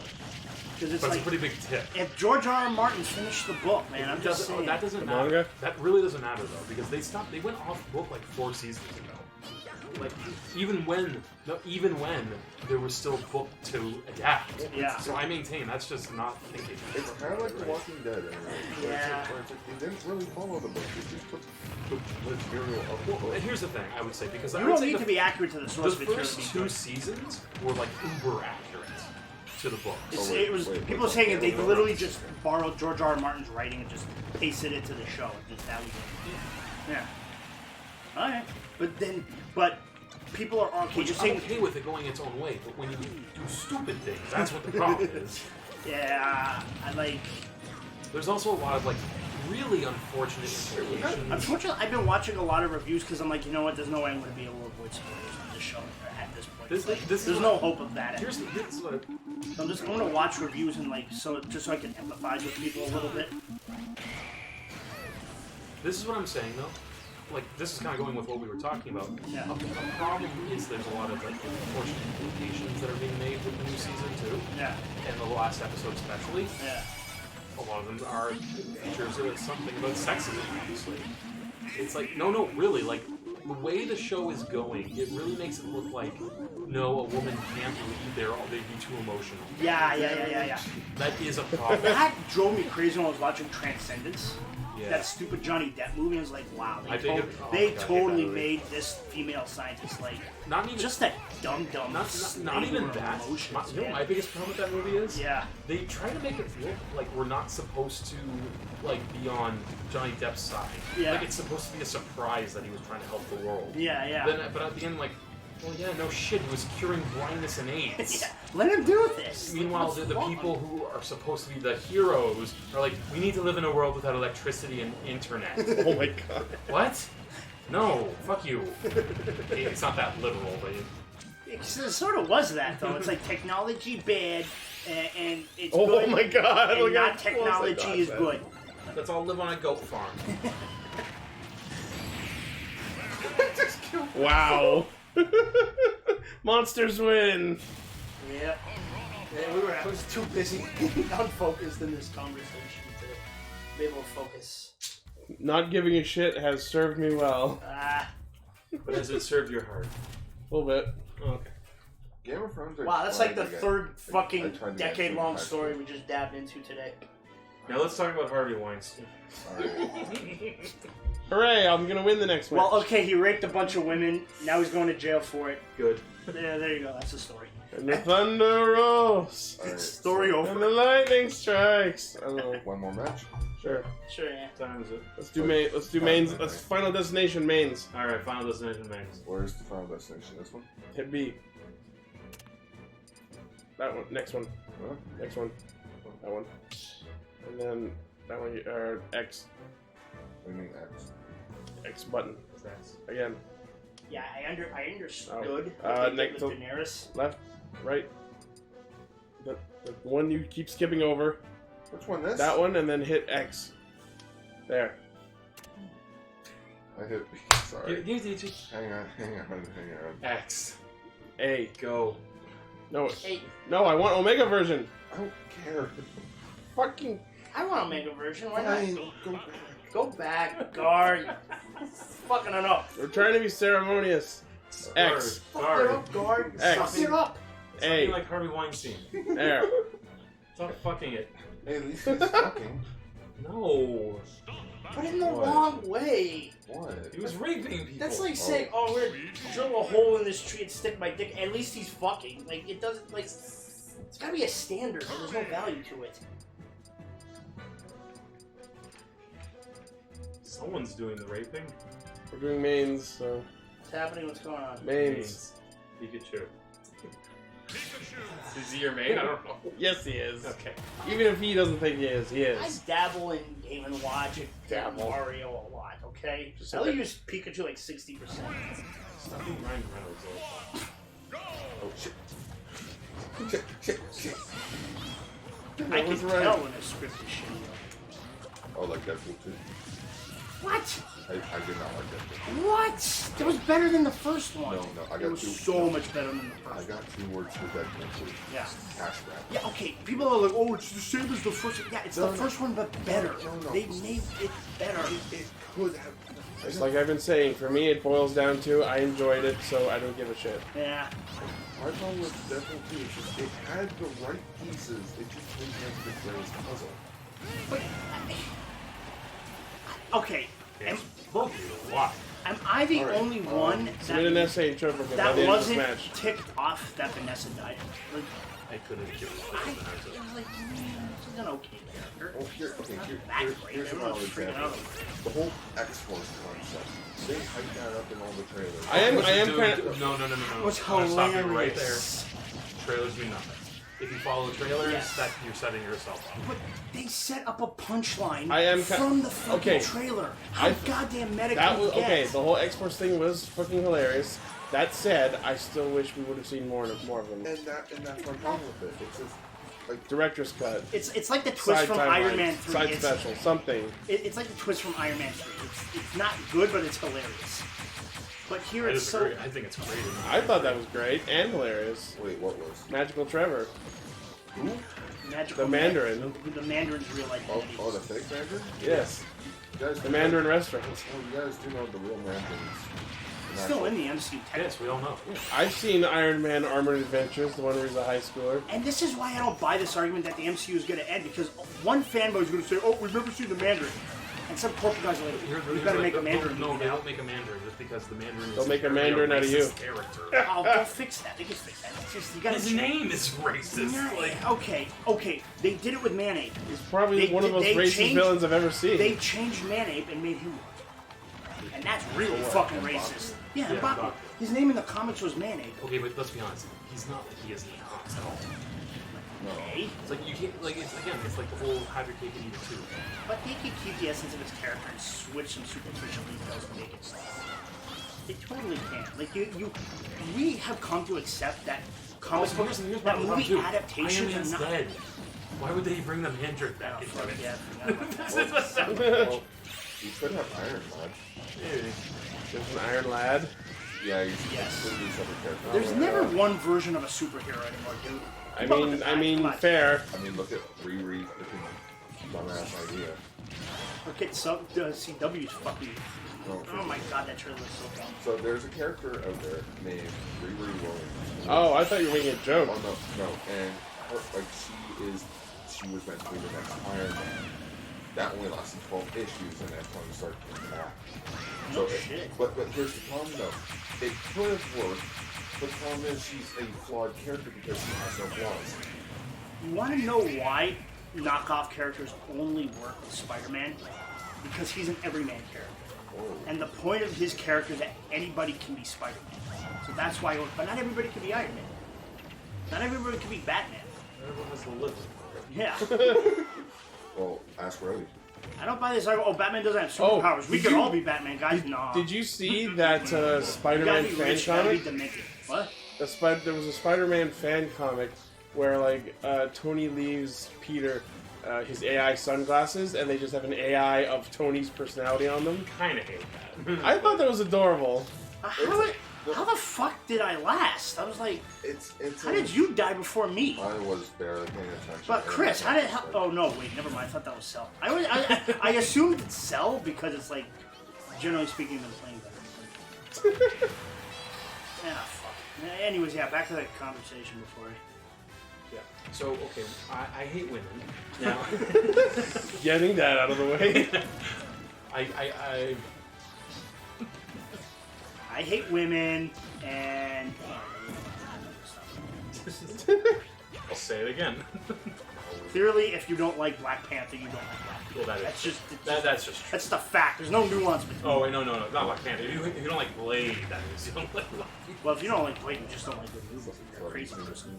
Because it's But like, it's a pretty big tip. if George R. R. Martin's finished the book, man, I'm just saying. That doesn't The matter. manga? That really doesn't matter though, because they went off book like 4 seasons ago. Like even when there was still book to adapt. Yeah. So I maintain that's just not thinking. It's kind of like The Walking Dead, anyway. Yeah. Where it's like, they didn't really follow the book. They just took material of the Well, book. and here's the thing I would say because I You would don't say need the, to be accurate to the the source material to first be 2 good. seasons were like uber accurate to the book. It's, Oh, wait, it was wait, people wait, saying wait, that they wait, wait. literally just borrowed George R. R. Martin's writing and just pasted it to the show. Just that was it. Yeah. All right, but people are okay. Which Just I'm saying, okay with it going its own way, but when you do stupid things, that's what the problem is. yeah, I like. There's also a lot of like really unfortunate situations. Unfortunately, I've been watching a lot of reviews because I'm like, you know what? There's no way I'm going to be able to avoid spoilers on this show at this point. This- Like, this is there's what- no hope of that. Here's what I'm going to watch reviews and like just so I can empathize with people a little bit. this is what I'm saying though. Like this is kind of going with what we were talking about. Yeah. A problem is there's a lot of like unfortunate implications that are being made with the new season too, Yeah, and the last episode especially. yeah. A lot of them are features of something about sexism, obviously. It's like no, really, like the way the show is going, it really makes it look like no, a woman can't lead they'd be too emotional. Yeah. That is a problem. That drove me crazy when I was watching Transcendence. Yeah. that stupid Johnny Depp movie. I was like, wow, I they, think to- it- oh they my God, I hate totally that movie. made this female scientist like Not even just that dumb. not even that. You know what my biggest problem with that movie is? Yeah. They try to make it feel like we're not supposed to like be on Johnny Depp's side. Yeah. Like it's supposed to be a surprise that he was trying to help the world. Yeah. But at the end, like, well, yeah, no shit, he was curing blindness and AIDS. Yeah. Let him do this. Meanwhile, What's the wrong? people who are supposed to be the heroes are like, we need to live in a world without electricity and internet. Oh my god. What? No, fuck you. It's not that literal, but It sort of was that though. It's like technology bad, and it's Oh good. my god. And Look not how close I technology got is that. good. let's all live on a goat farm. Wow. Monsters win. Yeah. I was too busy unfocused in this conversation to be able to focus. Not giving a shit has served me well. But has it served your heart? A little bit. Okay. Game of Thrones. Wow, that's like the I third I fucking tried to get decade-long through story we just dabbed into today. Now let's talk about Harvey Weinstein. Alright. Hooray, I'm gonna win the next one. Well, okay, he raped a bunch of women. Now he's going to jail for it. Good. Yeah, there you go. That's the story. And the thunder rolls. Alright. Story And over. the lightning strikes. I don't know. One more match. Sure. Sure, yeah. What time is it? Let's do mains. Let's Final Destination mains. Alright, Final Destination mains. Where's the final destination? This one? Hit B. That one. Next one. Huh? Next one. That one. And then that one. X. What do you mean X? X button. Again. Yeah, I understood. Oh. What they next did with Daenerys. Left. Right. The one you keep skipping over. Which one? This? That one, and then hit X. There. I hit B. Sorry. Here's Ichi. Hang on. X. A. Go. No. Hey, No, I want Omega version. I don't care. Fucking. I want to make a version. Why Fine. not? Go back. Go back, guard. Fucking it up. We're trying to be ceremonious. X. Fuck it up, guard. X. Suck it up. Something A. like Harvey Weinstein. There. Stop fucking it. Hey, at least he's fucking. No. But in the What? wrong way. What? He was raping people. That's like saying, oh, we're gonna drill a hole in this tree and stick my dick. At least he's fucking. Like, it doesn't, like, it's gotta be a standard, and there's no value to it. Someone's doing the raping. We're doing mains, so. What's happening? What's going on? Mains. Pikachu. Is he your main? I don't know. Yes, he is. Okay. Even if he doesn't think he is, he I is. dabble in Game & Watch and Dabble. Mario a lot, okay? Just I only like- use Pikachu like 60%. Stop being Ryan Reynolds all the time. Oh shit. Shit. I can was tell right. when a script is shitty. Oh, like Deadpool 2. What? I did not like Deadpool. What? That was better than the first one. No, I It got was two. so much better than the I first one. got 2 words for Deadpool 2. Yeah. Cash grab. Yeah, okay. People are like, oh, it's the same as the first one. Yeah, it's No, the no. first one, but better. No. They made it better. It could have. Just like I've been saying, for me it boils down to I enjoyed it, so I don't give a shit. Yeah. My problem with Deadpool 2 is just it had the right pieces. It just didn't have the greatest puzzle. But, okay. Am, Both of you, why? am I the Alright, only one Submit an that, essay and Trevor by the that end of this wasn't match. ticked off that Vanessa died? Like, I couldn't give a I shit. was like, she's an okay character. Oh, here's That great. here's Everyone another was freaking example. out. The whole X-Force concept. They hyped that up in all the trailers. I am Dude, kind of. No. It was I'm gonna stop you right there. hilarious. Trailers do nothing. If you follow the trailers, Yes. that you're setting yourself up. But they set up a punchline I am from the fucking okay. trailer. How goddamn meta That can was you get? okay. The whole X-Force thing was fucking hilarious. That said, I still wish we would have seen more of them. And that's my problem with it. It's just like Director's cut, It's like the twist side from timeline, Iron Man 3. side It's, special, something. it's like the twist from Iron Man 3. It's not good, but it's hilarious. But here I it's so... disagree. I think it's great. I thought that was great and hilarious. wait, what was? Magical Trevor, Magical the Mandarin. The Mandarin's real identity. Oh, the fake Mandarin? Yes, You guys the do Mandarin know, restaurant. Oh, you guys do know the real Mandarins. Still in the MCU technically. Yes, we all know. I've seen Iron Man Armored Adventures, the one where he's a high schooler. And this is why I don't buy this argument that the MCU is going to end, because one fanboy is going to say, oh, we've never seen the Mandarin. And some corporate guys are like, You're you better make a like, Mandarin No, movie they now. don't make a Mandarin just because the Mandarin is They'll make a apparently Mandarin out of you. racist character. Oh, they'll fix that. They can fix that. It's just, you gotta His name is racist. Like, Okay. They did it with Manape. He's probably one of the most racist villains I've ever seen. They changed Manape and made him white. And that's really fucking racist. Yeah, Yeah, Mbaku. Mbaku. His name in the comics was Manape. okay, but let's be honest. He's not like he is in the comics at all. Okay? It's like you can't like it's like the whole have your cake and eat it too. But they could keep the essence of his character and switch some superficial details and make it stuff. They totally can. Like we have come to accept that comic books, that movie adaptations Iron Man's are not. dead. Why would they bring the Mandarin back Oh, into fuck it? yeah, I forgot about that. Well, you could have Iron Lad. Maybe. There's an Iron Lad. Yeah, he's Yes. completely separate character. There's never one version of a superhero anymore, dude. I mean, fair. I mean, look at Riri freaking dumbass idea. Look at CW's fucking. No, Oh my god, that trailer was so dumb. So there's a character out there named Riri Williams. Oh, I thought you were making a joke. Oh no, and her, like she was meant to be the next Iron Man. That only lasted 12 issues, and that's when we started coming back. No So, shit. But here's the problem though. It could have worked, but the problem is she's a flawed character because she has no flaws. You want to know why knockoff characters only work with Spider-Man? Because he's an everyman character. Oh. And the point of his character is that anybody can be Spider-Man. So that's why, but not everybody can be Iron Man. Not everybody can be Batman. Everyone has to live. Yeah. Well, ask Rhodey. I don't buy this. Oh, Batman doesn't have superpowers. We did could you- all be Batman, guys. No. Did you see that You gotta Spider-Man be fan rich, you gotta be comic? demented. What? There was a Spider-Man fan comic where like Tony leaves Peter his AI sunglasses, and they just have an AI of Tony's personality on them. Kind of hate that. I thought that was adorable. How the fuck did I last? I was like, It's how did you die before me? I was barely paying attention. But Chris, how did hell? Oh no, wait, never mind. I thought that was Cell. I assumed it's Cell because it's like, generally speaking, been playing better. Fuck. Anyways, yeah, back to that conversation before. Yeah. So okay, I hate women. Now, Getting that out of the way. I hate women and. I'll say it again. Clearly, if you don't like Black Panther, you don't like Black Panther. Well, That's just that's just true. that's the fact. There's no nuance between. Oh wait, no, not Black Panther. If you don't like Blade, that is. You don't like Blade. Well, if you don't like Blade, you just don't like good movies. You're a crazy person.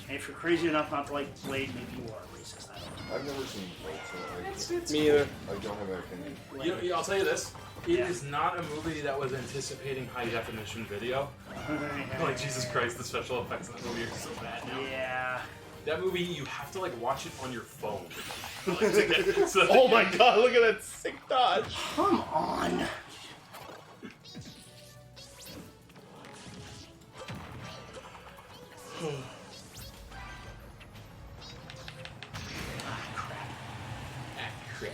And if you're crazy enough not to like Blade, maybe you are a racist. I don't know. I've never seen Blade, so Me either. I don't have an opinion. You know, I'll tell you this. It Yeah. is not a movie that was anticipating high definition video. Like Jesus Christ, the special effects in that movie are so bad now. Yeah. That movie, you have to like watch it on your phone. Like, to get, so Oh my god, look at that sick dodge. Come on. Crap.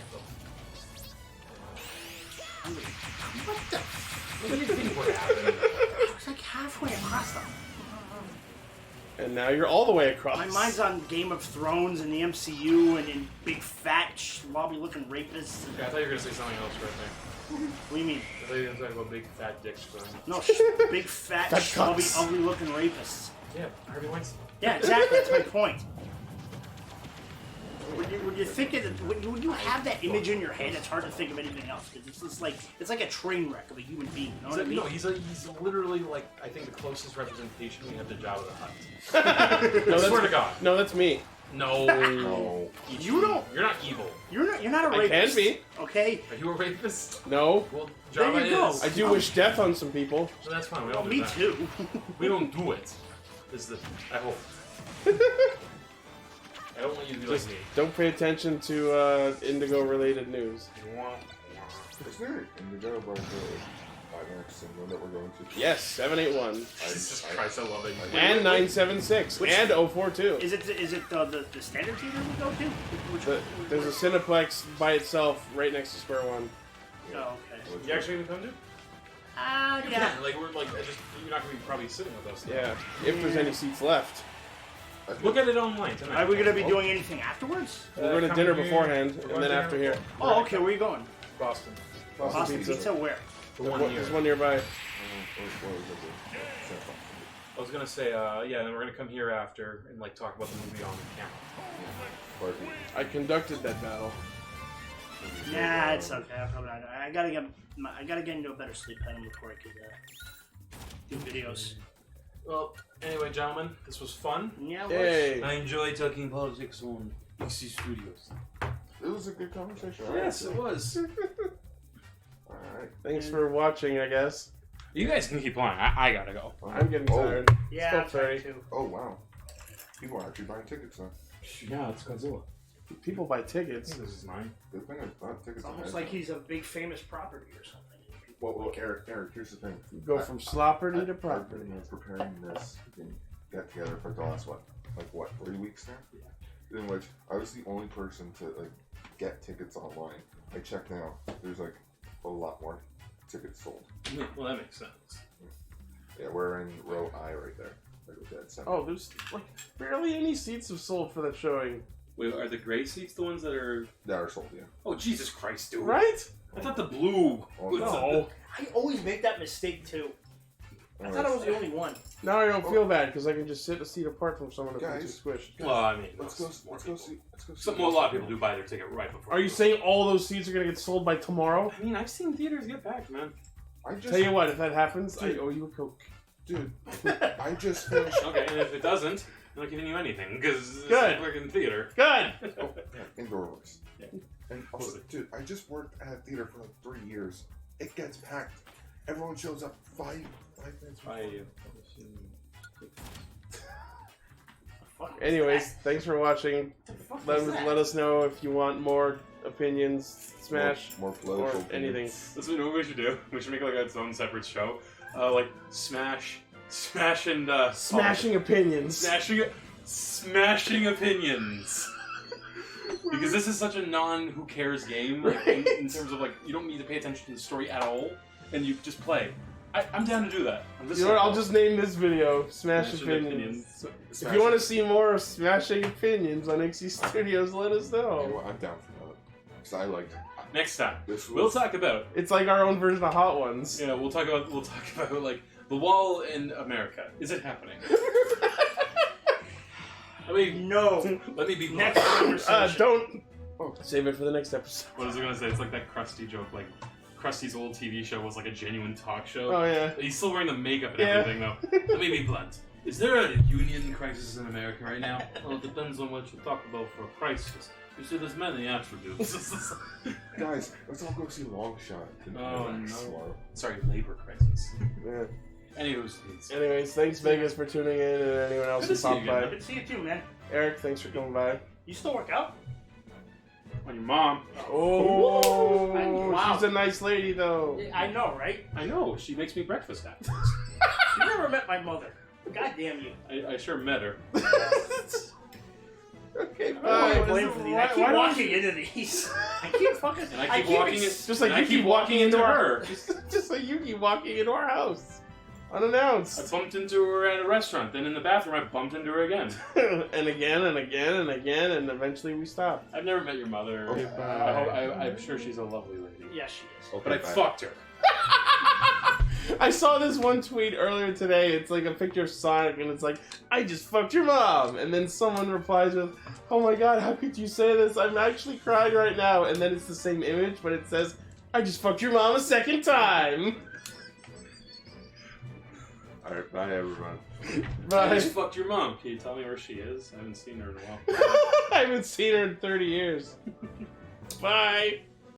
What the? What do you think would happen? I was like halfway across them. And now you're all the way across. My mind's on Game of Thrones and the MCU and in big fat slobby-looking rapists. Yeah, I thought you were gonna say something else right there. What do you mean? I thought you were gonna talk about big fat dicks going. No, big fat, Fat schlubby, cocks. ugly-looking rapists. Yeah, Harvey Weinstein. Yeah, exactly. That's my point. When you think of it, when you have that image in your head, it's hard to think of anything else because it's just like a train wreck of a human being. You know what I mean? No, he's literally like I think the closest representation we have to Jabba the Hutt. No, I that's, swear to God. no, that's me. No. No. You don't. You're not evil. You're not a I rapist. can be. Okay. Are you a rapist? No. Well, There Jabba you go. is. I do wish death on some people. So that's fine. We Well, all do me that. too. We don't do it. Is the I hope. I don't want you to be Just like me. don't pay attention to Indigo-related news. Is there Indigo by the IMAX cinema that we're going to? Yes, 781. Jesus Christ, I love it. And 976. Which- And 042. Is it the standard theater we go to? Which There's a Cineplex by itself right next to Square One. Oh, okay. You actually gonna come to? Yeah. Like we're like you're not gonna be probably sitting with us. Yeah, if there's any seats left. Look at it online tonight. Are we gonna be doing anything afterwards? We're going to come dinner here. beforehand, We're and going then dinner after here. Oh, okay. Where are you going? Boston. Boston Pizza. Where? The one year. There's one nearby. I was gonna say, yeah, then we're gonna come here after and like talk about the movie on camera. I conducted that battle. Nah, it's okay. I'm probably not. I gotta get into a better sleep pattern before I could do videos. Well, anyway, gentlemen, this was fun. Yeah. it was. Hey. I enjoy talking politics on Ichi Studios. It was a good conversation. Yes, it was. Alright. Thanks for watching, I guess. You guys can keep playing. I gotta go. I'm getting Oh. tired. Yeah, It's 12:30. too. Oh, wow. People are actually buying tickets now. Yeah, it's Godzilla. People buy tickets. This is mine. Good thing I bought tickets. It's almost like he's a big famous property or something. Well, Eric, here's the thing. Go from slopperty to I've property. been preparing this get together for the last, 3 weeks now? Yeah. In which I was the only person to, get tickets online. I checked now. There's, a lot more tickets sold. Well, that makes sense. Yeah, we're in row I right there. Like with that center. Oh, there's barely any seats have sold for that showing. Wait, are the gray seats the ones that are? That are sold, yeah. Oh, Jesus Christ, dude! Right? I thought the blue. Oh, was No. I always make that mistake too. I thought I was the only one. Now I don't feel bad because I can just sit a seat apart from someone if I'm too Guys. squished. Well, I mean, Let's go see. Something a lot of people do buy their ticket right before. Are you saying all those seats are gonna get sold by tomorrow? I mean, I've seen theaters get packed, man. I just, Tell you what, if that happens, I Dude. owe you a Coke. dude, I just finished. Okay, and if it doesn't, I'm not giving you anything because it's Good. a fucking theater. Good. Indoor works. Yeah. And also, dude, I just worked at a theater for 3 years. It gets packed. Everyone shows up 5 minutes before. Anyways, thanks for watching. Let us know if you want more opinions, smash, more or political anything. That's what we should do. We should make its own separate show. Smash and Smashing opinions. smashing opinions. Because this is such a who cares game in terms of you don't need to pay attention to the story at all, and you just play. I'm down to do that. You know what? I'll just name this video "Smash Smashing Opinions." If you want to see more Smashing Opinions on Ichi Studios, let us Yeah, know. well, I'm down for that. Because I liked Next time, this. we'll talk about. It's like our own version of Hot Ones. Yeah, we'll talk about the wall in America. Is it happening? I mean, No. let me be Next blunt. conversation. Don't. Oh, save it for the next episode. What was I gonna say? It's like that Krusty joke. Krusty's old TV show was a genuine talk show. Oh yeah. He's still wearing the makeup and Yeah. everything, though. Let me be blunt. Is there a union crisis in America right now? Well, it depends on what you talk about for a crisis. You see, there's many attributes. Guys, let's all go see Longshot. Oh, no. Tomorrow. Sorry, labor crisis. Yeah. Anyways, Thanks Vegas for tuning in, and anyone else Good who to see you popped again, by. man. Good to see you too, man. Eric, thanks for coming by. You still work out? on your mom. Oh, Wow. she's a nice lady though. I know, right? I know, she makes me breakfast after. You never met my mother. God damn you. I sure met her. Okay, I don't bye. want to blame for these. I keep Why don't walking into these. I keep fucking. And I keep walking in, Just like and I you keep walking into her. Just like you keep walking into our house. I Unannounced. bumped into her at a restaurant, then in the bathroom I bumped into her again. And again and again and again, and eventually we stopped. I've never met your mother. Okay, I'm sure she's a lovely lady. Yeah, she is. Okay, But I bye. fucked her. I saw this one tweet earlier today. It's like a picture of Sonic, and it's like, I just fucked your mom. And then someone replies with, oh my god, how could you say this? I'm actually crying right now. And then it's the same image, but it says, I just fucked your mom a second time. Alright, bye everyone. I Bye. just fucked your mom. Can you tell me where she is? I haven't seen her in a while. I haven't seen her in 30 years. Bye.